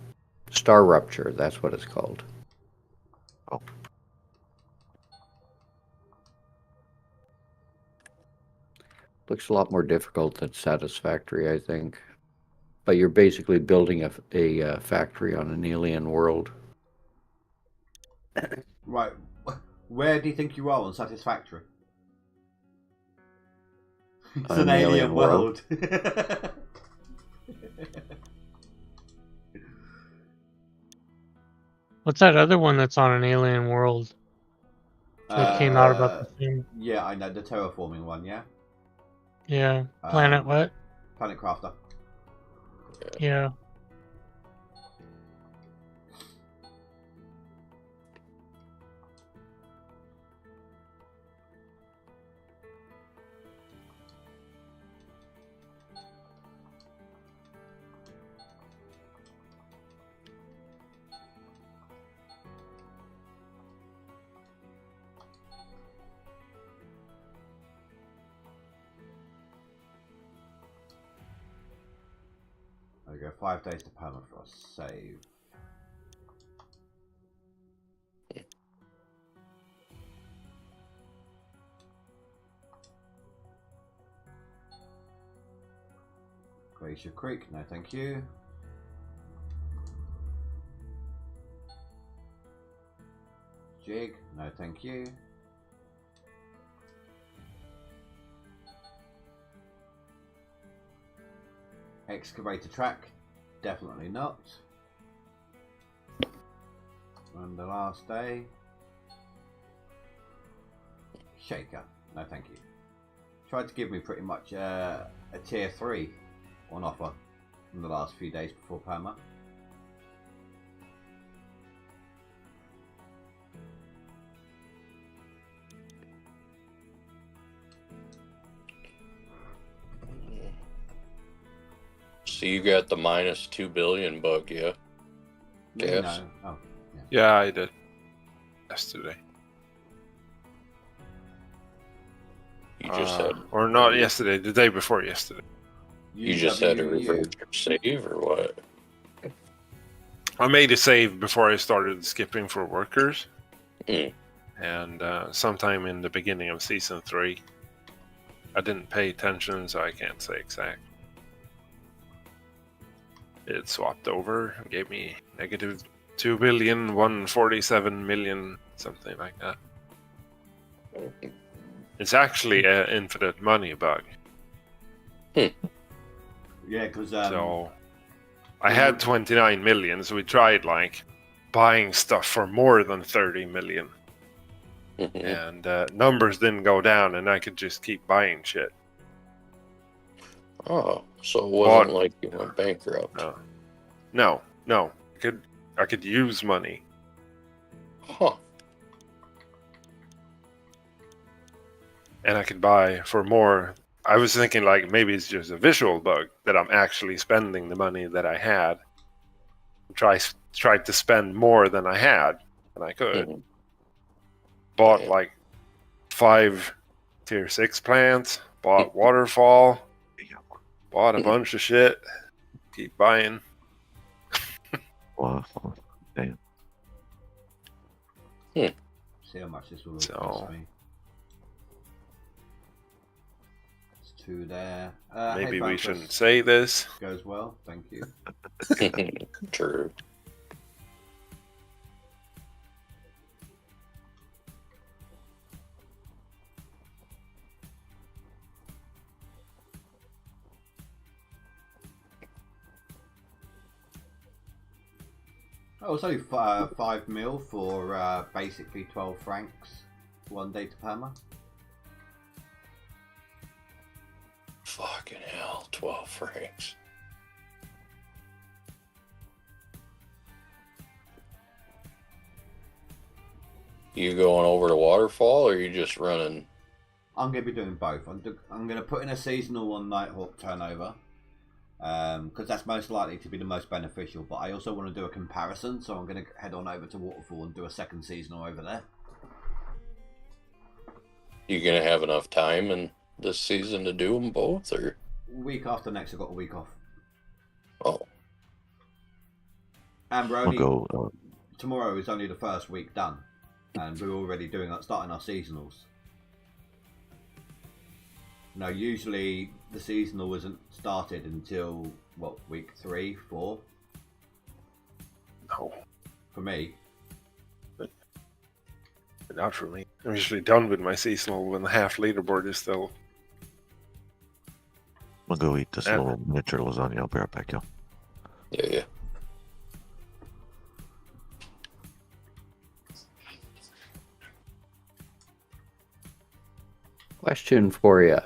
Star Rupture, that's what it's called. Oh. Looks a lot more difficult than Satisfactory, I think. But you're basically building a factory on an alien world. Right. Where do you think you are on Satisfactory? It's an alien world. What's that other one that's on an alien world? That came out about the same. Yeah, I know, the terraforming one, yeah? Yeah. Planet what? Planet Crafter. Yeah. There we go, 5 days to permafrost. Save. Glacier Creek, no thank you. Jig, no thank you. Excavator track, definitely not. And the last day. Shaker, no thank you. Tried to give me pretty much a tier 3 on offer in the last few days before Perma. So you got the minus 2 billion bug, yeah? Yes. No. Oh, yeah, I did. Yesterday. You just had... Or not yesterday, the day before yesterday. You just had to reverse your save, or what? I made a save before I started skipping for workers. Mm. And sometime in the beginning of Season 3. I didn't pay attention, so I can't say exact. It swapped over and gave me negative 2,147,000,000, something like that. It's actually an infinite money bug. Yeah, because so I had 29 million, so we tried like buying stuff for more than 30 million. And numbers didn't go down, and I could just keep buying shit. Oh, so it wasn't like you went bankrupt. No. I could use money. Huh. And I could buy for more. I was thinking like maybe it's just a visual bug that I'm actually spending the money that I had. Tried to spend more than I had, and I could. Bought like 5 tier 6 plants. Bought waterfall. Bought a bunch of shit. Keep buying. Wow. Damn. See how much this will cost me. It's 2 there. Maybe hey, we shouldn't say this. Goes well, thank you. True. Oh, it's only 5 mil for basically 12 francs. 1 day to Perma. Fucking hell, 12 francs. You going over to Waterfall, or are you just running? I'm going to be doing both. I'm going to put in a seasonal on Nighthawk turnover, because that's most likely to be the most beneficial. But I also want to do a comparison, so I'm going to head on over to Waterfall and do a second seasonal over there. You gonna have enough time in this season to do them both, or? Week after next, I've got a week off. Oh. And we're I'll only, go. tomorrow is only the first week done, and we're already starting our seasonals. No, usually the seasonal isn't started until what, week 3, 4? No. For me. But not for me. I'm usually done with my seasonal when the half leaderboard is still. I'll go eat this little miniature lasagna. I'll be right back, y'all. Yeah. Question for you.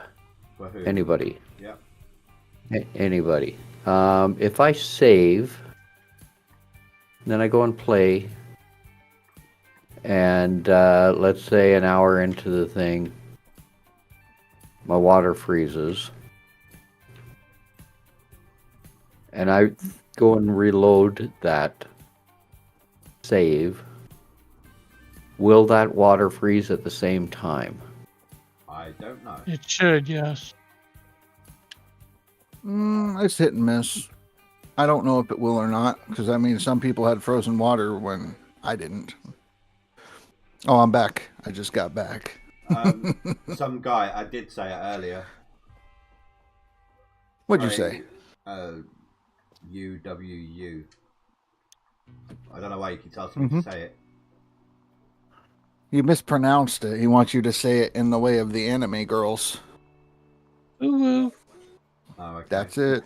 For who? Anybody? Yeah. Anybody? If I save, then I go and play, and let's say an hour into the thing, my water freezes, and I go and reload that save, will that water freeze at the same time? I don't know. It should, yes. It's hit and miss. I don't know if it will or not, because I mean, some people had frozen water when I didn't. Oh, I'm back. I just got back. Some guy, I did say it earlier. What'd you say? UWU. I don't know why he keeps asking me to say it. You mispronounced it. He wants you to say it in the way of the anime girls. Ooh. Oh, okay. That's it.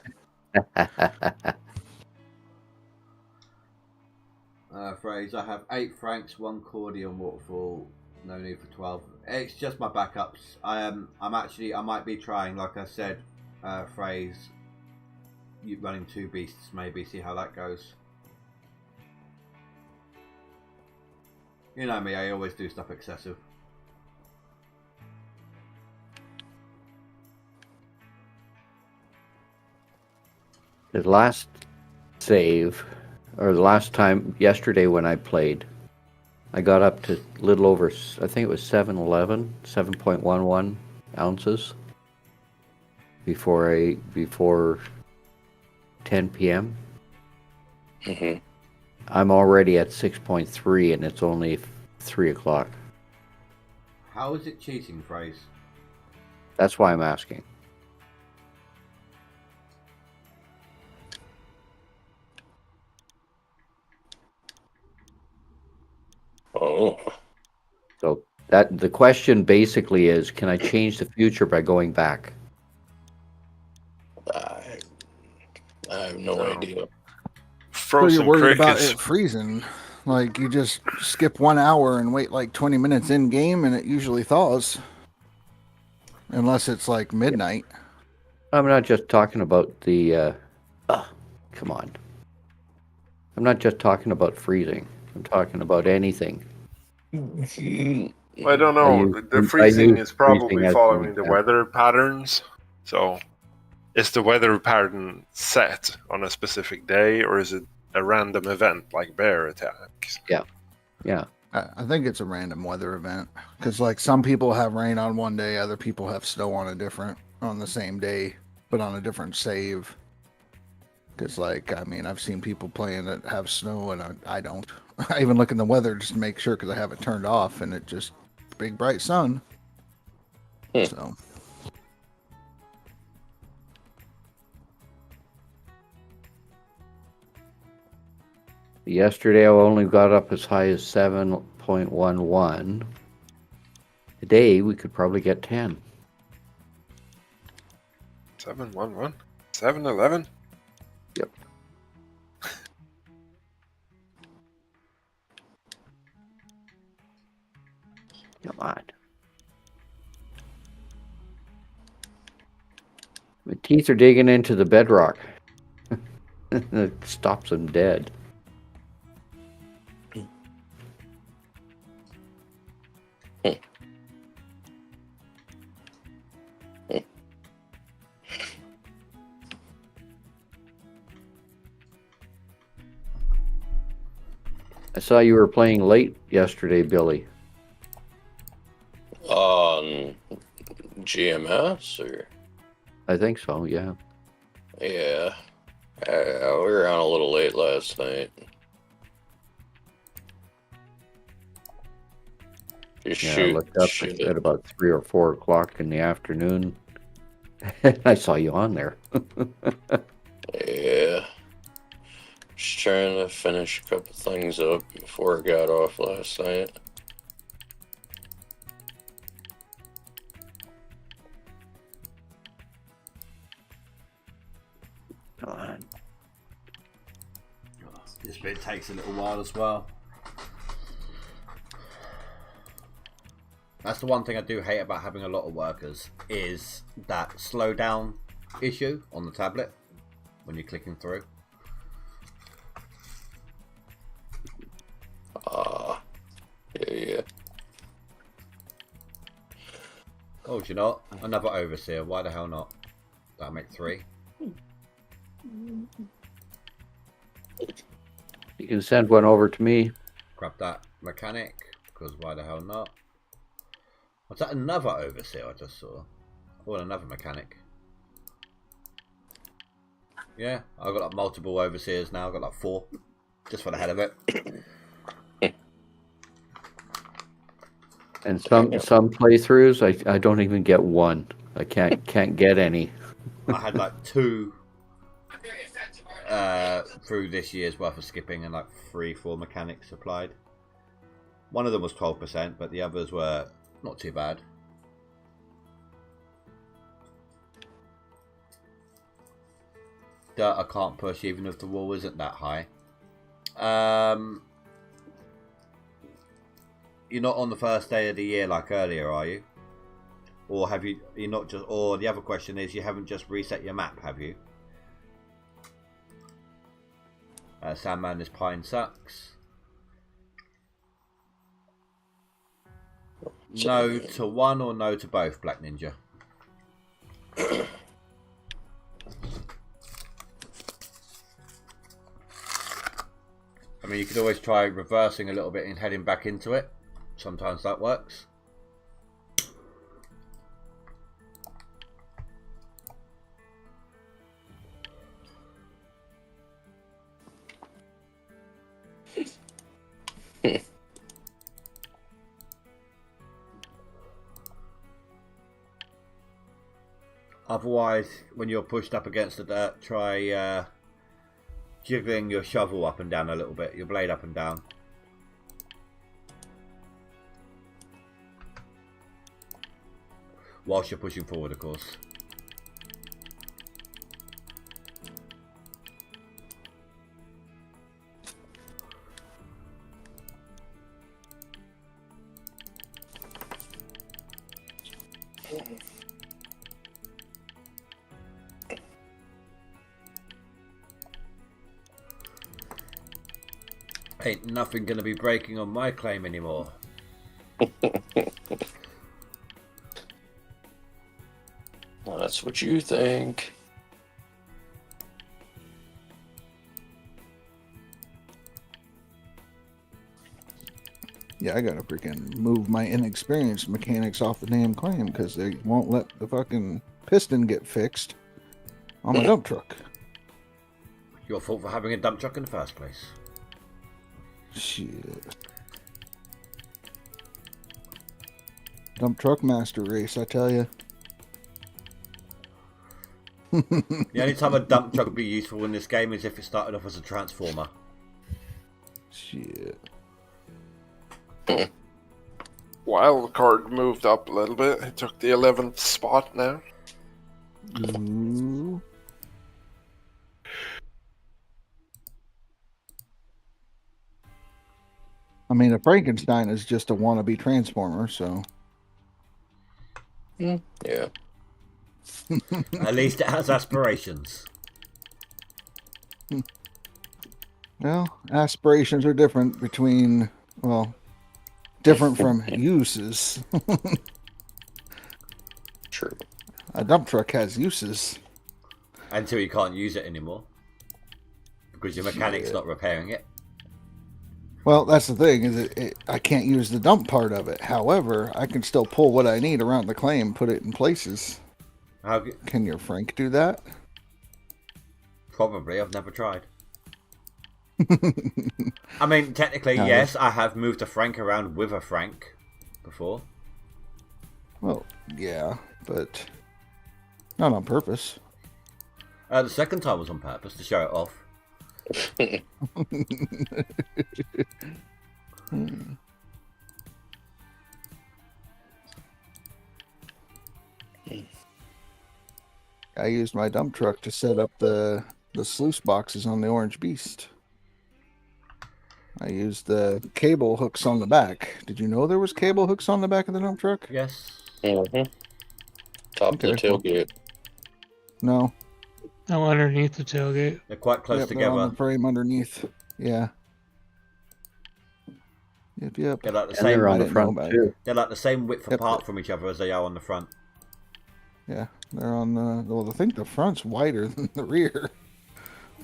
Phrase, I have 8 francs, 1 cordy on Waterfall, no need for 12. It's just my backups. I might be trying, like I said, Phrase, running 2 beasts maybe, see how that goes. You know me, I always do stuff excessive. The last save, or the last time, yesterday when I played, I got up to a little over, I think it was 7.11 ounces before 10 p.m. Mm-hmm. I'm already at 6.3 and it's only 3 o'clock. How is it cheating, Phrase? That's why I'm asking. Oh. So the question basically is, can I change the future by going back? I have no idea. So you're Frozen worried about crickets. it freezing. Like, you just skip 1 hour and wait like 20 minutes in game and it usually thaws. Unless it's like midnight. I'm not just talking about the, come on. I'm not just talking about freezing. I'm talking about anything. I don't know. The freezing is probably as following an the example. weather patterns. So, is the weather pattern set on a specific day, or is it a random event like bear attacks? Yeah. I think it's a random weather event. Because, like, some people have rain on one day, other people have snow on the same day, but on a different save. Because, like, I mean, I've seen people playing that have snow and I don't. I even look in the weather just to make sure because I have it turned off and it just big bright sun. So. Yesterday I only got up as high as 7.11. Today we could probably get 10. 711? 711? Yep. Come on. My teeth are digging into the bedrock. It stops them dead. I saw you were playing late yesterday, Billy. On GMS, or? I think so, yeah. Yeah. We were on a little late last night. I looked up at about 3 or 4 o'clock in the afternoon. I saw you on there. Yeah. Just trying to finish a couple things up before I got off last night. This bit takes a little while as well. That's the one thing I do hate about having a lot of workers, is that slowdown issue on the tablet when you're clicking through. Yeah. Oh, do you know what? Another overseer. Why the hell not? That'll make 3. You can send one over to me. Grab that mechanic, because why the hell not? Was that another overseer I just saw? Oh, and another mechanic. Yeah, I've got like multiple overseers now. I've got like 4, just for the hell of it. And some playthroughs, I don't even get one. I can't get any. I had like 2 through this year's worth of skipping, and like 3-4 mechanics applied. One of them was 12%, but the others were not too bad. Dirt I can't push even if the wall isn't that high. You're not on the first day of the year like earlier, are you? Or have you? You're not just. Or the other question is, you haven't just reset your map, have you? Sandman, this pine sucks. No to one or no to both, Black Ninja? I mean, you could always try reversing a little bit and heading back into it. Sometimes that works. Otherwise, when you're pushed up against the dirt, try jiggling your shovel up and down a little bit, your blade up and down. Whilst you're pushing forward, of course. Ain't nothing gonna be breaking on my claim anymore. Well, that's what you think. Yeah, I gotta freaking move my inexperienced mechanics off the damn claim because they won't let the fucking piston get fixed on my dump truck. Your fault for having a dump truck in the first place. Shit. Dump truck master race, I tell you. The only time a dump truck would be useful in this game is if it started off as a transformer. Shit. Wild card moved up a little bit. It took the 11th spot now. Ooh. I mean, a Frankenstein is just a wannabe transformer, so. Yeah. At least it has aspirations. Well, aspirations are different between, well, different from uses. True. A dump truck has uses. Until you can't use it anymore. Because your mechanic's not repairing it. Well, that's the thing, is I can't use the dump part of it. However, I can still pull what I need around the claim, put it in places. Can your Frank do that? Probably. I've never tried. I mean, technically, yes, I have moved a Frank around with a Frank before. Well, yeah, but not on purpose. The second time was on purpose to show it off. I used my dump truck to set up the sluice boxes on the Orange Beast. I used the cable hooks on the back. Did you know there was cable hooks on the back of the dump truck? Yes. Mm-hmm. Top of the tailgate. No. No, underneath the tailgate. They're quite close They're together. on the frame underneath. Yeah. Yep. They're like the And same. they're on the front too. They're like the same width apart from each other as they are on the front. Yeah, they're on the. Well, I think the front's wider than the rear.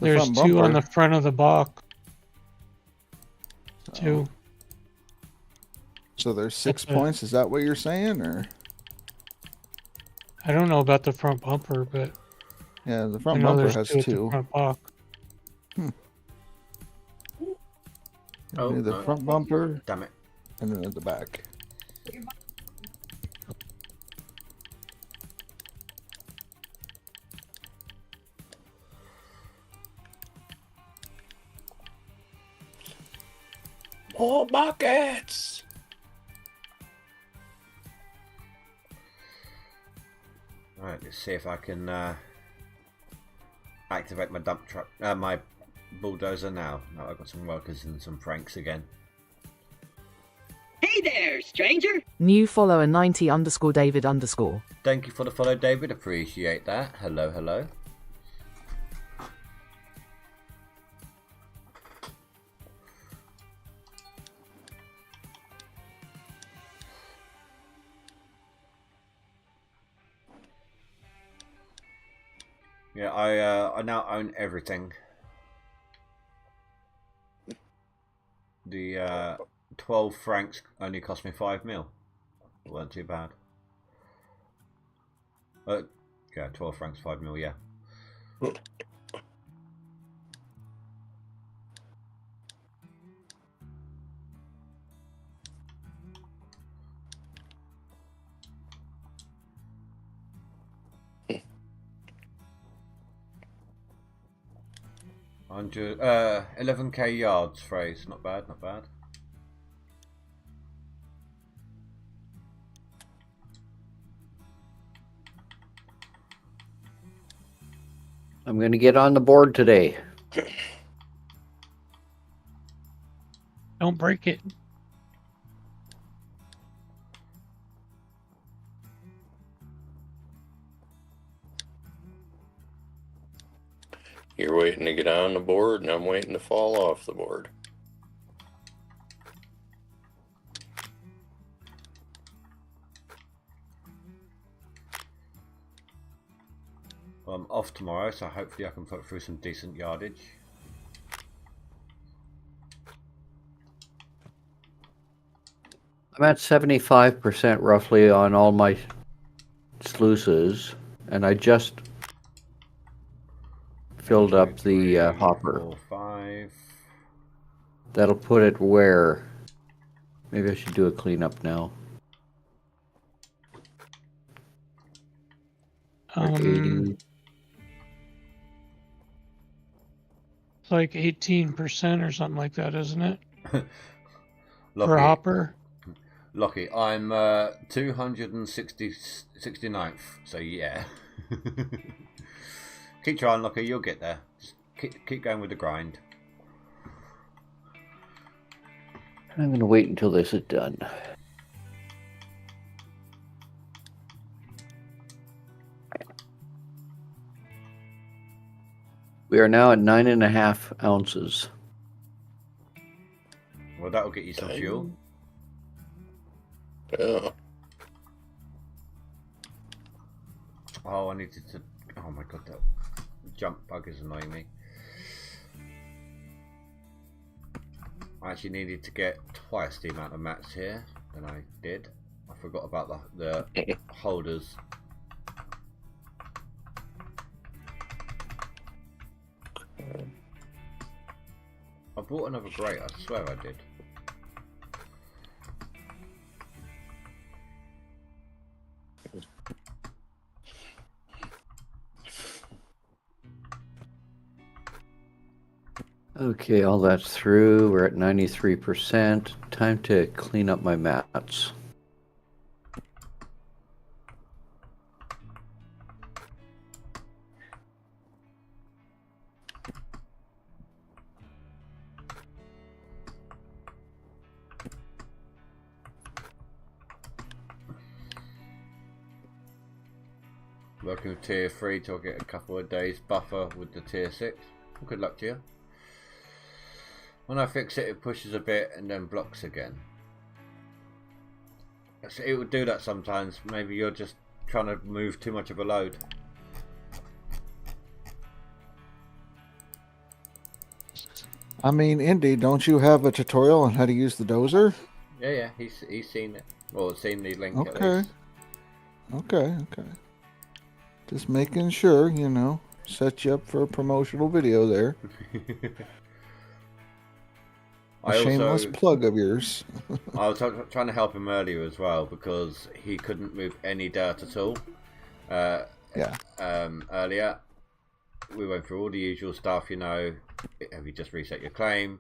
There's two on the front of the box. Two. So there's 6 points. Is that what you're saying, or? I don't know about the front bumper, but yeah, the front bumper has two. At two. the front box. The front bumper. Damn it. And then at the back. More buckets. Right, let's see if I can activate my dump truck, my bulldozer now. Now I've got some workers and some Franks again. Hey there, stranger. New follower 90_David_. Thank you for the follow, David. Appreciate that. Hello, hello. Yeah, I now own everything. The 12 francs only cost me 5 mil. It weren't too bad. Yeah, 12 francs, 5 mil, yeah. Hundred 11k yards phrase, not bad, not bad. I'm going to get on the board today. Don't break it. You're waiting to get on the board, and I'm waiting to fall off the board. Well, I'm off tomorrow, so hopefully I can put through some decent yardage. I'm at 75% roughly on all my sluices, and I just filled up the hopper. 4, 5. That'll put it where? Maybe I should do a cleanup now. 80. It's like 18% or something like that, isn't it? Lucky, For hopper. Lucky, I'm 269th, so yeah. Keep trying, Lucky, you'll get there. Just keep going with the grind. I'm going to wait until this is done. We are now at 9.5 ounces. Well, that'll get you some fuel. Yeah. Oh, I needed to. Oh my god, that jump bug is annoying me. I actually needed to get twice the amount of mats here than I did. I forgot about the holders. I bought another grate, I swear I did. Okay, all that's through. We're at 93%. Time to clean up my mats. Working with tier 3 till I get a couple of days buffer with the tier 6. Well, good luck to you. When I fix it, it pushes a bit and then blocks again. It would do that sometimes. Maybe you're just trying to move too much of a load. I mean, Indy, don't you have a tutorial on how to use the dozer? Yeah, he's seen it. Or seen the link at Okay. least. Okay. Just making sure, you know, set you up for a promotional video there. A shameless plug of yours. I was trying to help him earlier as well because he couldn't move any dirt at all. Earlier, we went through all the usual stuff, you know. Have you just reset your claim?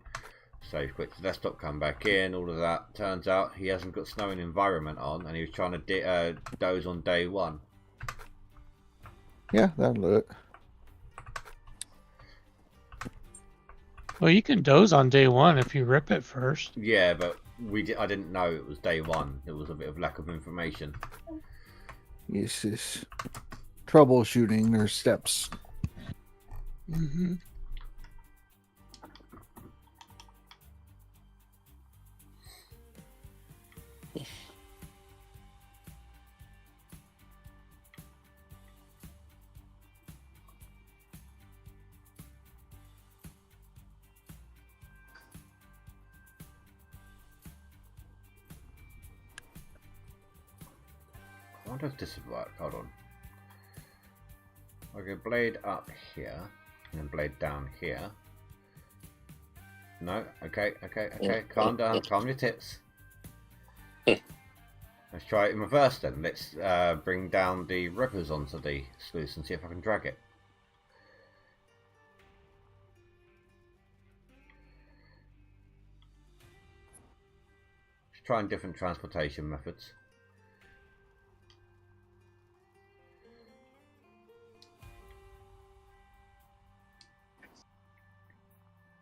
Save quit to desktop, come back in, all of that. Turns out he hasn't got snowing environment on and he was trying to doze on day one. Yeah, that'll do it. Well, you can doze on day one if you rip it first. Yeah, but I didn't know it was day one. There was a bit of lack of information. Yes, it's troubleshooting their steps. Mm-hmm. I wonder if this would work. Hold on. Okay, blade up here, and then blade down here. No, okay. Calm down, calm your tits. Let's try it in reverse then. Let's bring down the rippers onto the sluice and see if I can drag it. Just trying different transportation methods.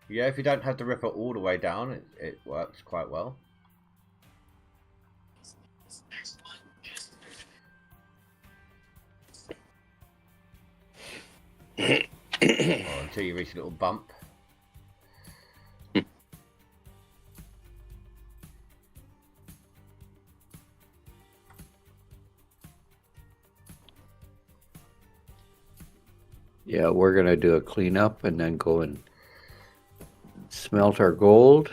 Yeah, if you don't have the ripper all the way down, it works quite well. Until you reach a little bump. Yeah, we're going to do a cleanup and then go and smelt our gold.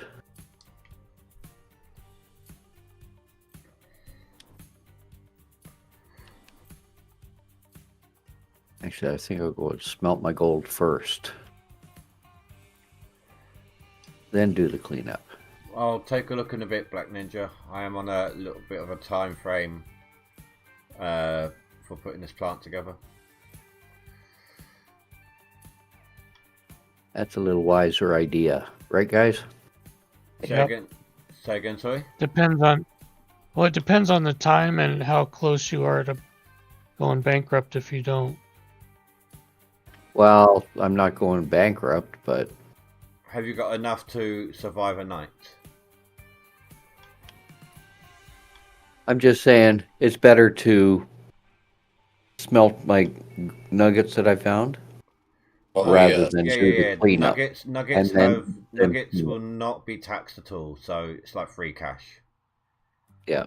Actually, I think I'll go and smelt my gold first. Then do the cleanup. I'll take a look in a bit, Black Ninja. I am on a little bit of a time frame for putting this plant together. That's a little wiser idea. Right, guys? Say again, sorry? Depends on... Well, it depends on the time and how close you are to going bankrupt if you don't. Well, I'm not going bankrupt, but... Have you got enough to survive a night? I'm just saying, it's better to smelt my nuggets that I found. rather than do the cleanup. Nuggets will not be taxed at all, so it's like free cash. Yeah.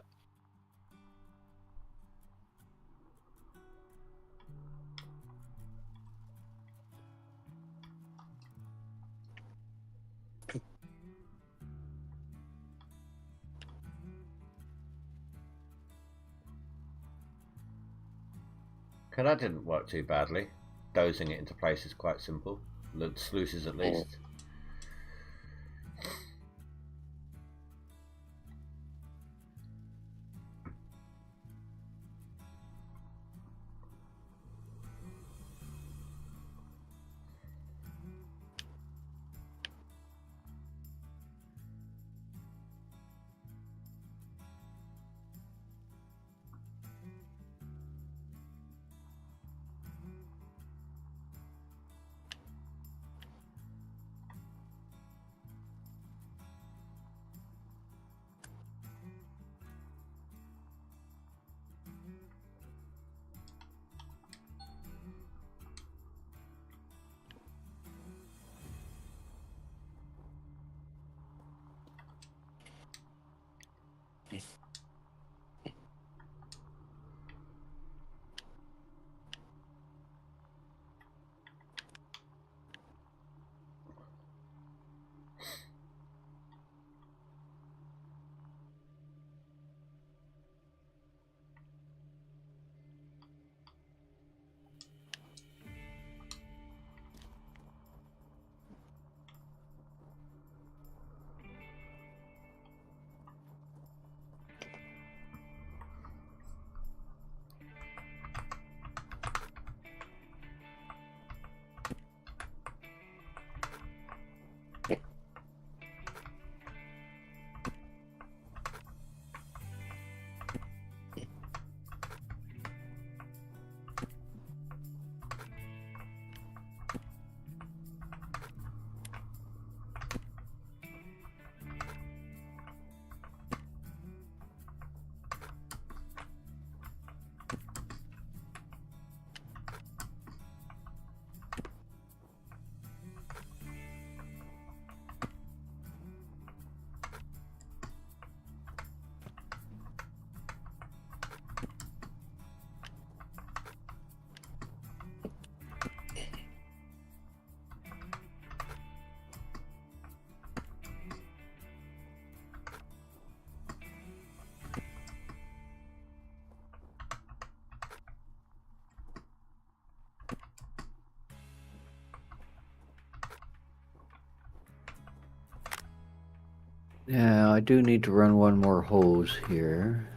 Okay, that didn't work too badly. Dozing it into place is quite simple. The sluices at least. Yeah, I do need to run one more hose here.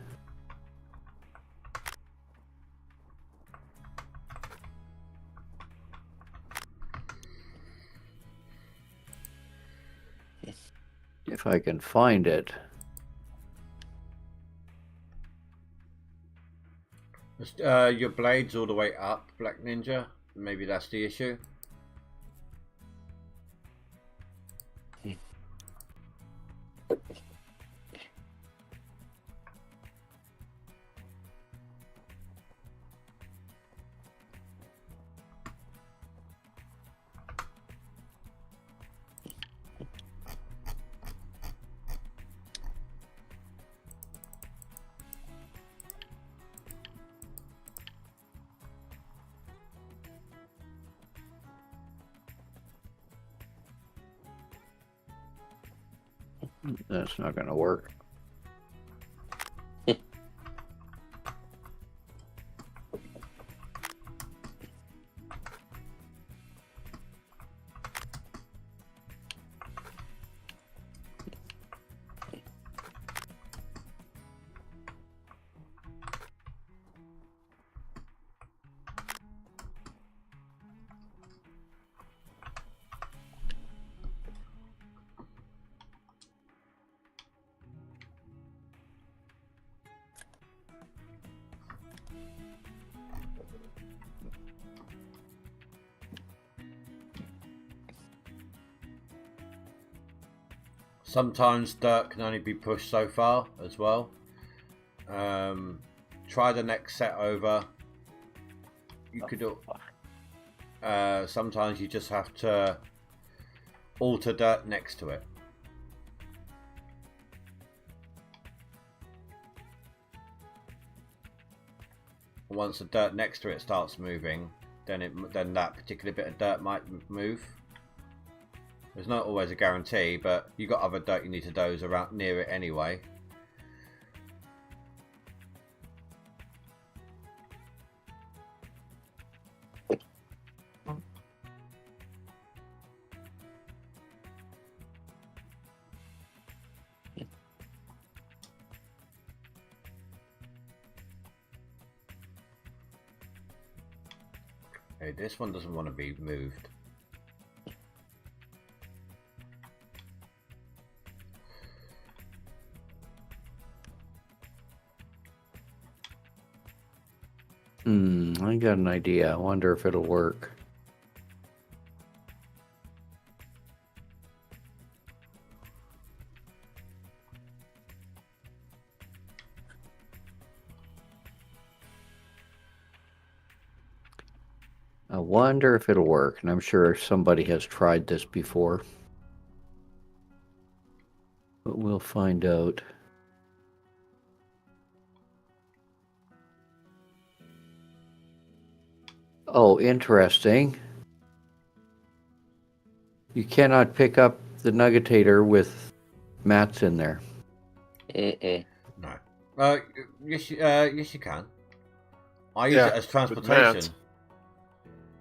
If I can find it. Your blade's all the way up, Black Ninja. Maybe that's the issue. That's not going to work. Sometimes dirt can only be pushed so far as well. Try the next set over. You could sometimes you just have to alter dirt next to it. Once the dirt next to it starts moving, then that particular bit of dirt might move. There's not always a guarantee, but you got other dirt you need to doze around near it anyway. Okay, this one doesn't want to be moved. I got an idea. I wonder if it'll work. I wonder if it'll work, and I'm sure somebody has tried this before. But we'll find out. Oh, interesting. You cannot pick up the nuggetator with mats in there. No. Yes, you can. I use it as transportation.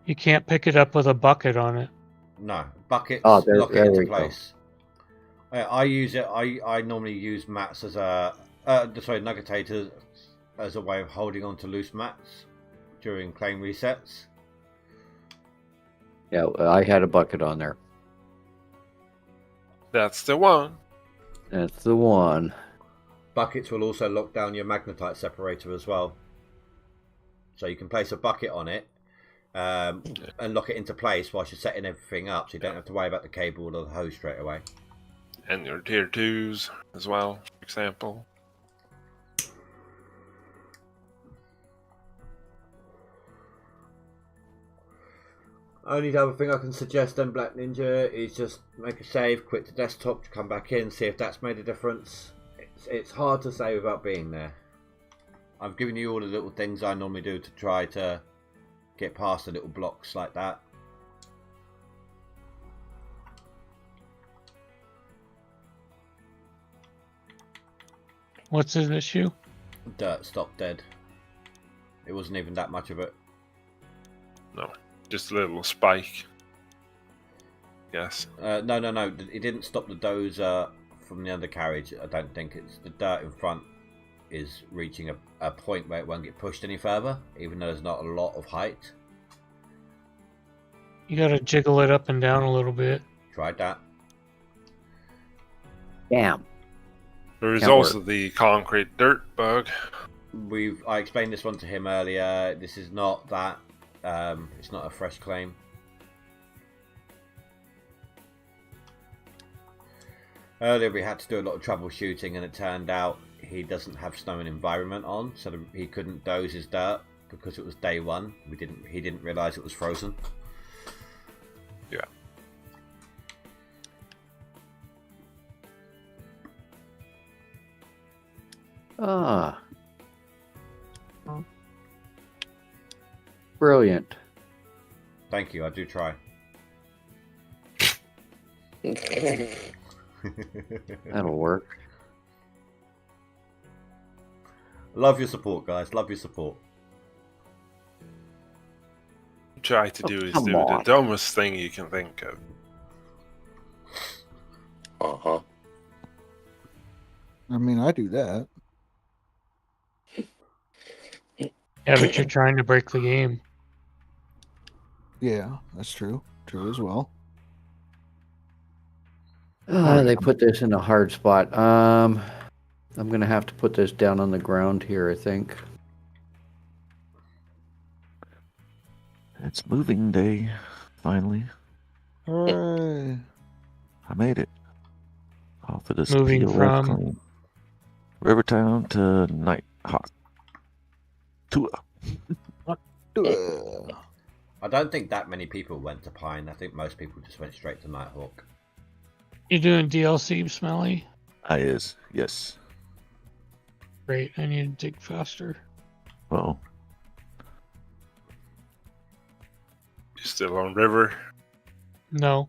You can't pick it up with a bucket on it. No, buckets lock it into place. I use it. I normally use mats as nuggetators as a way of holding on to loose mats during claim resets. Yeah, I had a bucket on there. That's the one. That's the one. Buckets will also lock down your magnetite separator as well. So you can place a bucket on it and lock it into place whilst you're setting everything up, so you don't have to worry about the cable or the hose straight away. And your tier 2s as well, for example. Only other thing I can suggest then, Black Ninja, is just make a save, quit the desktop, come back in, see if that's made a difference. It's hard to say without being there. I've given you all the little things I normally do to try to get past the little blocks like that. What's his issue? Dirt stopped dead. It wasn't even that much of it. No, just a little spike. Yes. No. It didn't stop the dozer from the undercarriage. I don't think. It's the dirt in front is reaching a point where it won't get pushed any further, even though there's not a lot of height. You gotta jiggle it up and down a little bit. Tried that. Damn. There is also the concrete dirt bug. I explained this one to him earlier. This is not that. It's not a fresh claim. Earlier we had to do a lot of troubleshooting, and it turned out he doesn't have snow and environment on, so he couldn't doze his dirt because it was day one. He didn't realise it was frozen. Yeah. Ah. Brilliant. Thank you, I do try. That'll work. Love your support, guys. Love your support. Try to do is do the dumbest thing you can think of. Uh-huh. I mean, I do that. Yeah, but you're trying to break the game. Yeah, that's true. True as well. They put this in a hard spot. I'm going to have to put this down on the ground here, I think. It's moving day, finally. Hooray. I made it. Off of this Moving POF from claim. Rivertown to Nighthawk. Tua. I don't think that many people went to Pine. I think most people just went straight to Nighthawk. You doing DLC, Smelly? I is, yes. Great. I need to dig faster. Well, You still on river? No.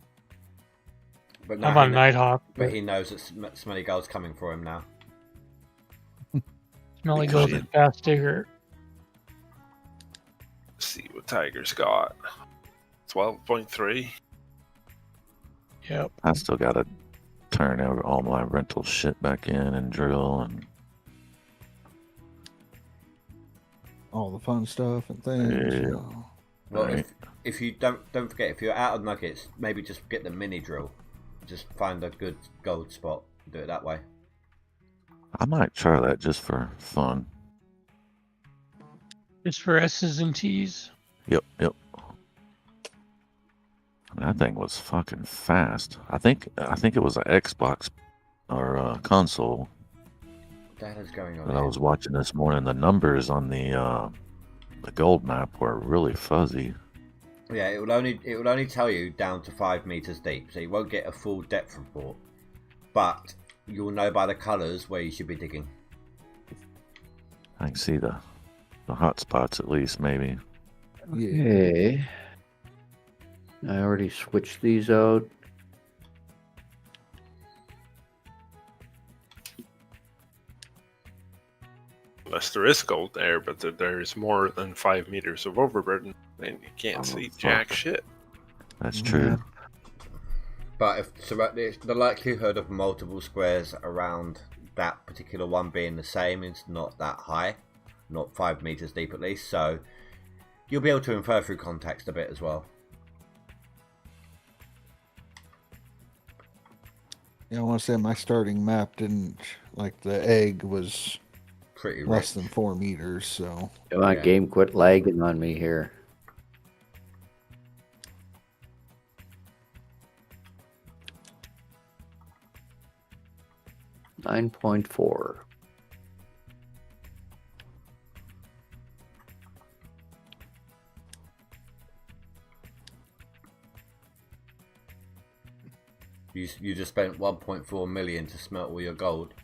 But I'm on Nighthawk. But he knows that Smelly Girl's coming for him now. Smelly goes at Fast Digger. Let's see what Tiger's got. 12.3. Yep. I still gotta turn over all my rental shit back in and drill and all the fun stuff and things. Yeah. So. Well, Right. if you don't forget, if you're out of nuggets, maybe just get the mini drill. Just find a good gold spot. Do it that way. I might try that just for fun. Just for S's and T's. Yep. That thing was fucking fast. I think it was an Xbox or a console What the hell is going on that I here? was watching this morning. The numbers on the gold map were really fuzzy. Yeah, it will only tell you down to 5 meters deep, so you won't get a full depth report. But you'll know by the colours where you should be digging. I can see the hot spots at least, maybe. Okay. I already switched these out. Unless there is gold there, but there's more than 5 meters of overburden, then you can't see jack shit. That's true. But if the likelihood of multiple squares around that particular one being the same is not that high, not 5 meters deep at least, so you'll be able to infer through context a bit as well. Yeah, I want to say my starting map didn't, like, the egg was pretty less than 4 meters, so. Come on, game, quit lagging on me here. .4. You just spent 1.4 million to smelt all your gold.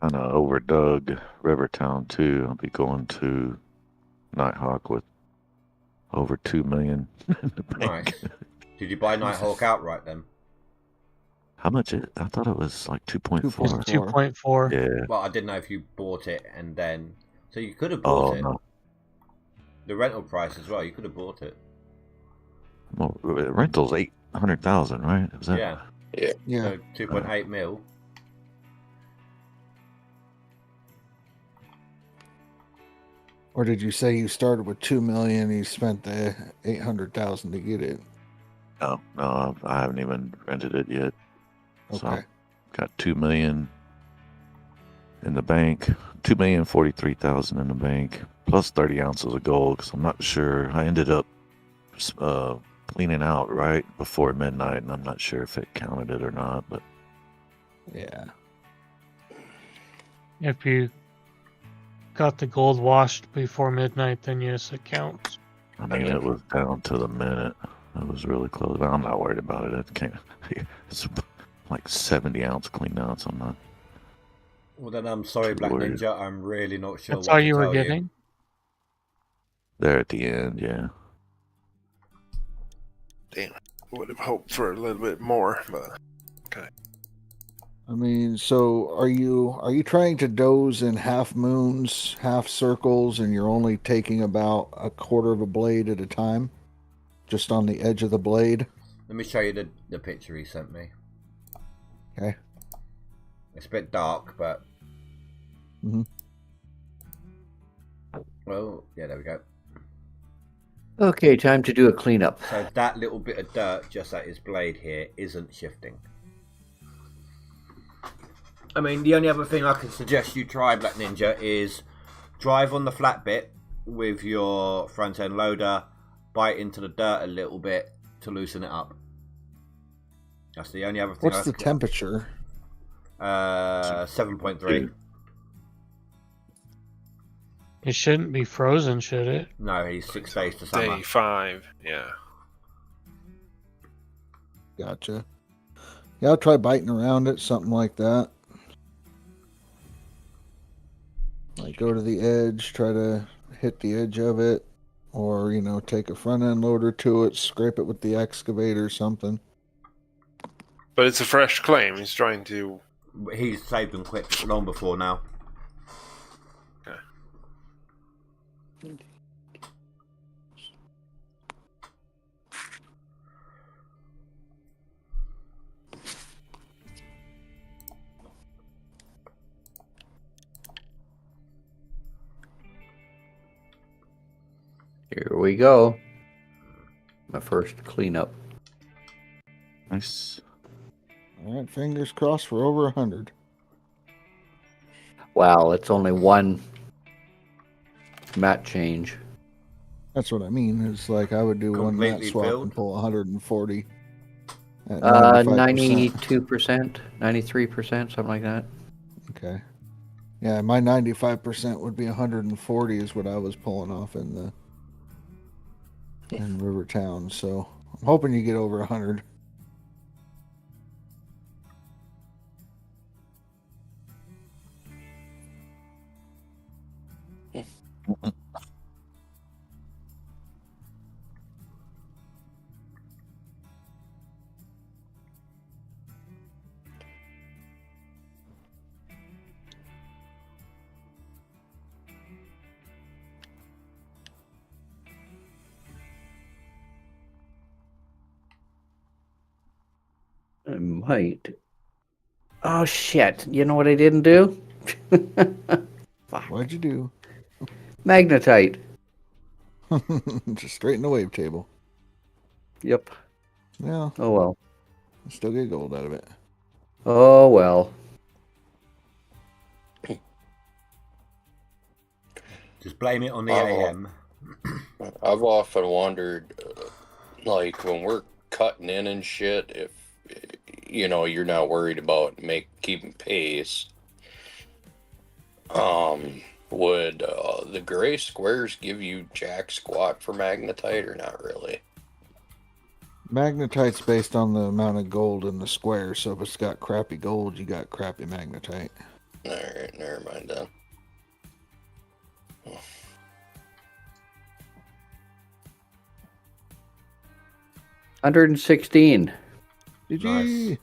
Kind of overdug Rivertown too. I'll be going to Nighthawk with over 2 million in the bank. Nice. Did you buy Nighthawk outright then? How much? I thought it was like 2.4. 2.4. Yeah. Well, I didn't know if you bought it and then, so you could have bought it. No. The rental price as well. You could have bought it. Well, rental's 800,000, right? Is that? Yeah. Yeah. So 2.8 mil. Or did you say you started with 2 million, you spent the 800,000 to get it? No, I haven't even rented it yet. So Okay. I've got 2 million in the bank, 2,043,000 in the bank, plus 30 ounces of gold. Because I'm not sure. I ended up cleaning out right before midnight, and I'm not sure if it counted it or not. But yeah, If you got the gold washed before midnight, then yes, it counts. I mean, it was down to the minute. It was really close. But I'm not worried about it. It can't. It's like 70 ounce clean out, so I'm not. Well then, I'm sorry, Black worried. Ninja. I'm really not sure. That's what all to you were tell getting? There at the end, yeah. Damn, I would have hoped for a little bit more, but okay. I mean, so are you trying to doze in half moons, half circles, and you're only taking about a quarter of a blade at a time? Just on the edge of the blade? Let me show you the picture he sent me. Okay. It's a bit dark, but... Mm-hmm. Well, yeah, there we go. Okay, time to do a cleanup. So that little bit of dirt just at his blade here isn't shifting. I mean, the only other thing I can suggest you try, Black Ninja, is drive on the flat bit with your front end loader, bite into the dirt a little bit to loosen it up. That's the only other thing. What's the temperature? 7.3. It shouldn't be frozen, should it? No, he's 6 days to summer. Day 5, yeah. Gotcha. Yeah, I'll try biting around it, something like that. Like go to the edge, try to hit the edge of it, or, you know, take a front end loader to it, scrape it with the excavator or something. But it's a fresh claim. He's trying to... He's saved them quick long before now. Okay. Here we go. My first cleanup. Nice. All right, fingers crossed for over 100. Wow, it's only one mat change. That's what I mean. It's like I would do one mat Completely swap filled? and pull 140. At 92%, 93%, something like that. Okay. Yeah, my 95% would be 140 is what I was pulling off in Rivertown. So I'm hoping you get over 100. I might. Oh shit! You know what I didn't do? What'd you do? Magnetite. Just straighten the wavetable. Yep. Yeah. Oh well. Still get gold out of it. Oh well. Just blame it on the AM. I've often wondered, like when we're cutting in and shit, if you know you're not worried about keeping pace. Would the gray squares give you jack squat for magnetite or not really? Magnetite's based on the amount of gold in the square, so if it's got crappy gold, you got crappy magnetite. Alright, never mind then. 116. GG.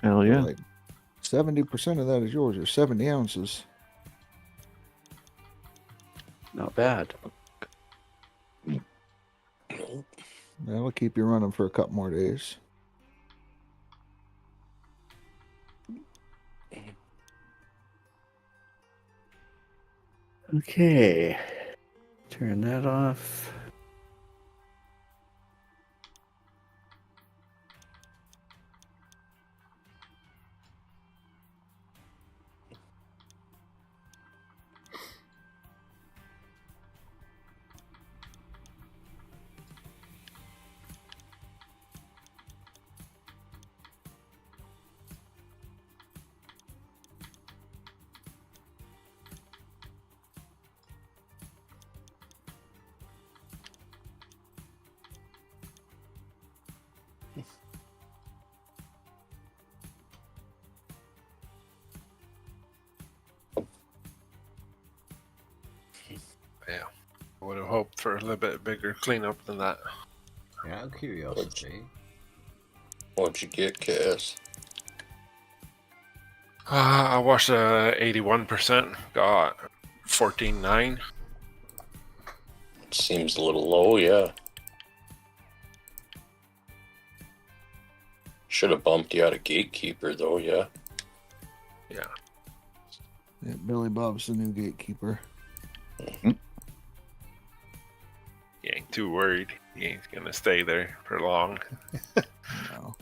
Hell yeah. Like 70% of that is yours, or 70 ounces. Not bad. That'll keep you running for a couple more days. Okay. Turn that off. Yeah. I would have hoped for a little bit bigger cleanup than that. Yeah, out of curiosity. What'd you get, Cass? I watched 81%, got 14.9. Seems a little low, yeah. Should have bumped you out of gatekeeper though, yeah. Yeah. Yeah, Billy Bob's the new gatekeeper. You ain't too worried. He ain't gonna stay there for long. No.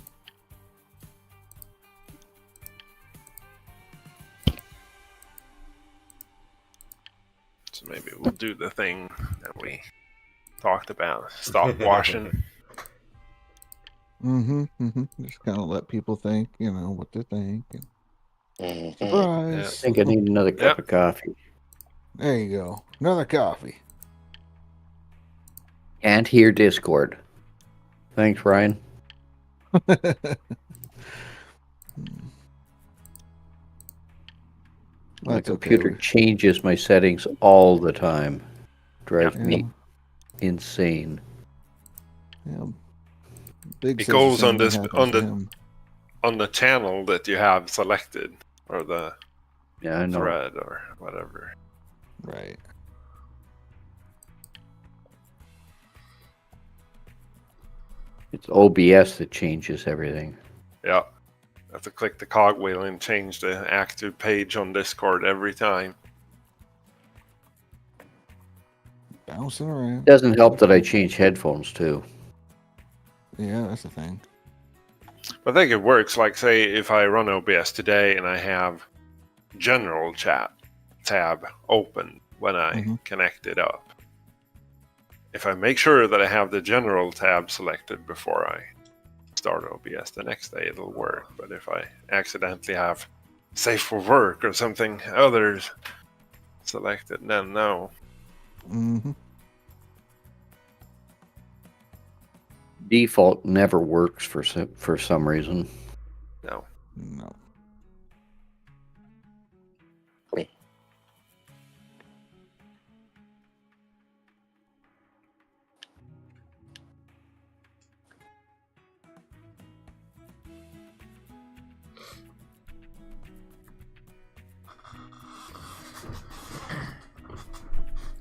So maybe we'll do the thing that we talked about. Stop washing. Just kind of let people think, you know, what they think. And Mhm. surprise. I think I need another cup of coffee. There you go. Another coffee. Can't hear Discord. Thanks, Ryan. My computer changes my settings all the time. Drives me insane. Yeah. It goes on the channel that you have selected, or the thread, or whatever. Right. It's OBS that changes everything. Yeah. I have to click the cogwheel and change the active page on Discord every time. Bouncing around. Doesn't help that I change headphones too. Yeah, that's the thing. I think it works. Like, say, if I run OBS today and I have general chat tab open when I connect it up. If I make sure that I have the general tab selected before I start OBS the next day, it'll work. But if I accidentally have Safe for Work or something others selected, then no. Default never works for some reason. No.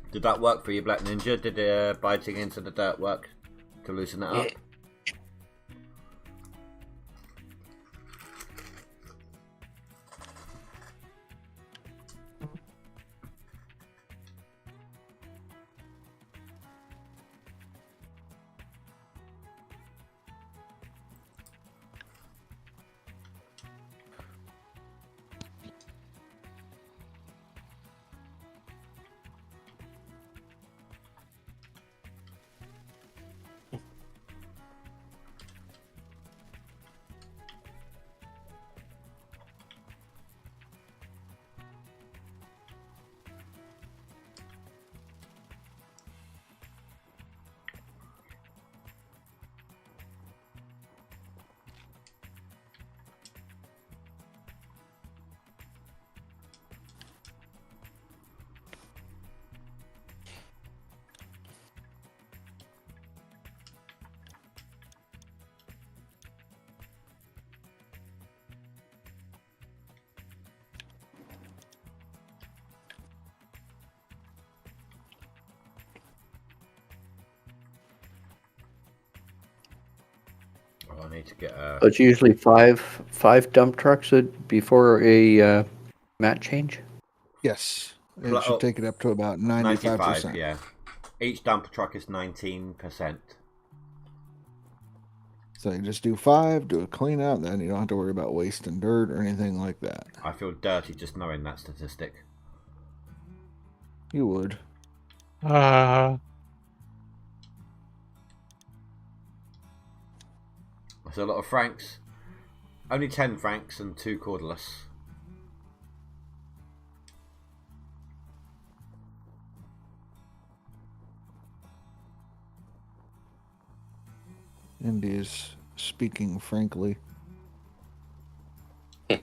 Did that work for you, Black Ninja? Did biting into the dirt work to loosen it up? I need to get a... It's usually five dump trucks before a mat change? Yes. It should take it up to about 95%. Yeah. Each dumper truck is 19%. So you just do 5, do a clean out, then you don't have to worry about wasting dirt or anything like that. I feel dirty just knowing that statistic. You would. That's a lot of francs. Only 10 francs and 2 cordless. Indy's speaking frankly. I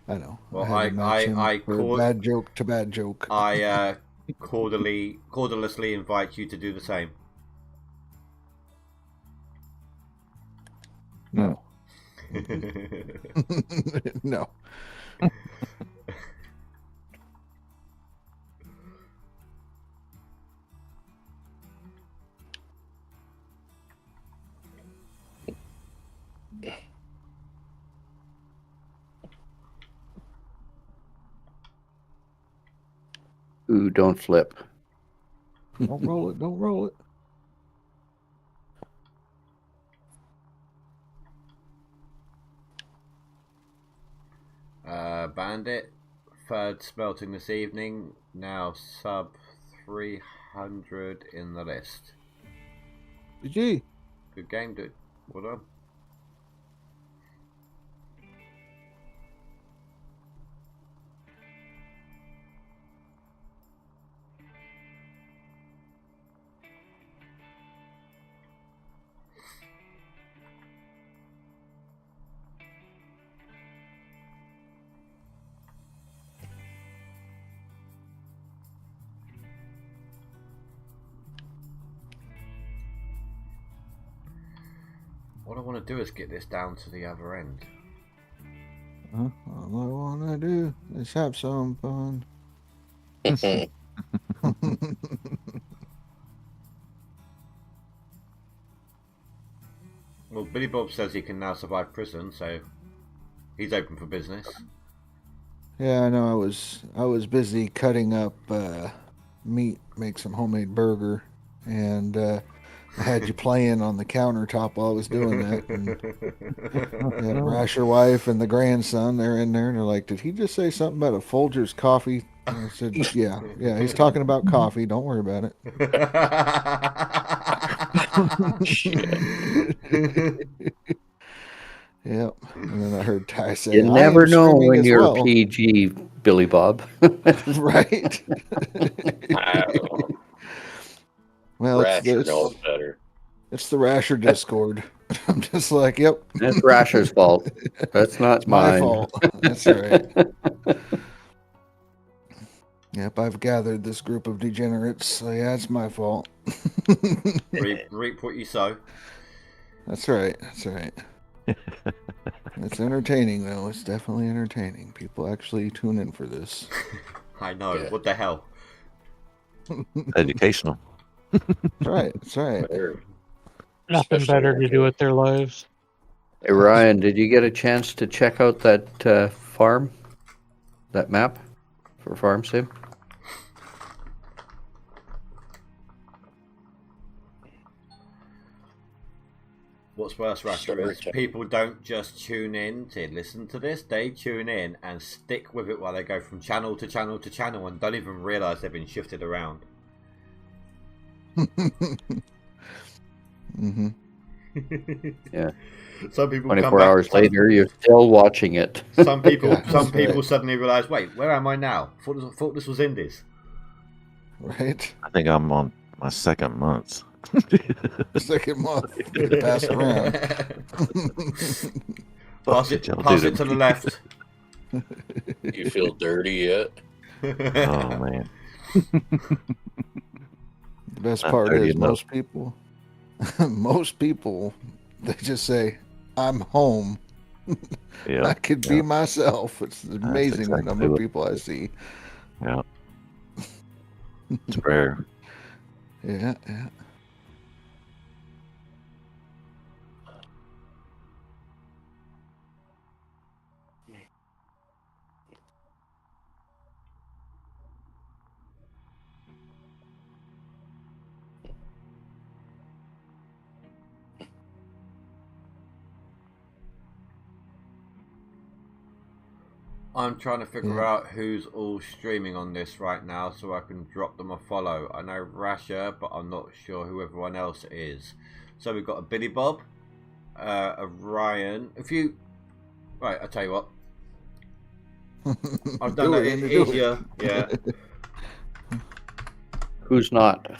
know. Well, I bad joke to bad joke. I cordially invite you to do the same. No. No. Ooh, don't flip. Don't roll it. Don't roll it. Bandit, third smelting this evening, now sub 300 in the list. GG. Good game, dude. Well done. What I want to do is get this down to the other end. All I want to do is have some fun. Well, Billy Bob says he can now survive prison, so he's open for business. Yeah, I know. I was busy cutting up meat, make some homemade burger, and I had you playing on the countertop while I was doing that. And yeah, Rasher wife and the grandson, they're in there, and they're like, "Did he just say something about a Folgers coffee?" And I said, "Yeah, he's talking about coffee. Don't worry about it." Yep. And then I heard Ty say, You never know when you're well. PG, Billy Bob. Right. Well, Rasher knows better. It's the Rasher Discord. I'm just like, yep. That's Rasher's fault. That's not my mine. fault. That's right. Yep, I've gathered this group of degenerates, so yeah, it's my fault. reap what you sow. That's right. That's right. It's entertaining, though. It's definitely entertaining. People actually tune in for this. I know. Yeah. What the hell? Educational. That's right. That's right. Nothing better to do with their lives. Hey, Ryan, did you get a chance to check out that farm? That map for Farm Sim? What's worse, Rasher, is people don't just tune in to listen to this. They tune in and stick with it while they go from channel to channel to channel and don't even realise they've been shifted around. Mm-hmm. Yeah. Some people 24 hours later, you're still watching it. Some people suddenly realise, wait, where am I now? Thought this was Indies. Right. I think I'm on my second month. Second month. Pass around. pass it to the left. You feel dirty yet? Oh man. The best part is most people, they just say, "I'm home." Yeah, I could be myself. It's amazing the number of people I see. Yeah. It's rare. Yeah, yeah. I'm trying to figure out who's all streaming on this right now so I can drop them a follow. I know Rasher, but I'm not sure who everyone else is. So we've got a Billy Bob, a Ryan. Right, I'll tell you what. I've done it easier. Yeah. Who's not?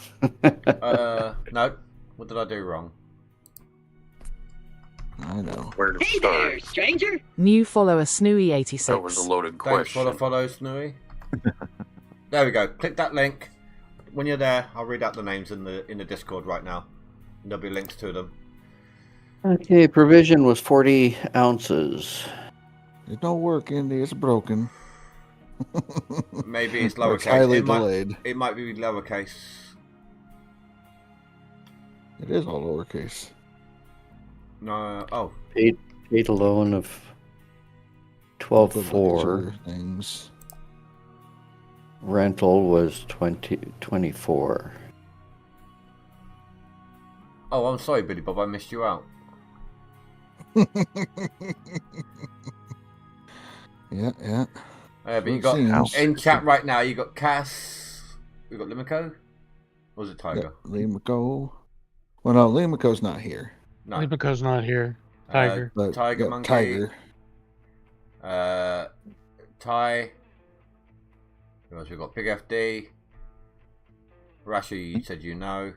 No. What did I do wrong? I know. Where to Hey start? there, stranger. New follower Snooey86. That was a loaded question. Thanks for the follow, Snooey. There we go. Click that link. When you're there, I'll read out the names in the Discord right now. And there'll be links to them. Okay, provision was 40 ounces. It don't work, Indy. It's broken. Maybe it's lowercase. It's highly delayed. It might be lowercase. It is all lowercase. No. Oh. Paid a loan of 12.4. Things. Rental was 24. Oh, I'm sorry, Billy Bob. I missed you out. Yeah. But you got in chat right now. You got Cass. You got Limico. Or was it Tiger? Yeah, Limico. Well, no, Limico's not here. No. Limico's not here. Tiger. Tiger Monkey. Tiger. Ty. Who else we got? Big FD. Rasher, you said you know.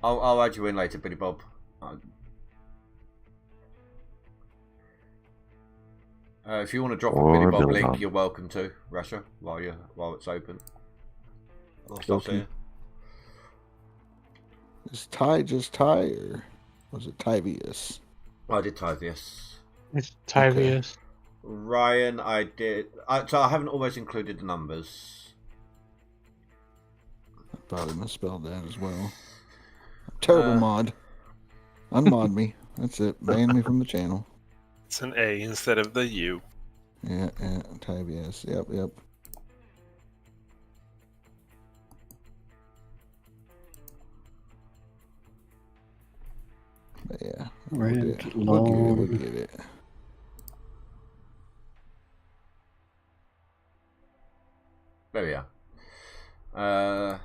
I'll add you in later, Billy Bob. If you want to drop a Billy Bob link, you're welcome to, Rasher, while it's open. I'll stop there. Is Ty just Ty, or was it Tyvius? I did Tyvius. It's Tyvius. Ryan, I did. So I haven't always included the numbers. I probably misspelled that as well. Terrible mod. Unmod me. That's it. Ban me from the channel. It's an A instead of the U. Yeah, Tyvius. Yep. But yeah, we'll get it. There we are.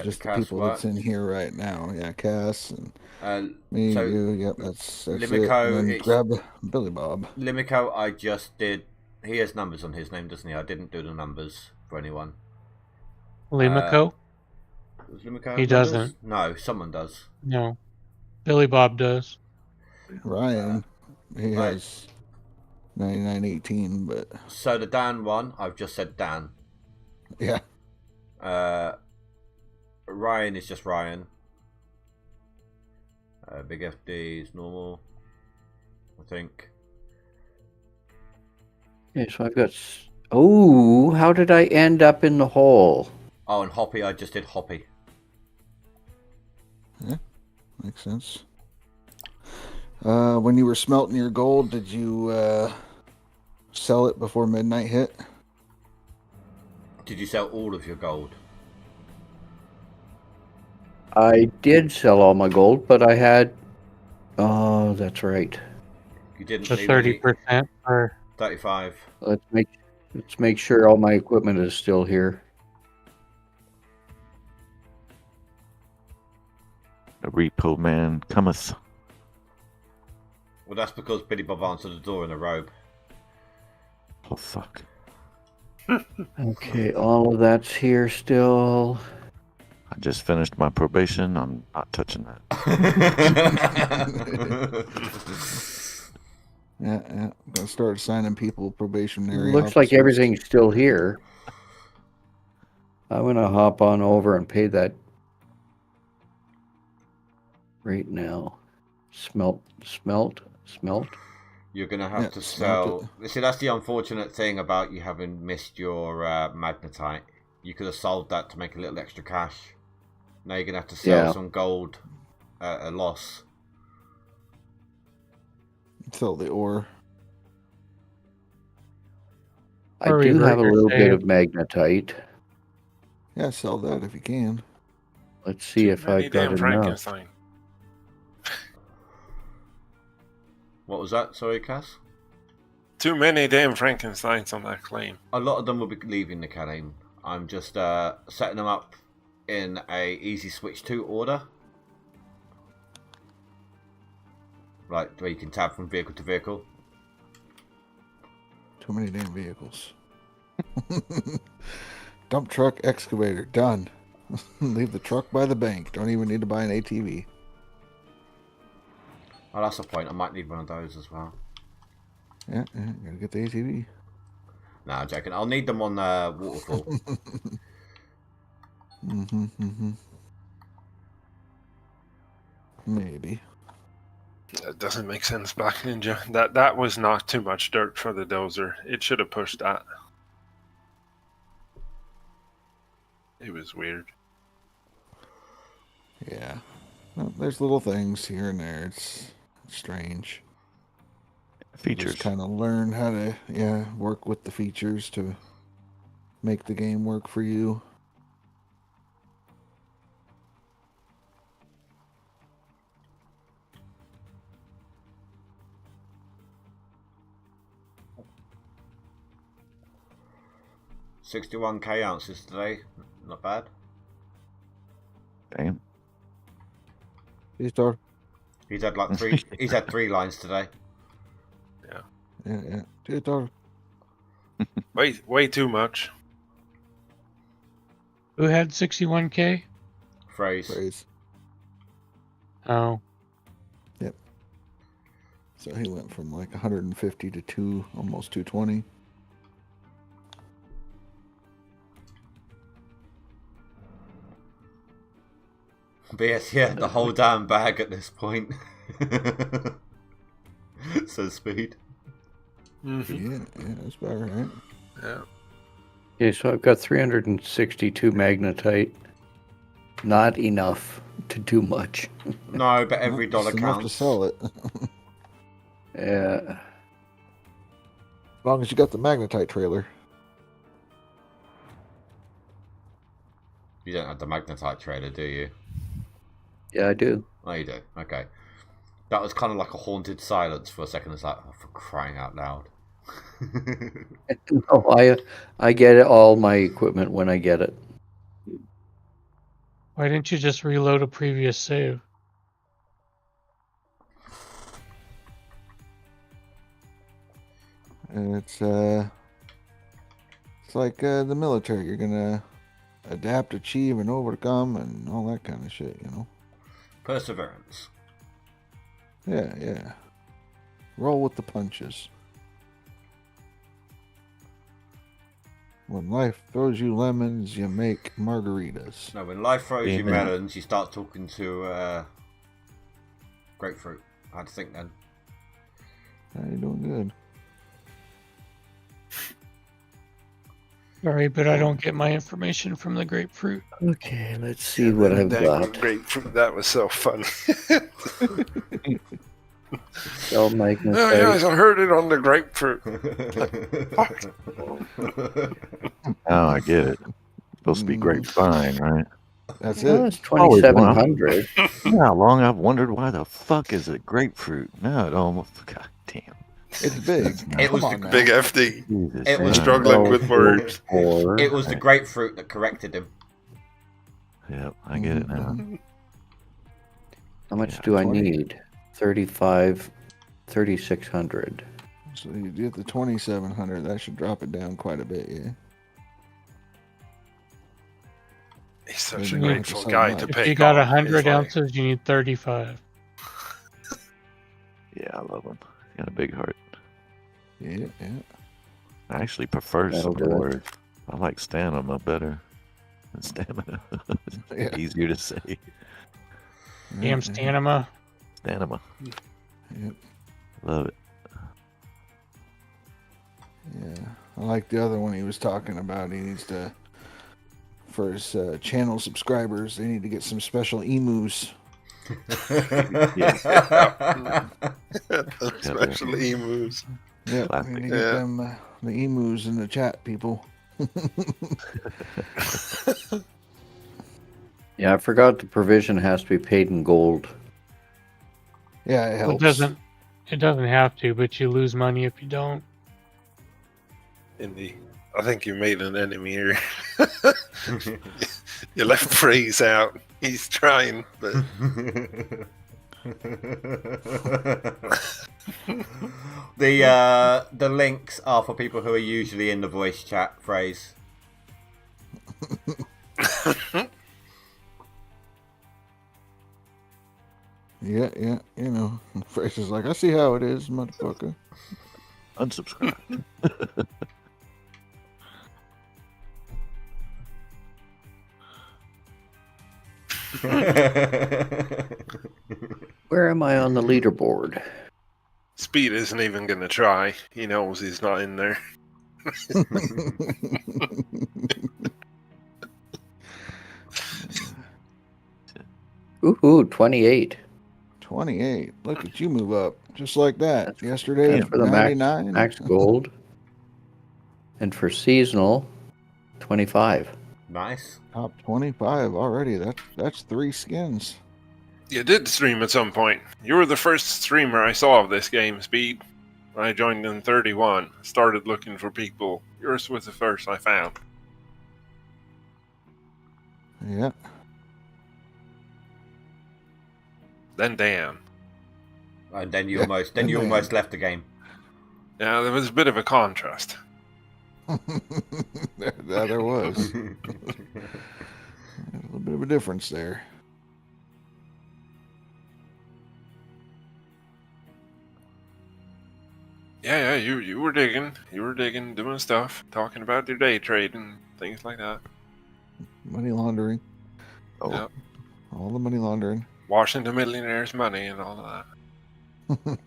Just the people that's in here right now. Yeah, Cass and me, so you. Yep, that's Limico, it. And then grab Billy Bob. Limico, I just did. He has numbers on his name, doesn't he? I didn't do the numbers for anyone. Limico? Does Limico he doesn't. No, someone does. No. Billy Bob does. Ryan, he has 9918, but... So the Dan one, I've just said Dan. Yeah. Ryan is just Ryan. Big FD is normal, I think. Okay, so I've got... Oh, how did I end up in the hole? Oh, and Hoppy, I just did Hoppy. Yeah, makes sense. When you were smelting your gold, did you sell it before midnight hit? Did you sell all of your gold? I did sell all my gold, but I had... Oh, that's right. You didn't. The 30% or 35. Let's make sure all my equipment is still here. The repo man cometh. Well, that's because Billy Bob answered the door in a robe. Oh, fuck. Okay, all of that's here still. I just finished my probation. I'm not touching that. Yeah. I'm gonna start assigning people probationary. Looks like everything's still here. I'm gonna hop on over and pay that right now. Smelt. You're gonna have to sell. See, that's the unfortunate thing about you having missed your magnetite. You could have sold that to make a little extra cash. Now you're gonna have to sell some gold at a loss. Sell the ore. I do have a little bit of magnetite. Yeah, sell that if you can. Let's see if I've got enough. Frankenstein. What was that? Sorry, Cass? Too many damn Frankensteins on that claim. A lot of them will be leaving the claim. I'm just setting them up in a easy switch to order. Right, where you can tab from vehicle to vehicle. Too many damn vehicles. Dump truck, excavator, done. Leave the truck by the bank. Don't even need to buy an ATV. Oh, that's the point. I might need one of those as well. Yeah, gotta get the ATV. Nah, I'm joking. I'll need them on waterfall. Maybe. That doesn't make sense, Black Ninja. That was not too much dirt for the dozer. It should have pushed that. It was weird. Yeah. Well, there's little things here and there. It's strange. Features. Just kind of learn how to, work with the features to make the game work for you. $61k ounces today. Not bad. Damn. He's had like three. He's had 3 lines today. Yeah. Yeah. Way too much. Who had 61k? Phrase. Oh. Yep. So he went from like 150 to almost 220. But yes, yeah, the whole damn bag at this point. So speed. Yeah, that's about right. Yeah. Okay, so I've got 362 magnetite. Not enough to do much. No, but every dollar Just enough to counts. sell it. Yeah. As long as you got the magnetite trailer. You don't have the magnetite trailer, do you? Yeah, I do. Oh, you do. Okay. That was kind of like a haunted silence for a second. It's like, oh, for crying out loud. No, I get it, all my equipment when I get it. Why didn't you just reload a previous save? And it's like the military. You're gonna adapt, achieve, and overcome, and all that kind of shit. You know. Perseverance. Yeah. Roll with the punches. When life throws you lemons, you make margaritas. No, when life throws you Amen. melons, you start talking to grapefruit. I had to think then. You're doing good. Sorry, but I don't get my information from the grapefruit. Okay, let's see what I've got. Grapefruit, that was so funny. Sell magnetite. Oh, yes, I heard it on the grapefruit. Oh, I get it. It's supposed to be grapevine, right? That's Well, it. it's 2,700. You know how long I've wondered why the fuck is it grapefruit? Now it almost, god damn. It's big. It was Come the on Big now. FD. Jesus, It was man. Struggling with words. It was the grapefruit that corrected him. Yep, I get it now. How much do I 20. need? 3,600. So you get the 2,700. That should drop it down quite a bit, yeah. He's such a Maybe not grateful so guy much. to If pay. you got off. 100 He's like, ounces, you need 35. Yeah, I love him. He's got a big heart. Yeah. I actually prefer That'll some do it. more. I like stamina better than stamina. Yeah. Easier to say. Damn stamina. Stamina. Yep. Love it. Yeah. I like the other one he was talking about. He needs to, for his channel subscribers, they need to get some special emus. Special emus. Yeah, we need to get them the emus in the chat, people. Yeah, I forgot the provision has to be paid in gold. Yeah, it helps. It doesn't have to, but you lose money if you don't. Indy, I think you made an enemy here. You left Phrase out. He's trying, but the links are for people who are usually in the voice chat. Phrase. Yeah, you know. Fresh is like, I see how it is, motherfucker. Unsubscribe. Where am I on the leaderboard? Speed isn't even going to try. He knows he's not in there. Ooh, 28. 28. Look at you move up. Just like that. Yesterday, That's for the 99. max gold. And for seasonal, 25. Nice. Top 25 already. That's 3 skins. You did stream at some point. You were the first streamer I saw of this game, Speed. When I joined in 31, started looking for people. Yours was the first I found. Yeah. Then Dan. And then you almost left the game. Yeah, there was a bit of a contrast. there was. A little bit of a difference there. Yeah, you were digging. You were digging, doing stuff, talking about your day trading, things like that. Money laundering. Oh, Yep. All the money laundering. Washing the millionaires' money and all of that.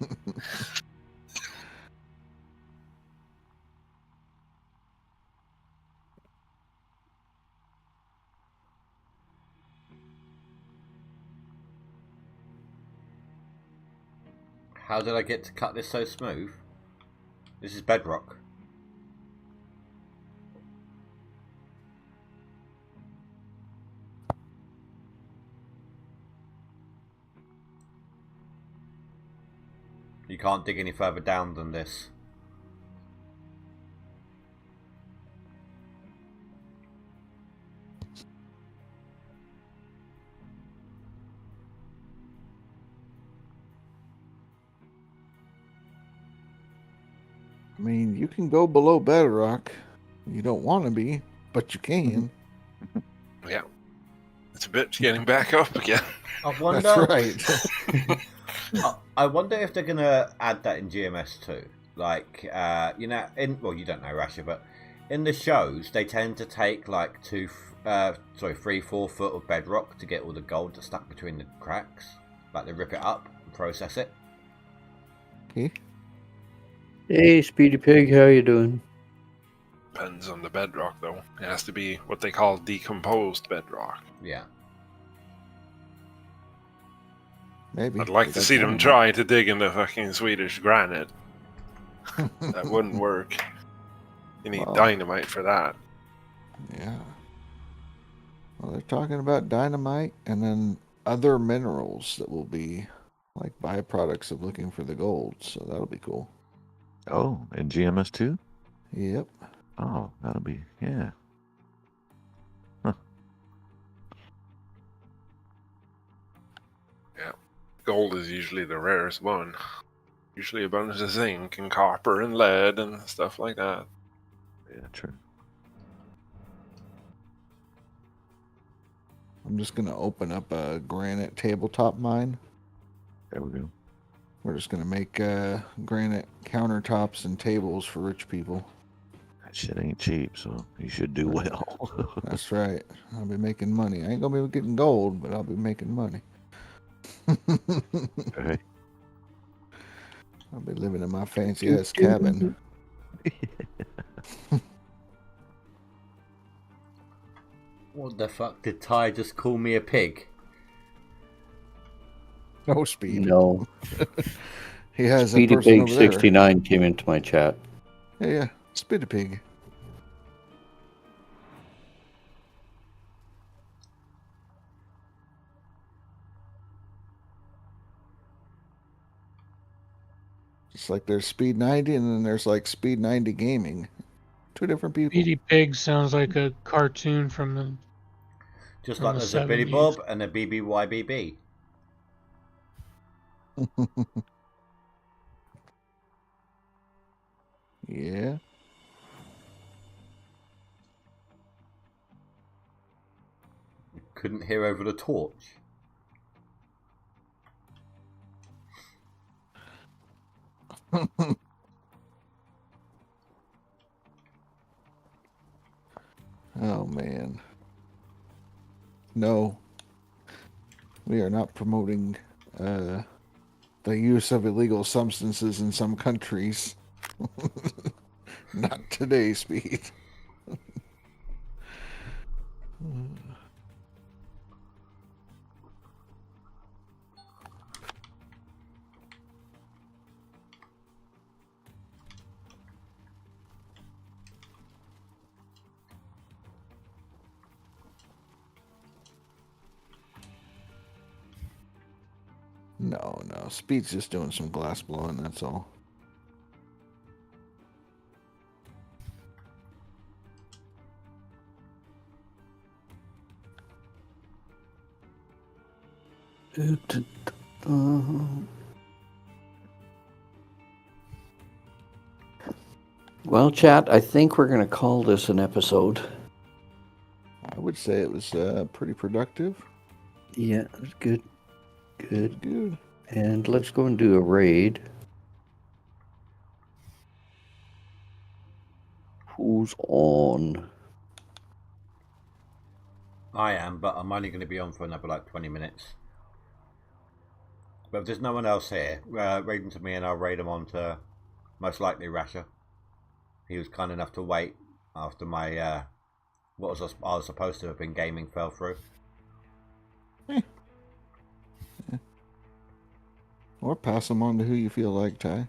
How did I get to cut this so smooth? This is bedrock. You can't dig any further down than this. I mean, you can go below bedrock. You don't want to be, but you can. Yeah. It's a bitch getting back up again. I wonder. That's right. I wonder if they're gonna add that in GMS too. Like, you know, you don't know Russia, but in the shows they tend to take like 3-4 foot of bedrock to get all the gold that's stuck between the cracks. Like they rip it up and process it. Okay. Hey, Speedy Pig, how you doing? Depends on the bedrock, though. It has to be what they call decomposed bedrock. Yeah. Maybe. I'd like to see them try to dig in the fucking Swedish granite. That wouldn't work. You need dynamite for that. Yeah. Well, they're talking about dynamite and then other minerals that will be like byproducts of looking for the gold. So that'll be cool. Oh, and GMS 2? Yep. Oh, that'll be, yeah. Huh. Yeah. Gold is usually the rarest one. Usually a bunch of zinc and copper and lead and stuff like that. Yeah, true. I'm just going to open up a granite tabletop mine. There we go. We're just going to make granite countertops and tables for rich people. That shit ain't cheap, so you should do well. That's right. I'll be making money. I ain't going to be getting gold, but I'll be making money. Okay. I'll be living in my fancy-ass cabin. What the fuck? Did Ty just call me a pig? No, Speed. No. He has Speedy a person Pig over there. 69 came into my chat. Yeah. Speedy Pig. Just like there's Speed 90 and then there's like Speed 90 Gaming. Two different people. Speedy Pig sounds like a cartoon from the. Just from like the there's a Billy 70s. Bob and a BBYBB. Yeah. Couldn't hear over the torch. Oh, man. No. We are not promoting the use of illegal substances in some countries. Not today, Speed. No. Speed's just doing some glass blowing, that's all. Well, chat, I think we're going to call this an episode. I would say it was pretty productive. Yeah, it was good. Good. And let's go and do a raid. Who's on? I am, but I'm only going to be on for another like 20 minutes. But if there's no one else here, raid them to me and I'll raid them on to most likely Rasher. He was kind enough to wait after my what I was supposed to have been gaming fell through. Or pass them on to who you feel like, Ty.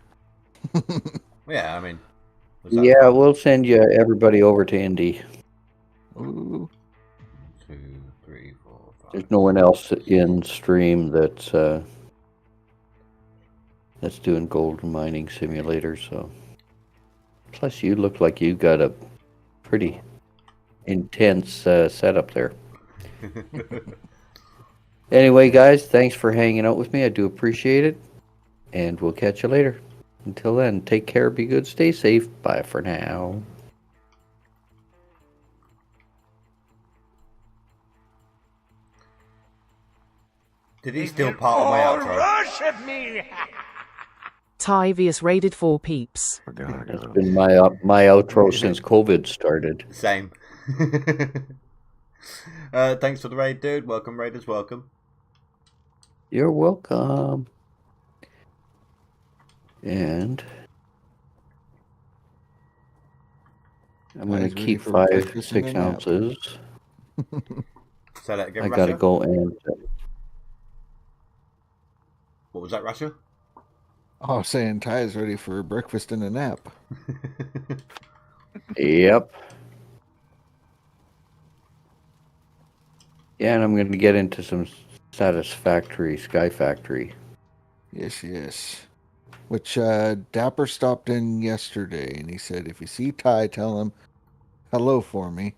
Yeah, I mean. Yeah, we'll send you everybody over to Indy. Ooh. 2, 3, 4, 5. There's no one else in stream that's doing gold mining simulator. So, plus you look like you got a pretty intense setup there. Anyway, guys, thanks for hanging out with me. I do appreciate it, and we'll catch you later. Until then, take care, be good, stay safe. Bye for now. Did he steal part of my outro? Worship me! Ty Vius raided 4 peeps. That's been my outro since COVID started. Same. Thanks for the raid, dude. Welcome, raiders. Welcome. You're welcome. And I'm going to keep 5, 6 ounces. Say that again, I got to Russia? go and... What was that, Russia? Oh, saying Ty's ready for breakfast and a nap. Yep. Yeah, and I'm going to get into some Satisfactory Sky Factory. Yes, yes. Which Dapper stopped in yesterday, and he said, if you see Ty, tell him hello for me.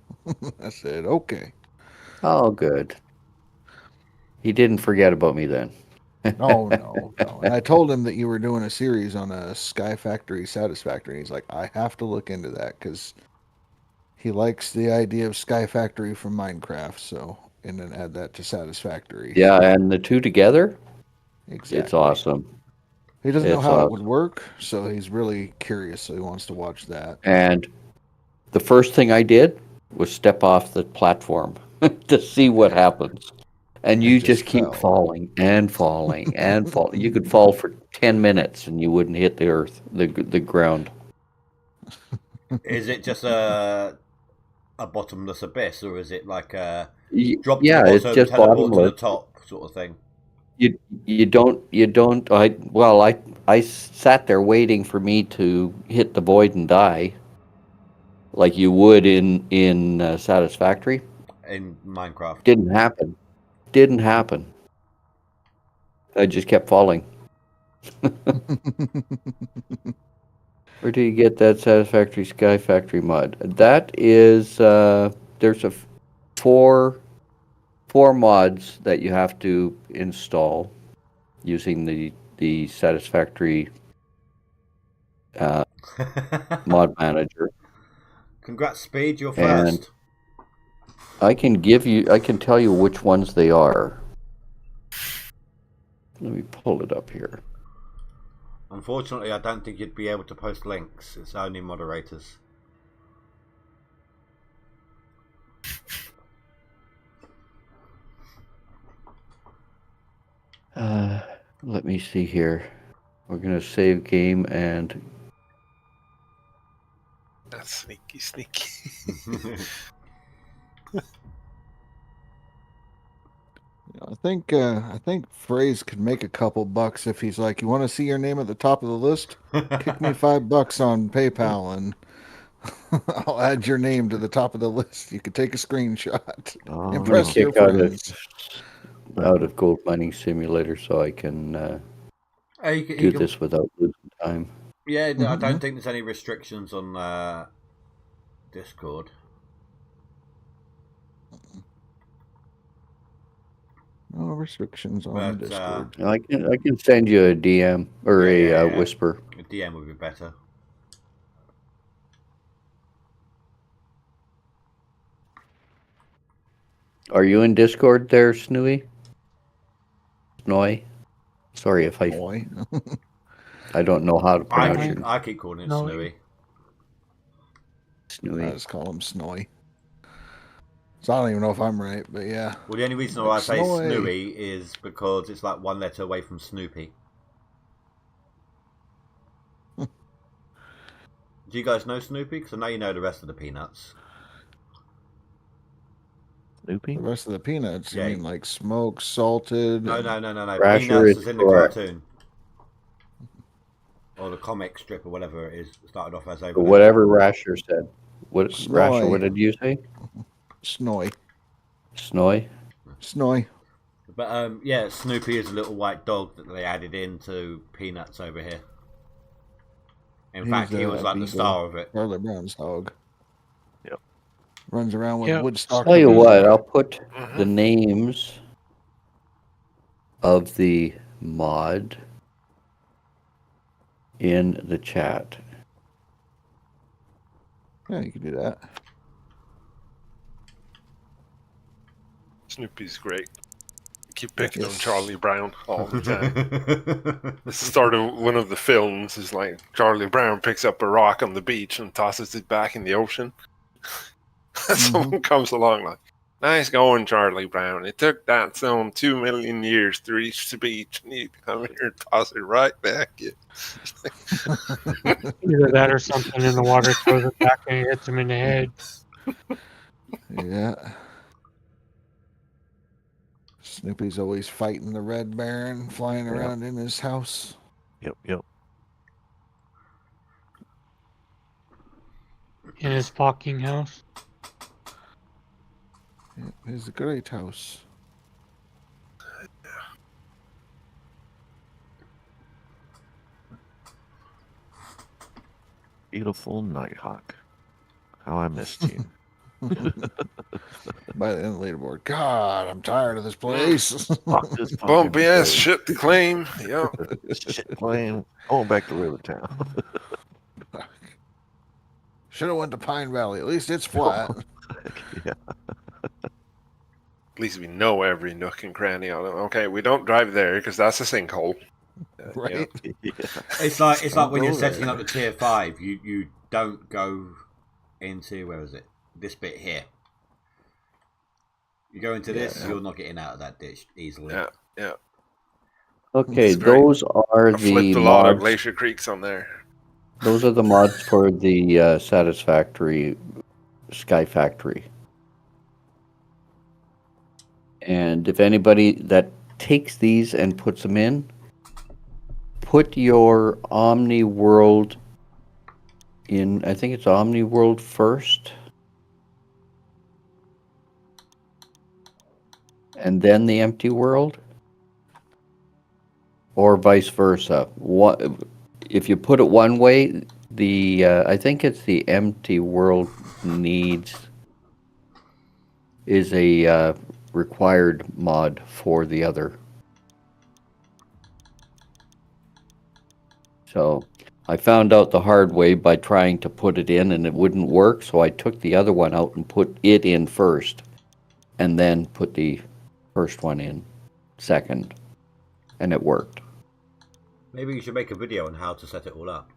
I said, okay. Oh, good. He didn't forget about me then. No. And I told him that you were doing a series on a Sky Factory Satisfactory. He's like, I have to look into that because he likes the idea of Sky Factory from Minecraft. So, and then add that to Satisfactory. Yeah, and the two together? Exactly. It's awesome. He doesn't know how it would work, so he's really curious, so he wants to watch that. And the first thing I did was step off the platform to see what happens. And you just keep falling and falling and fall. You could fall for 10 minutes and you wouldn't hit the earth, the ground. Is it just a bottomless abyss, or is it like a drop Yeah, to the it's bottom, just teleport to the bottomless. top sort of thing? You don't. I sat there waiting for me to hit the void and die, like you would in Satisfactory. In Minecraft. Didn't happen. I just kept falling. Where do you get that Satisfactory Sky Factory mod? That is there's a four mods that you have to install using the Satisfactory mod manager. Congrats, Speed, you're And first. I can tell you which ones they are. Let me pull it up here. Unfortunately, I don't think you'd be able to post links. It's only moderators. Let me see here. We're gonna save game and That's sneaky. I think Phrase could make a couple bucks if he's like, you want to see your name at the top of the list? Kick me $5 on PayPal and I'll add your name to the top of the list. You could take a screenshot. Impress your friends. Out of Gold Mining Simulator, so I can do this without losing time. Yeah, I don't think there's any restrictions on Discord. No restrictions on Discord. I can send you a DM or a whisper. A DM would be better. Are you in Discord there, Snooey? Snoy? Sorry if I don't know how to pronounce it. I keep calling it Snooey. Snooey. I just call him Snoy. So I don't even know if I'm right, but yeah. Well, the only reason why I say Snooey is because it's like one letter away from Snoopy. Do you guys know Snoopy? Because I know you know the rest of the Peanuts. Snoopy? The rest of the Peanuts? You mean like smoked, salted? No. Rasher Peanuts is is in the correct. cartoon. Or the comic strip or whatever it is. Started off as over But whatever Rasher said. What Rasher? What did you say? Snoy. Snoy. Snoy. But yeah, Snoopy is a little white dog that they added into Peanuts over here. In fact, he was like the star of it. Charlie Brown's dog. Yep. Runs around with Woodstock. Tell you what, I'll put the names of the mod in the chat. Yeah, you can do that. Snoopy's great. Keep picking on Charlie Brown all the time. The start of one of the films is like Charlie Brown picks up a rock on the beach and tosses it back in the ocean. Someone comes along like, "Nice going, Charlie Brown. It took that some 2 million years to reach the beach, and you come here and toss it right back." Either that or something in the water throws it back and it hits him in the head. Yeah. Snoopy's always fighting the Red Baron, flying around in his house. Yep. In his fucking house. Yep, his great house. Beautiful Nighthawk. How I missed you. By the end of the leaderboard. God, I'm tired of this place. Fuck this bumpy ass shit to claim. Yeah. Shit claim. Going back to Rivertown. Should have went to Pine Valley. At least it's flat. Yeah. At least we know every nook and cranny on it. Okay, we don't drive there because that's a sinkhole. Right. Yeah. It's like when you're setting up the tier 5, you don't go into, where is it? This bit here. You go into this, you're not getting out of that ditch easily. Yeah. Okay, those are I the flipped a lot of mods. Glacier Creeks on there. Those are the mods for the Satisfactory Sky Factory. And if anybody that takes these and puts them in, put your Omni World in, I think it's Omni World first. And then the empty world. Or vice versa. If you put it one way, the I think it's the empty world is a required mod for the other. So I found out the hard way by trying to put it in and it wouldn't work, so I took the other one out and put it in first and then put the first one in second, and it worked. Maybe you should make a video on how to set it all up.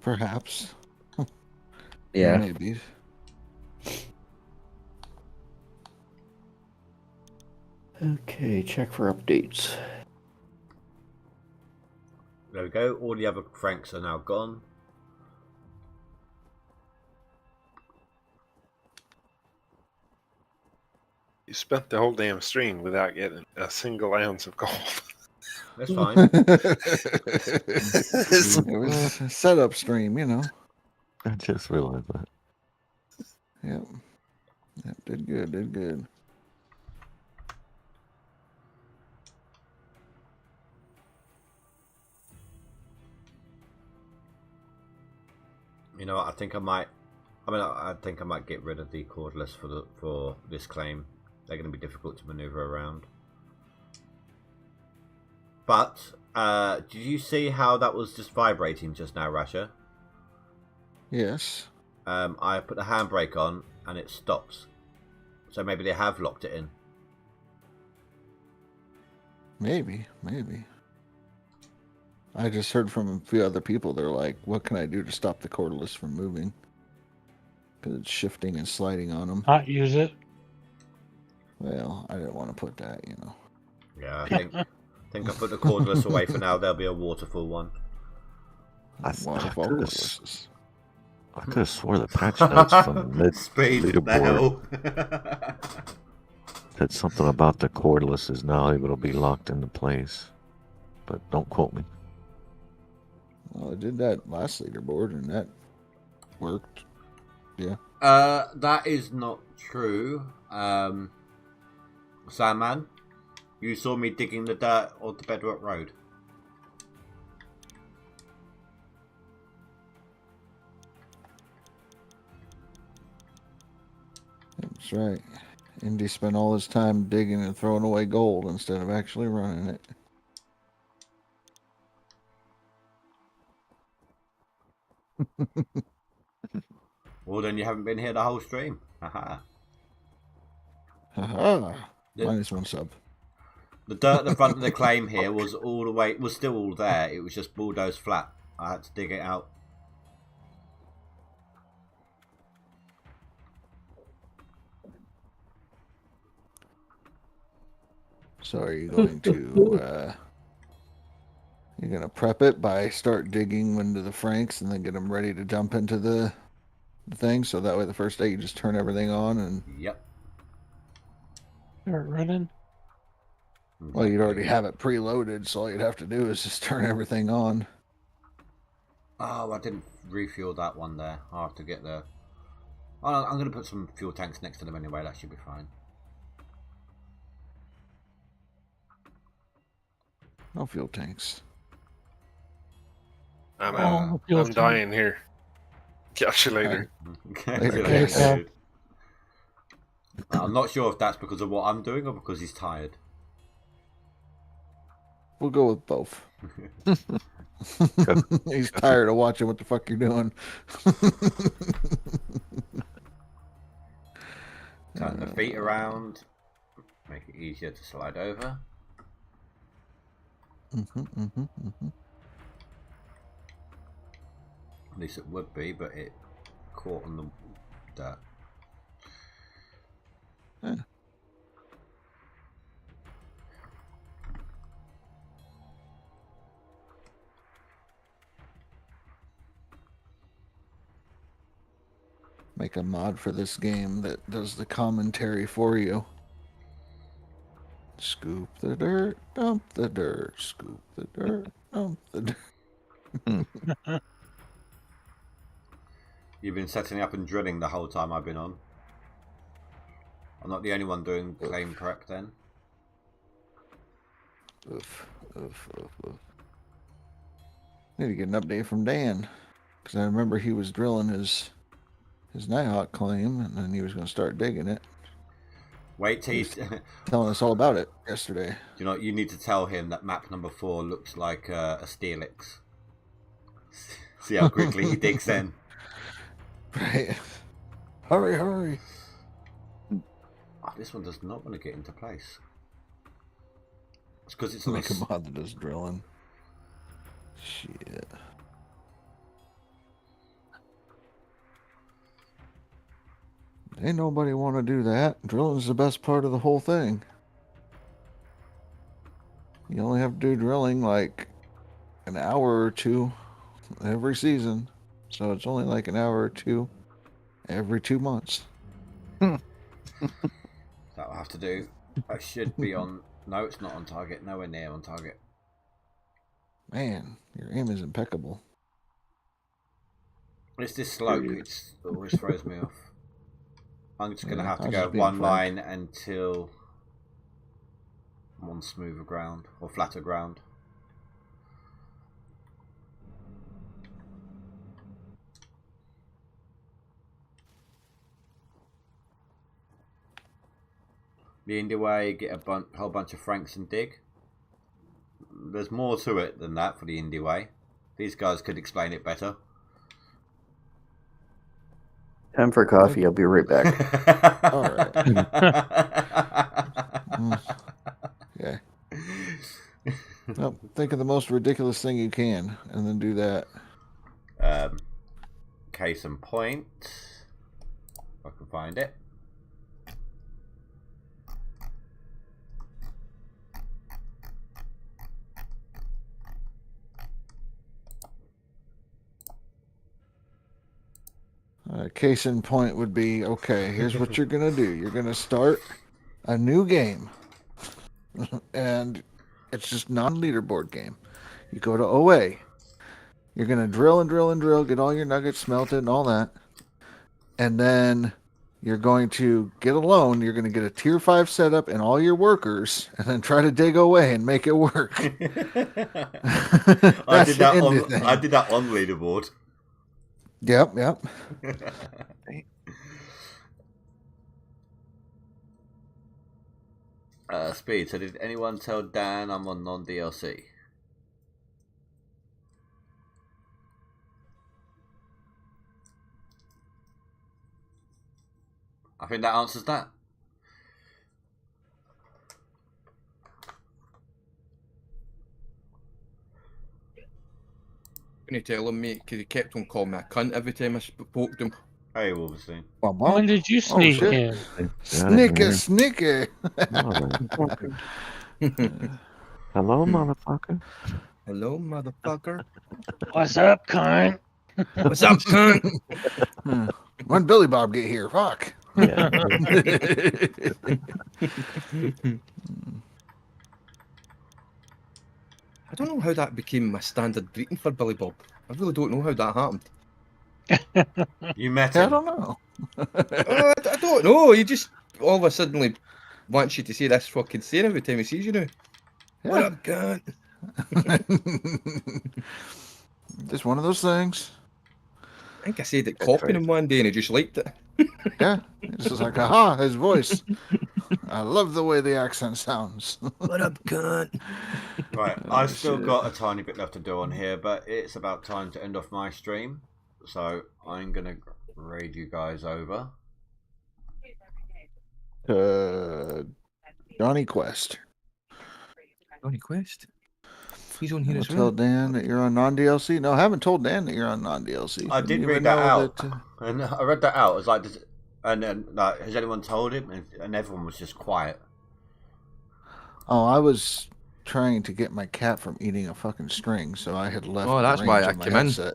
Perhaps. Yeah. Maybe. Okay, check for updates. There we go. All the other Franks are now gone. You spent the whole damn stream without getting a single ounce of gold. That's fine. It was a setup stream, you know. I just realized that. Yep. Did good. You know what? I think I might get rid of the cordless for this claim. They're going to be difficult to maneuver around. But did you see how that was just vibrating just now, Rasha? Yes. I put the handbrake on and it stops. So maybe they have locked it in. Maybe. I just heard from a few other people. They're like, "What can I do to stop the cordless from moving? Because it's shifting and sliding on them." Not use it. Well, I didn't want to put that, you know. Yeah, I think I put the cordless away for now. There'll be a waterfall one. Waterfall cordlesses. I could have swore the patch notes from mid leaderboard said something about the cordless is now able to be locked into place, but don't quote me. Well, I did that last leaderboard, and that worked. Yeah. That is not true. Sandman, you saw me digging the dirt on the Bedrock Road. That's right. Indy spent all his time digging and throwing away gold instead of actually running it. Well, then you haven't been here the whole stream. Haha. Haha. Minus one sub. The dirt at the front of the claim here was still all there. It was just bulldozed flat. I had to dig it out. So are you going to you're gonna prep it by start digging into the Franks and then get them ready to jump into the thing, so that way the first day you just turn everything on and Yep. Start running. Well, you'd already have it preloaded, so all you'd have to do is just turn everything on. Oh, I didn't refuel that one there. I'll have to get there. I'm going to put some fuel tanks next to them anyway. That should be fine. No fuel tanks. I'm dying here. Catch you later. Later. I'm not sure if that's because of what I'm doing or because he's tired. We'll go with both. He's tired of watching what the fuck you're doing. Turn the feet around. Make it easier to slide over. At least it would be, but it caught on the dirt. Yeah. Make a mod for this game that does the commentary for you. Scoop the dirt, dump the dirt, scoop the dirt, dump the dirt. You've been setting up and drilling the whole time I've been on. I'm not the only one doing claim prep then. Oof. Need to get an update from Dan, because I remember he was drilling his Nighthawk claim, and then he was going to start digging it. Wait till he's telling us all about it yesterday. You know, you need to tell him that map number 4 looks like a Steelix. See how quickly he digs in. Right. Hurry. Oh, this one does not want to get into place. It's because it's like a mod that does drilling. Shit. Ain't nobody want to do that. Drilling's the best part of the whole thing. You only have to do drilling like an hour or two every season. So it's only like an hour or two every 2 months. That will have to do. That should be on. No, it's not on target. Nowhere near on target. Man, your aim is impeccable. It's this slope. It always throws me off. I'm just going to have to go one line until I'm on smoother ground or flatter ground. The Indie way, get a whole bunch of Franks and dig. There's more to it than that for the Indie way. These guys could explain it better. Time for coffee. I'll be right back. All right. Yeah. Nope. think of the most ridiculous thing you can, and then do that. Case in point, if I can find it. Case in point would be, okay, here's what you're going to do. You're going to start a new game. And it's just non-leaderboard game. You go to OA. You're going to drill and drill and drill, get all your nuggets smelted and all that. And then you're going to get a loan. You're going to get a tier 5 setup and all your workers, and then try to dig away and make it work. I did that on leaderboard. Yep. Speed, so did anyone tell Dan I'm on non-DLC? I think that answers that. Can you tell him, mate? Because he kept on calling me a cunt every time I spoke to him. Hey, Wolverstein. When did you sneak in? Sneaker. Hello, motherfucker. Hello, motherfucker. What's up, cunt? What's up, cunt? When Billy Bob get here? Fuck. Yeah. I don't know how that became my standard greeting for Billy Bob. I really don't know how that happened. You met him? I don't know. I don't know. He just all of a sudden like, wants you to say this fucking saying every time he sees you now. Yeah. What up, cunt? Just one of those things. I think I said it copying him one day and he just liked it. Yeah. It's just like, aha, his voice. I love the way the accent sounds. What up, cunt? Right, I've still got a tiny bit left to do on here, but it's about time to end off my stream. So I'm going to raid you guys over. Johnny Quest. Johnny Quest? He's on here as well. Tell Dan that you're on non-DLC. No, I haven't told Dan that you're on non-DLC. I did read that out, and I read that out. I was like, and then like, has anyone told him? And everyone was just quiet. Oh, I was trying to get my cat from eating a fucking string, so I had left. Oh, that's why I came in. Headset.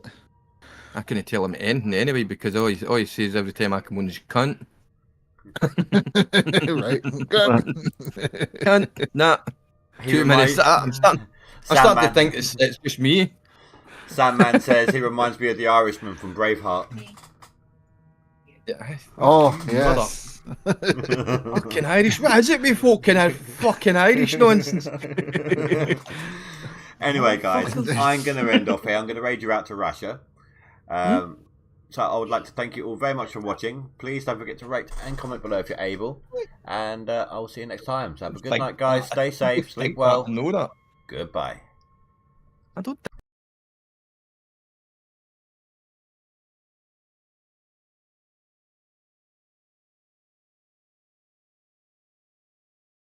I couldn't tell him anything anyway because all he says every time I come on is cunt. Right? Cunt. Nah. 2 minutes. I'm starting to think it's just me. Sandman says he reminds me of the Irishman from Braveheart. Yeah. Oh, yes. Fucking Irish. What is it with fucking Irish nonsense? Anyway, guys, I'm going to end off here. I'm going to raid you out to Russia. So I would like to thank you all very much for watching. Please don't forget to rate and comment below if you're able. And I will see you next time. So have a good night, guys. Stay safe. Sleep well. Know that. Goodbye. I don't